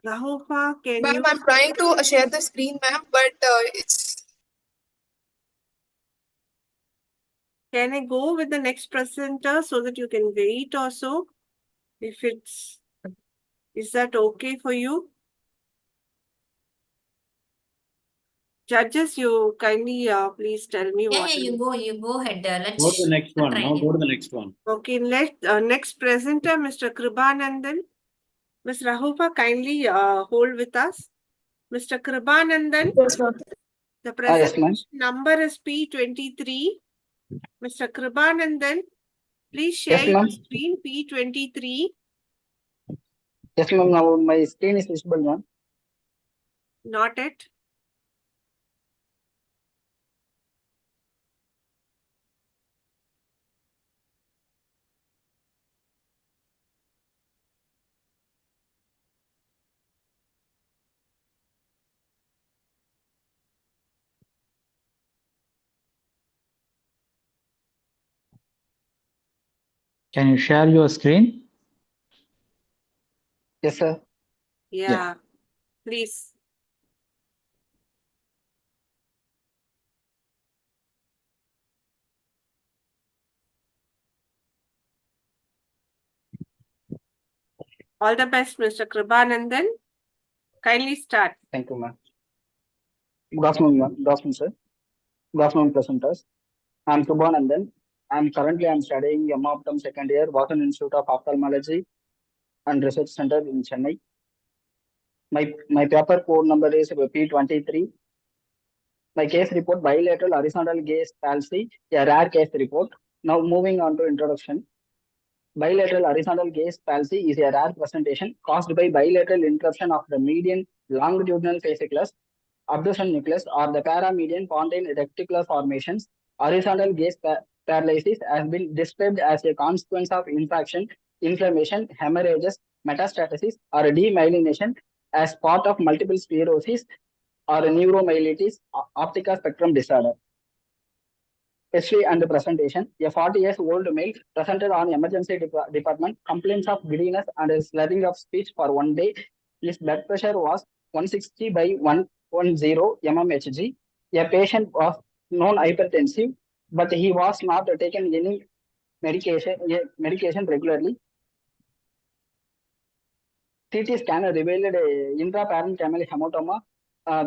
Rahufa, can Ma'am, you? I'm trying to share the screen, ma'am, but it's... Can I go with the next presenter so that you can wait or so? If it's, is that okay for you? Judges, you kindly please tell me Yeah, what. you go ahead. Let's Go to the next one. try Now it. go to the next one. Okay, next presenter, Mr. Kribanandan. Ms. Rahufa, kindly hold with us. Mr. Kribanandan. Yes, ma'am. The Yes, ma'am. presentation number is P23. Mr. Kribanandan, please share Yes, your ma'am. screen P23. Yes, ma'am. Now my screen is visible, ma'am. Not yet. Can you share your screen? Yes, sir. Yeah, please. All the best, Mr. Kribanandan. Kindly start. Thank you, ma'am. Good afternoon, ma'am. Good afternoon, sir. Good afternoon, presenters. I'm Kribanandan. I'm studying Optom second year, Wharton Institute of Ophthalmology and Research Center in Chennai. My paper code number is P23. My case report, bilateral horizontal gaze palsy, a rare case report. Now moving on to introduction. Bilateral horizontal gaze palsy is a rare presentation caused by bilateral interruption of the median longitudinal fasciculus, abduction nucleus, or the paramedian pontine reticular formations. Horizontal gaze paralysis has been described as a consequence of inflammation, hemorrhages, metastasis, or demyelination as part of multiple sclerosis or neuromyelitis optica spectrum disorder. History and presentation. A 40 years old male presented on emergency department complaints of giddiness and slurring of speech for one day. His blood pressure was 160 by 110 mmHg. A patient was non-hypertensive, but he was not taken any medication regularly. CT scan revealed intraparenchymal hematoma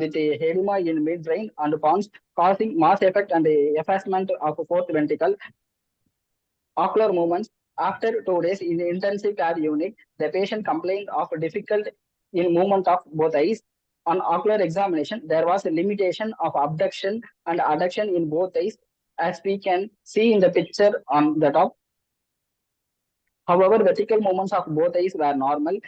with a edema in midbrain and pons, causing mass effect and effacement of fourth ventricle. Ocular movements. After 2 days in the intensive care unit, the patient complained of difficulty in movement of both eyes. On ocular examination, there was a limitation of abduction and adduction in both eyes, as we can see in the picture on the top. However, vertical movements of both eyes were normal.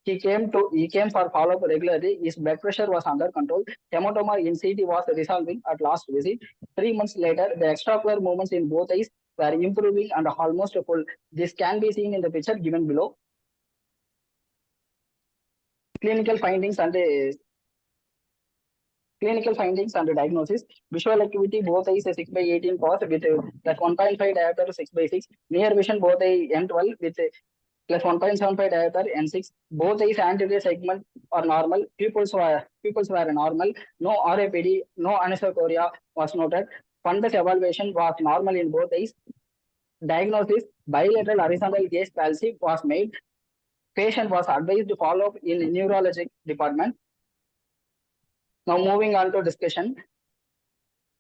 He came for follow-up regularly. His blood pressure was under control. Hematoma in CT was resolving at last visit. 3 months later, the extraocular movements in both eyes were improving and almost full. This can be seen in the picture given below. Clinical findings and diagnosis. Visual acuity both eyes 6/18 pos with plus 1.5 diopter 6/6. Near vision both eye N12 with plus 1.75 diopter N6. Both eyes anterior segment are normal. Pupils were normal. No RAPD, no anisocoria was noted. Fundus evaluation was normal in both eyes. Diagnosis: bilateral horizontal gaze palsy was made. Patient was advised to follow up in neurologic department. Now moving on to discussion.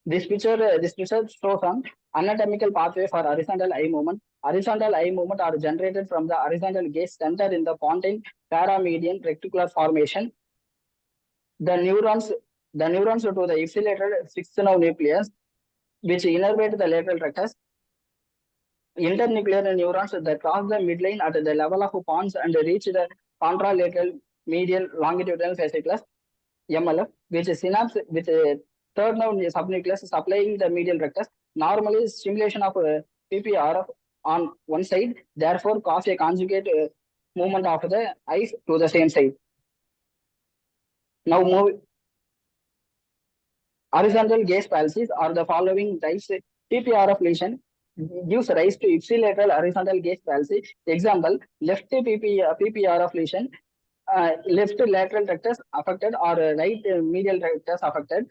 This picture shows an anatomical pathway for horizontal eye movement. Horizontal eye movement are generated from the horizontal gaze center in the pontine paramedian reticular formation. The neurons to the ipsilateral sixth nerve nucleus, which innervate the lateral rectus. Internuclear neurons that cross the midline at the level of pons and reach the contralateral medial longitudinal fasciculus, MLF, which synapse with a third nerve subnucleus supplying the medial rectus. Normally, stimulation of PPRF on one side, therefore cause a conjugate movement of the eyes to the same side. Now horizontal gaze palsies are the following types. PPRF lesion gives rise to ipsilateral horizontal gaze palsy. Example: left PPRF lesion, left lateral rectus affected or right medial rectus affected.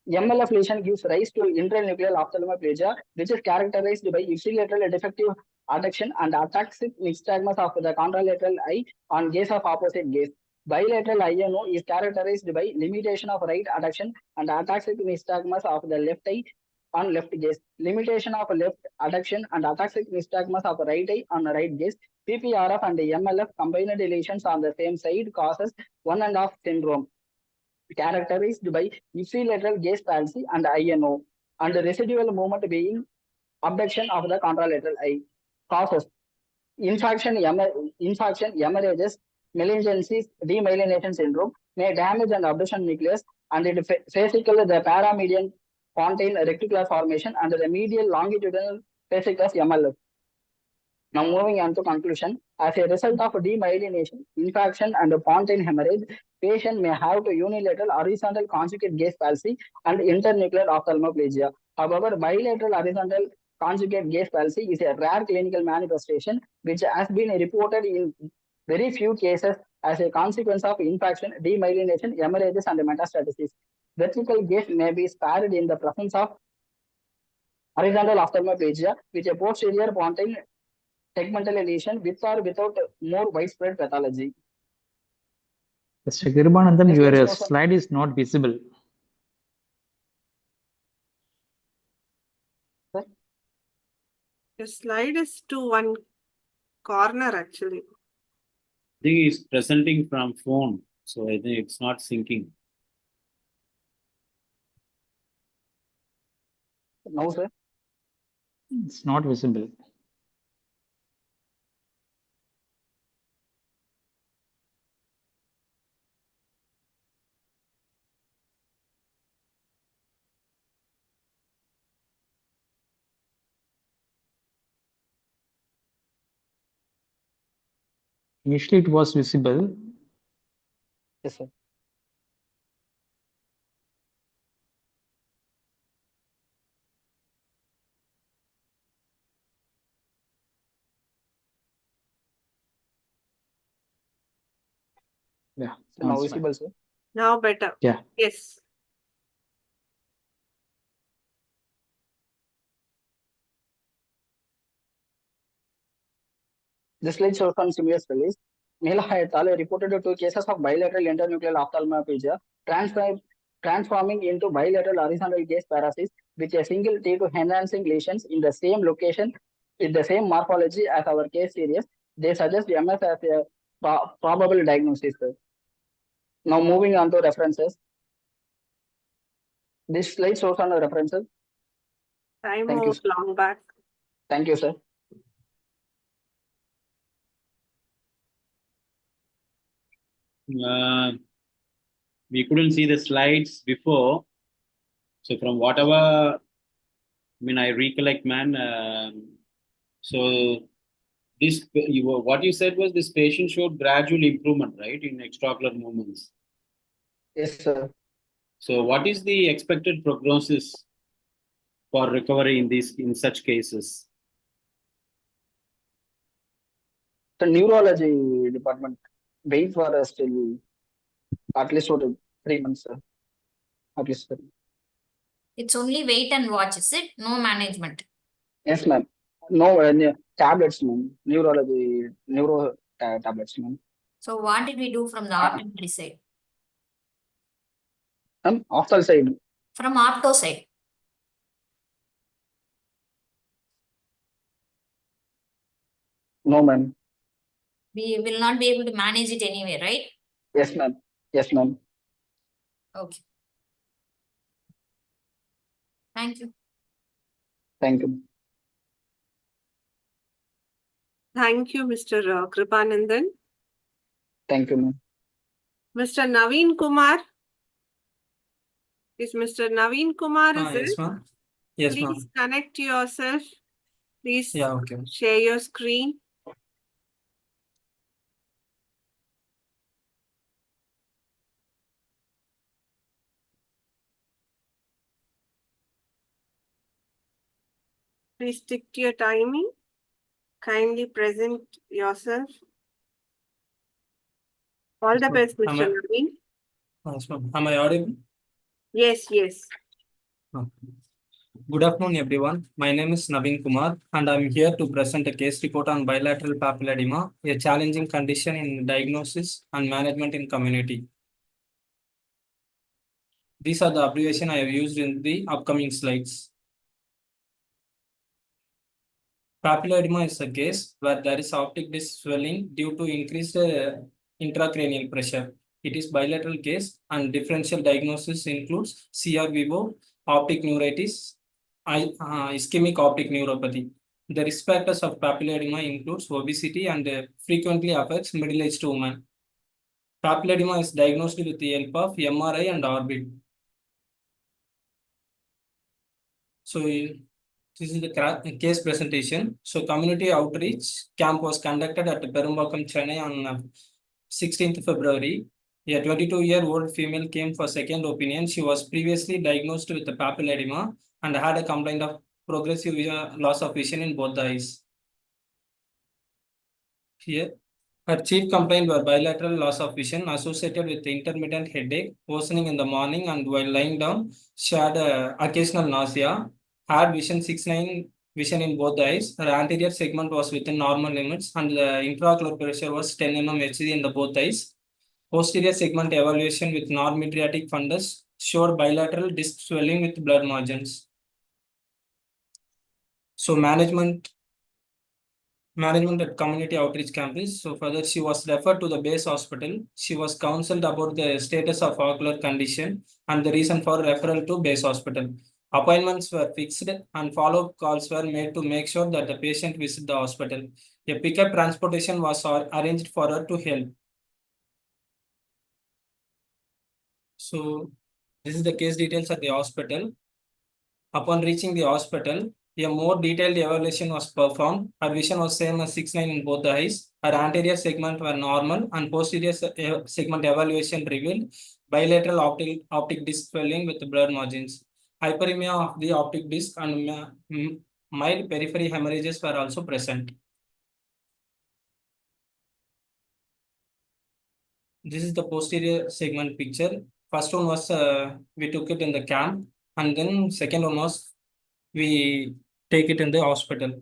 MLF lesion gives rise to intranuclear ophthalmoplegia, which is characterized by ipsilateral defective adduction and ataxic nystagmus of the contralateral eye on gaze of opposite gaze. Bilateral INO is characterized by limitation of right adduction and ataxic nystagmus of the left eye on left gaze. Limitation of left adduction and ataxic nystagmus of right eye on right gaze. PPRF and MLF combined lesions on the same side causes one and off syndrome, characterized by ipsilateral gaze palsy and INO, and the residual movement being abduction of the contralateral eye. Causes: infarction, hemorrhages, meningitis, demyelination syndrome may damage and abduction nucleus and it fascicle the paramedian pontine reticular formation and the medial longitudinal fasciculus MLF. Now moving on to conclusion. As a result of demyelination, infarction and pontine hemorrhage, patient may have to unilateral horizontal conjugate gaze palsy and internuclear ophthalmoplegia. However, bilateral horizontal conjugate gaze palsy is a rare clinical manifestation which has been reported in very few cases as a consequence of infarction, demyelination, hemorrhages, and metastasis. Vertical gaze may be spared in the presence of horizontal ophthalmoplegia with a posterior pontine segmental lesion with or without more widespread pathology. Mr. Girubanandam, your slide is not visible. The slide is to one corner actually. I think he's presenting from phone, so I think it's not syncing. No, sir. It's not visible. Initially, it was visible. Yes, sir. Yeah. So now visible, sir. Now better. Yeah. Yes. This slide shows on similar studies. Mehla et al. Reported 2 cases of bilateral internuclear ophthalmoplegia transforming into bilateral horizontal gaze paralysis with a single T2 enhancing lesions in the same location with the same morphology as our case series. They suggest MS as a probable diagnosis. Now moving on to references. This slide shows on the references. Time Thank you, moved sir. long back. Thank you, sir. We couldn't see the slides before. So from whatever, I recollect, man. So this, what you said was this patient showed gradual improvement, right, in extraocular movements. Yes, sir. So what is the expected prognosis for recovery in such cases? The neurology department wait for still at least for 3 months, sir. At least, sir. It's only wait and watch, is it? No management. Yes, ma'am. No tablets, ma'am. Neuro tablets, ma'am. So what did we do from the optometry side? Optal side. From opto side. No, ma'am. We will not be able to manage it anyway, right? Yes, ma'am. Yes, ma'am. Okay. Thank you. Thank you. Thank you, Mr. Kripanandan. Thank you, ma'am. Mr. Naveen Kumar. Is Mr. Naveen Kumar is Yes, it? ma'am. Yes, Please ma'am. connect yourself. Please Yeah, okay. share your screen. Please stick to your timing. Kindly present yourself. All the best, Am Mr. I, Naveen. yes, ma'am. Am I audible? Yes, yes. Good afternoon, everyone. My name is Naveen Kumar, and I'm here to present a case report on bilateral papilledema, a challenging condition in diagnosis and management in community. These are the abbreviation I have used in the upcoming slides. Papilledema is a case where there is optic disc swelling due to increased intracranial pressure. It is bilateral case and differential diagnosis includes CRVO, optic neuritis, ischemic optic neuropathy. The risk factors of papilledema includes obesity and frequently affects middle-aged women. Papilledema is diagnosed with the help of MRI and orbit. So this is the case presentation. So community outreach camp was conducted at Perumbakam, Chennai on 16th February. A 22-year-old female came for second opinion. She was previously diagnosed with the papilledema and had a complaint of progressive loss of vision in both the eyes. Here, her chief complaint were bilateral loss of vision associated with intermittent headache, worsening in the morning, and while lying down, she had occasional nausea, had vision 6/9 vision in both the eyes. Her anterior segment was within normal limits, and the intraocular pressure was 10 mm Hg in the both eyes. Posterior segment evaluation with non-mydriatic fundus showed bilateral disc swelling with blood margins. So management at community outreach campus. So further, she was referred to the base hospital. She was counseled about the status of ocular condition and the reason for referral to base hospital. Appointments were fixed and follow-up calls were made to make sure that the patient visit the hospital. A pickup transportation was arranged for her to help. So this is the case details at the hospital. Upon reaching the hospital, A more detailed evaluation was performed. Her vision was same as 6/9 in both the eyes. Her anterior segment were normal and posterior segment evaluation revealed bilateral optic disc swelling with blurred margins. Hyperemia of the optic disc and mild periphery hemorrhages were also present. This is the posterior segment picture. First one was we took it in the camp, and then second one was we take it in the hospital.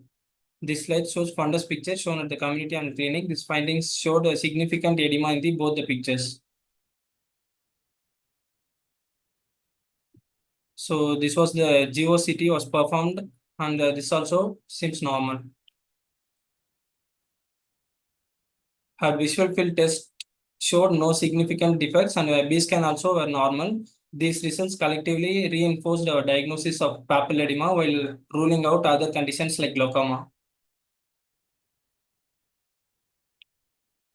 This slide shows fundus picture shown at the community and clinic. These findings showed a significant edema in both the pictures. So this was the GOCT was performed, and this also seems normal. Her visual field test showed no significant defects, and her B scan also were normal. These results collectively reinforced our diagnosis of papilledema while ruling out other conditions like glaucoma.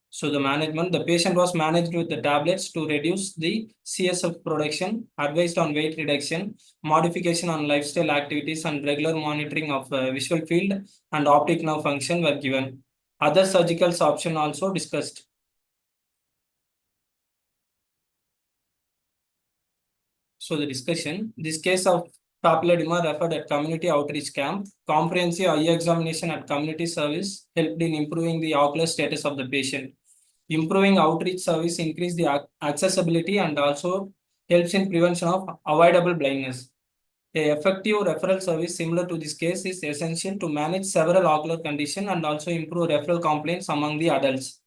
So the patient was managed with the tablets to reduce the CSF production, advised on weight reduction, modification on lifestyle activities, and regular monitoring of visual field and optic nerve function were given. Other surgical options also discussed. So the discussion, this case of papilledema referred at community outreach camp. Comprehensive eye examination at community service helped in improving the ocular status of the patient. Improving outreach service increase the accessibility and also helps in prevention of avoidable blindness. A effective referral service similar to this case is essential to manage several ocular conditions and also improve referral complaints among the adults.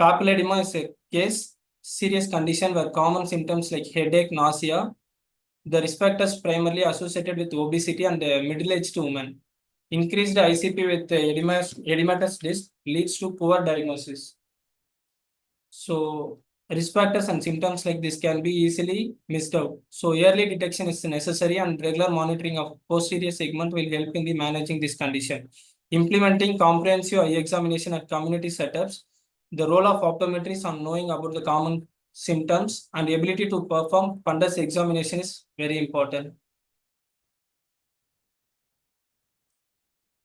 Papilledema is a serious condition where common symptoms like headache, nausea, the risk factors primarily associated with obesity and middle-aged women. Increased ICP with edematous disc leads to poor diagnosis. So risk factors and symptoms like this can be easily missed out. So early detection is necessary and regular monitoring of posterior segment will help in the managing this condition. Implementing comprehensive eye examination at community setups. The role of optometrists on knowing about the common symptoms and ability to perform fundus examination is very important.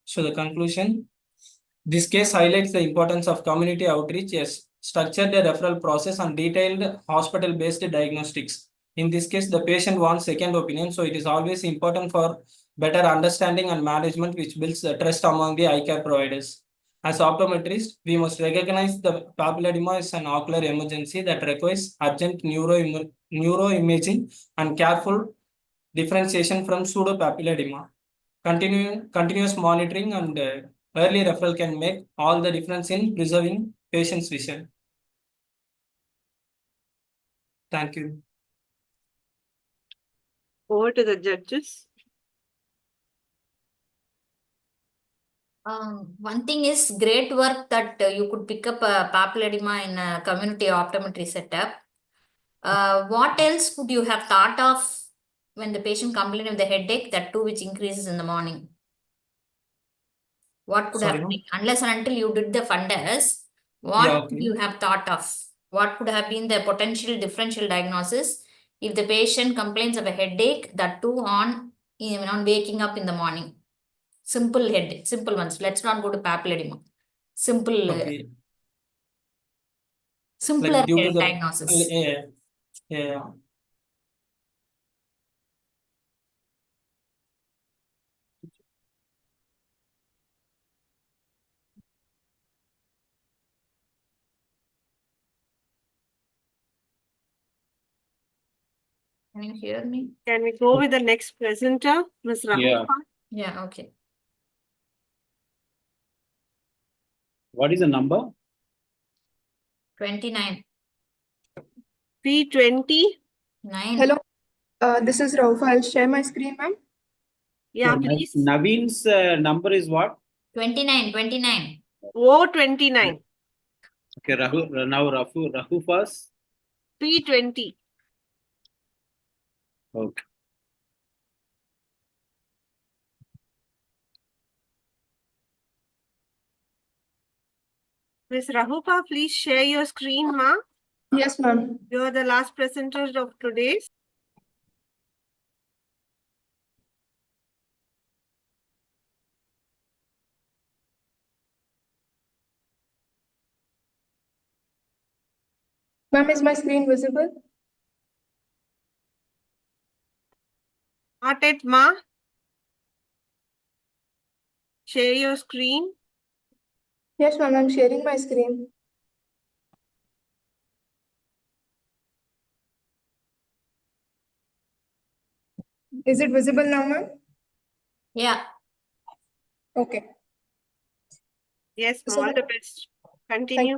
So the conclusion, this case highlights the importance of community outreach, yes, structured referral process and detailed hospital-based diagnostics. In this case, the patient wants second opinion, so it is always important for better understanding and management, which builds the trust among the eye care providers. As optometrists, we must recognize the papilledema as an ocular emergency that requires urgent neuroimaging and careful differentiation from pseudopapilledema. Continuous monitoring and early referral can make all the difference in preserving patient's vision. Thank you. Over to the judges. One thing is great work that you could pick up a papilledema in a community optometry setup. What else could you have thought of when the patient complained of the headache, that too which increases in the morning? What could have been, unless and until you did the fundus, what could you have thought of? What could have been the potential differential diagnosis if the patient complains of a headache, that too on waking up in the morning? Simple headache, simple ones. Let's not go to papilledema. Simple, simpler like due to the diagnosis. Yeah. Can you hear me? Can we go with the next presenter, Ms. Rahul? Yeah, okay. What is the number? 29. P29. Hello, this is Raufa. I'll share my screen, ma'am. Yeah, So please. Naveen's number is what? 29. O29. Okay, Rahu first. P20. Okay. Ms. Rahupa, please share your screen, ma. Yes, ma'am. You are the last presenter of today's. Ma'am, is my screen visible? Not it, Ma. Share your screen. Yes, ma'am, I'm sharing my screen. Is it visible now, ma'am? Yeah. Okay. Yes, So- all the best. Continue.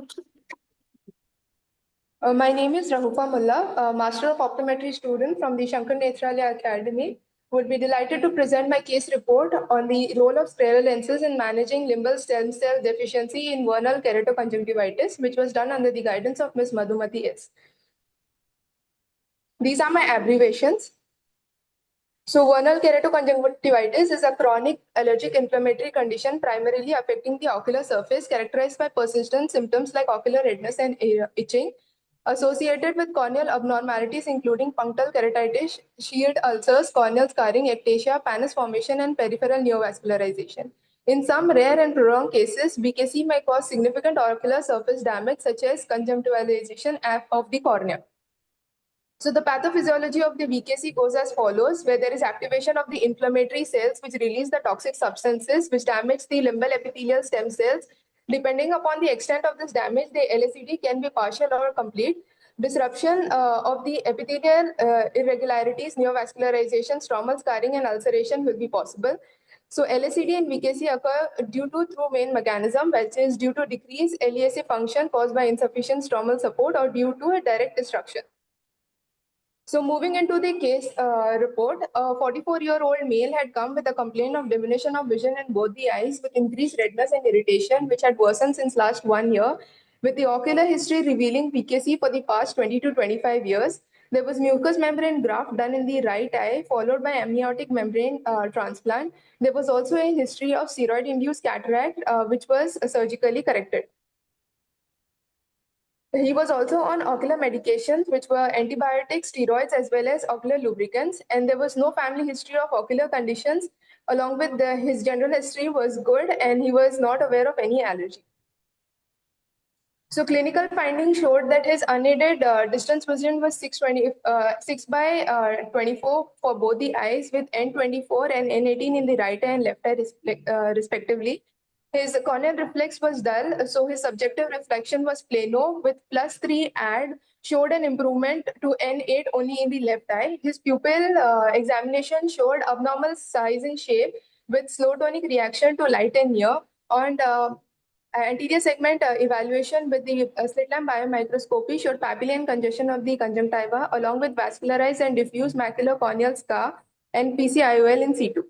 My name is Rahufa Mullah, a Master of Optometry student from the Shankar Nethralaya Academy. Would be delighted to present my case report on the role of scleral lenses in managing limbal stem cell deficiency in vernal keratoconjunctivitis, which was done under the guidance of Ms. Madhumati S. These are my abbreviations. So vernal keratoconjunctivitis is a chronic allergic inflammatory condition primarily affecting the ocular surface characterized by persistent symptoms like ocular redness and itching, associated with corneal abnormalities including punctal keratitis, shield ulcers, corneal scarring, ectasia, pannus formation, and peripheral neovascularization. In some rare and prolonged cases, BKC may cause significant ocular surface damage such as conjunctivalization of the cornea. So the pathophysiology of the VKC goes as follows, where there is activation of the inflammatory cells which release the toxic substances which damage the limbal epithelial stem cells. Depending upon the extent of this damage, the LACD can be partial or complete. Disruption of the epithelial irregularities, neovascularization, stromal scarring, and ulceration will be possible. So LACD and VKC occur due to two main mechanism, which is due to decreased LESA function caused by insufficient stromal support or due to a direct destruction. So moving into the case report, a 44-year-old male had come with a complaint of diminution of vision in both the eyes with increased redness and irritation, which had worsened since last 1 year, with the ocular history revealing PKC for the past 20 to 25 years. There was mucous membrane graft done in the right eye, followed by amniotic membrane transplant. There was also a history of steroid-induced cataract, which was surgically corrected. He was also on ocular medications, which were antibiotics, steroids, as well as ocular lubricants. And there was no family history of ocular conditions. Along with his general history was good, and he was not aware of any allergy. So clinical findings showed that his unaided distance vision was 6 by 24 for both the eyes, with N24 and N18 in the right eye and left eye respectively. His corneal reflex was dull, so his subjective reflection was plano with +3 add showed an improvement to N8 only in the left eye. His pupil examination showed abnormal size and shape with slow tonic reaction to light and near. And anterior segment evaluation with the slit lamp biomicroscopy showed papillae and congestion of the conjunctiva along with vascularized and diffuse macular corneal scar and PCIOL in situ.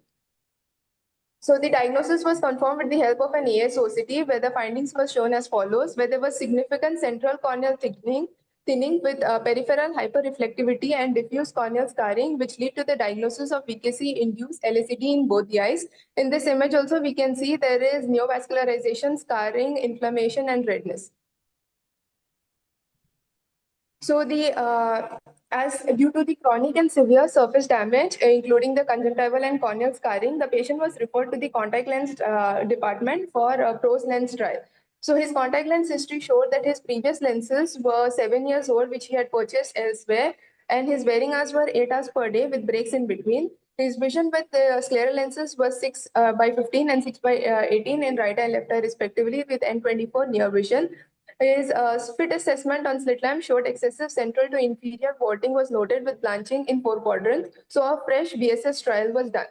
So the diagnosis was confirmed with the help of an ASOCT, where the findings were shown as follows, where there was significant central corneal thinning with peripheral hyperreflectivity and diffuse corneal scarring, which lead to the diagnosis of VKC-induced LACD in both the eyes. In this image also, we can see there is neovascularization, scarring, inflammation, and redness. So as due to the chronic and severe surface damage, including the conjunctival and corneal scarring, the patient was referred to the contact lens department for a pros lens trial. So his contact lens history showed that his previous lenses were 7 years old, which he had purchased elsewhere, and his wearing hours were 8 hours per day with breaks in between. His vision with the scleral lenses was 6 by 15 and 6 by 18 in right eye and left eye respectively, with N24 near vision. His fit assessment on slit lamp showed excessive central to inferior vaulting was noted with blanching in 4 quadrants. So a fresh BSS trial was done.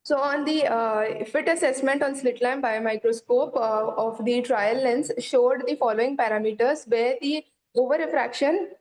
So on the fit assessment on slit lamp biomicroscope of the trial lens showed the following parameters, where the over-refraction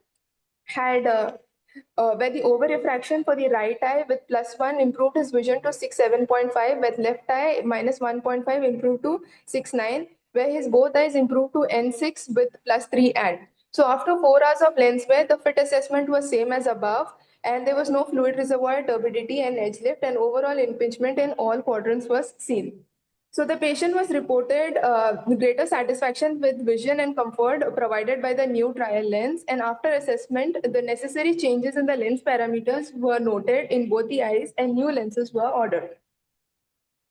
had where the over-refraction for the right eye with +1 improved his vision to 6.7.5, with left eye -1.5 improved to 6.9, where his both eyes improved to N6 with +3 add. So after 4 hours of lens wear, the fit assessment was same as above, and there was no fluid reservoir, turbidity, and edge lift, and overall impingement in all quadrants was seen. So the patient was reported greater satisfaction with vision and comfort provided by the new trial lens. And after assessment, the necessary changes in the lens parameters were noted in both the eyes and new lenses were ordered.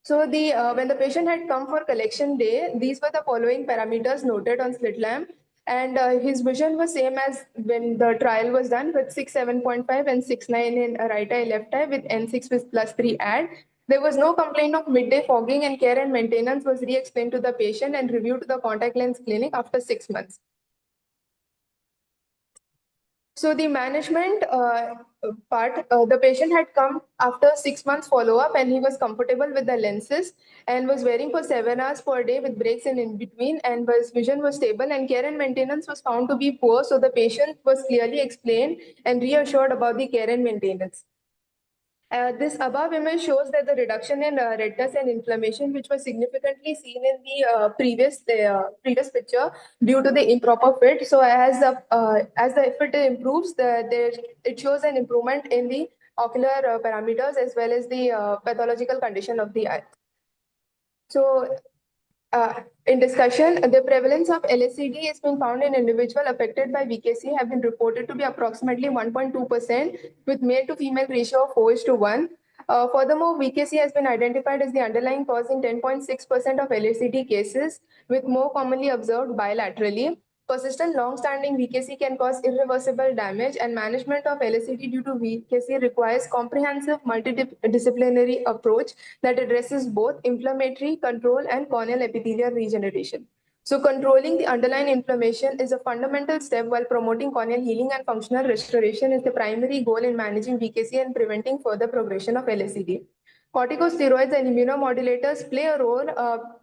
So when the patient had come for collection day, these were the following parameters noted on slit lamp. And his vision was same as when the trial was done, with 6.7.5 and 6.9 in right eye, left eye, with N6 with +3 add. There was no complaint of midday fogging, and care and maintenance was re-explained to the patient and reviewed to the contact lens clinic after 6 months. So the management part, the patient had come after 6 months follow-up, and he was comfortable with the lenses and was wearing for 7 hours per day with breaks in between, and his vision was stable, and care and maintenance was found to be poor. So the patient was clearly explained and reassured about the care and maintenance. This above image shows that the reduction in redness and inflammation, which was significantly seen in the previous picture due to the improper fit. So as the fit improves, it shows an improvement in the ocular parameters as well as the pathological condition of the eye. So in discussion, the prevalence of LSCD has been found in individuals affected by VKC have been reported to be approximately 1.2%, with male to female ratio of 4:1. Furthermore, VKC has been identified as the underlying cause in 10.6% of LSCD cases, with more commonly observed bilaterally. Persistent long-standing VKC can cause irreversible damage, and management of LSCD due to VKC requires comprehensive multidisciplinary approach that addresses both inflammatory control and corneal epithelial regeneration. So controlling the underlying inflammation is a fundamental step, while promoting corneal healing and functional restoration is the primary goal in managing VKC and preventing further progression of LSCD. Corticosteroids and immunomodulators play a role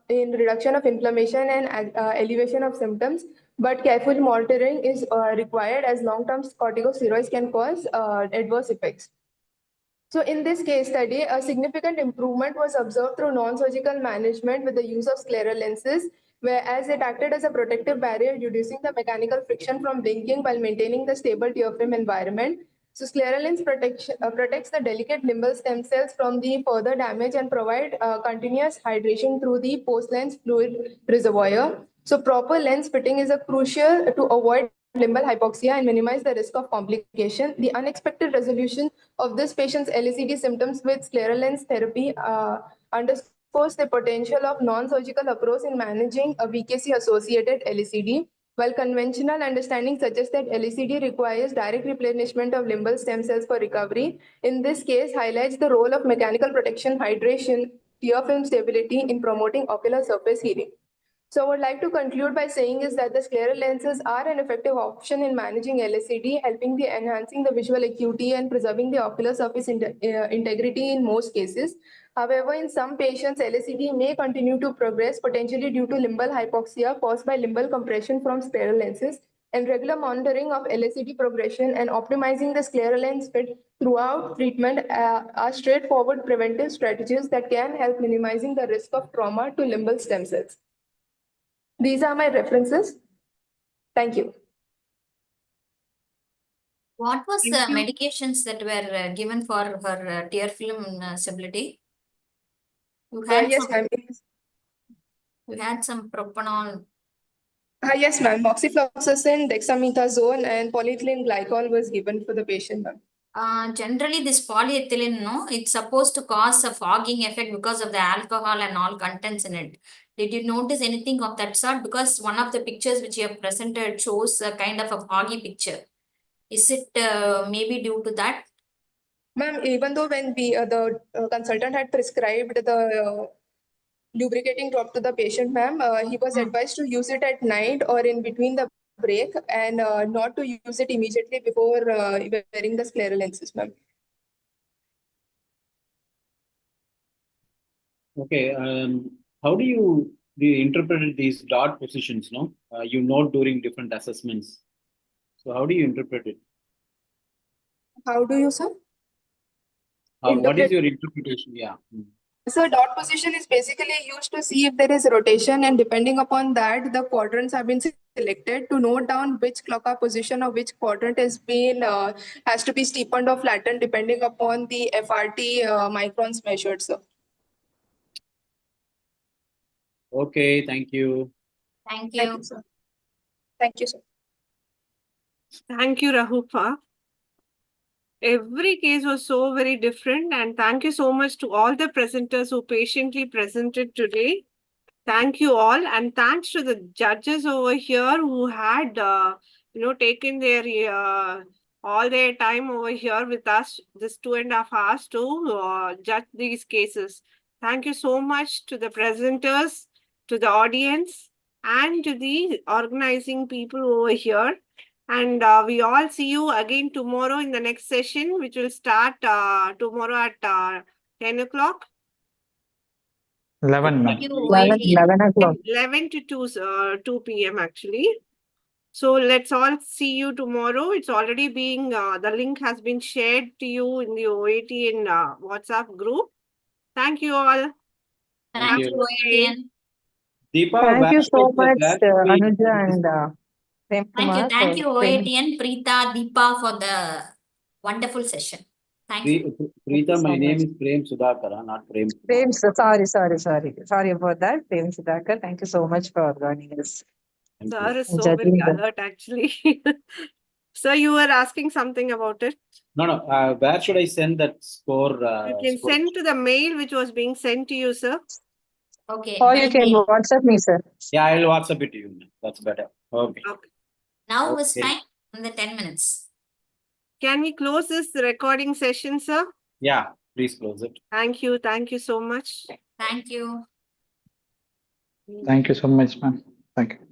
in reduction of inflammation and elevation of symptoms, but careful monitoring is required, as long-term corticosteroids can cause adverse effects. So in this case study, a significant improvement was observed through non-surgical management with the use of scleral lenses, whereas it acted as a protective barrier, reducing the mechanical friction from blinking while maintaining the stable tear film environment. So scleral lens protects the delicate limbal stem cells from the further damage and provide continuous hydration through the post-lens fluid reservoir. So proper lens fitting is a crucial to avoid limbal hypoxia and minimize the risk of complication. The unexpected resolution of this patient's LCD symptoms with scleral lens therapy underscores the potential of non-surgical approach in managing a VKC-associated LCD. While conventional understanding suggests that LCD requires direct replenishment of limbal stem cells for recovery, in this case highlights the role of mechanical protection, hydration, tear film stability in promoting ocular surface healing. So I would like to conclude by saying is that the scleral lenses are an effective option in managing LSCD, helping the enhancing the visual acuity and preserving the ocular surface integrity in most cases. However, in some patients, LSCD may continue to progress, potentially due to limbal hypoxia caused by limbal compression from scleral lenses, and regular monitoring of LSCD progression and optimizing the scleral lens fit throughout treatment are straightforward preventive strategies that can help minimizing the risk of trauma to limbal stem cells. These are my references. Thank you. What was the medications that were given for her tear film stability? You had Yes, some, ma'am. you had some propanol. Yes, ma'am. Moxifloxacin, dexamethasone, and polyethylene glycol was given for the patient, ma'am. Generally, this polyethylene, no, it's supposed to cause a fogging effect because of the alcohol and all contents in it. Did you notice anything of that sort? Because one of the pictures which you have presented shows a kind of a foggy picture. Is it maybe due to that? Ma'am, even though when the consultant had prescribed the lubricating drop to the patient, ma'am, he was advised to use it at night or in between the break, and not to use it immediately before wearing the scleral lenses, ma'am. Okay. How do you interpret these dot positions? No, you note during different assessments. So how do you interpret it? How do you, sir? What is your interpretation? Yeah. So dot position is basically used to see if there is rotation, and depending upon that, the quadrants have been selected to note down which clock position or which quadrant has to be steepened or flattened depending upon the FRT microns measured, sir. Okay, thank you. Thank you. Thank you, sir. Thank you, sir. Thank you, Rahupa. Every case was so very different, and thank you so much to all the presenters who patiently presented today. Thank you all, and thanks to the judges over here who had, taken their all their time over here with us this 2.5 hours to judge these cases. Thank you so much to the presenters, to the audience, and to the organizing people over here. And we all see you again tomorrow in the next session, which will start tomorrow at 10 o'clock. 11, ma'am. 11 o'clock. 11 to 2 p.m. actually. So let's all see you tomorrow. It's already being, the link has been shared to you in the OATN WhatsApp group. Thank you all. Thank you, OATN. Deepa, Thank you so much, Anuja Anuja and Prem Kumar. Thank you, for sharing. OATN, Preeta, Deepa for the wonderful session. Thank you. Preeta, my name is Prem Sudhakar, not Prem. Prem, sorry about that. Prem Sudhakar, thank you so much for joining us. Sir is so Judging very the- alert actually. Sir, you were asking something about it. No. Where should I send that score? You can score? send to the mail which was being sent to you, sir. Okay. Or you can WhatsApp me, sir. Yeah, I'll WhatsApp it to you. That's better. Okay. Now it's Okay. time in the 10 minutes. Can we close this recording session, sir? Yeah, please close it. Thank you. Thank you so much. Thank you. Thank you so much, ma'am. Thank you.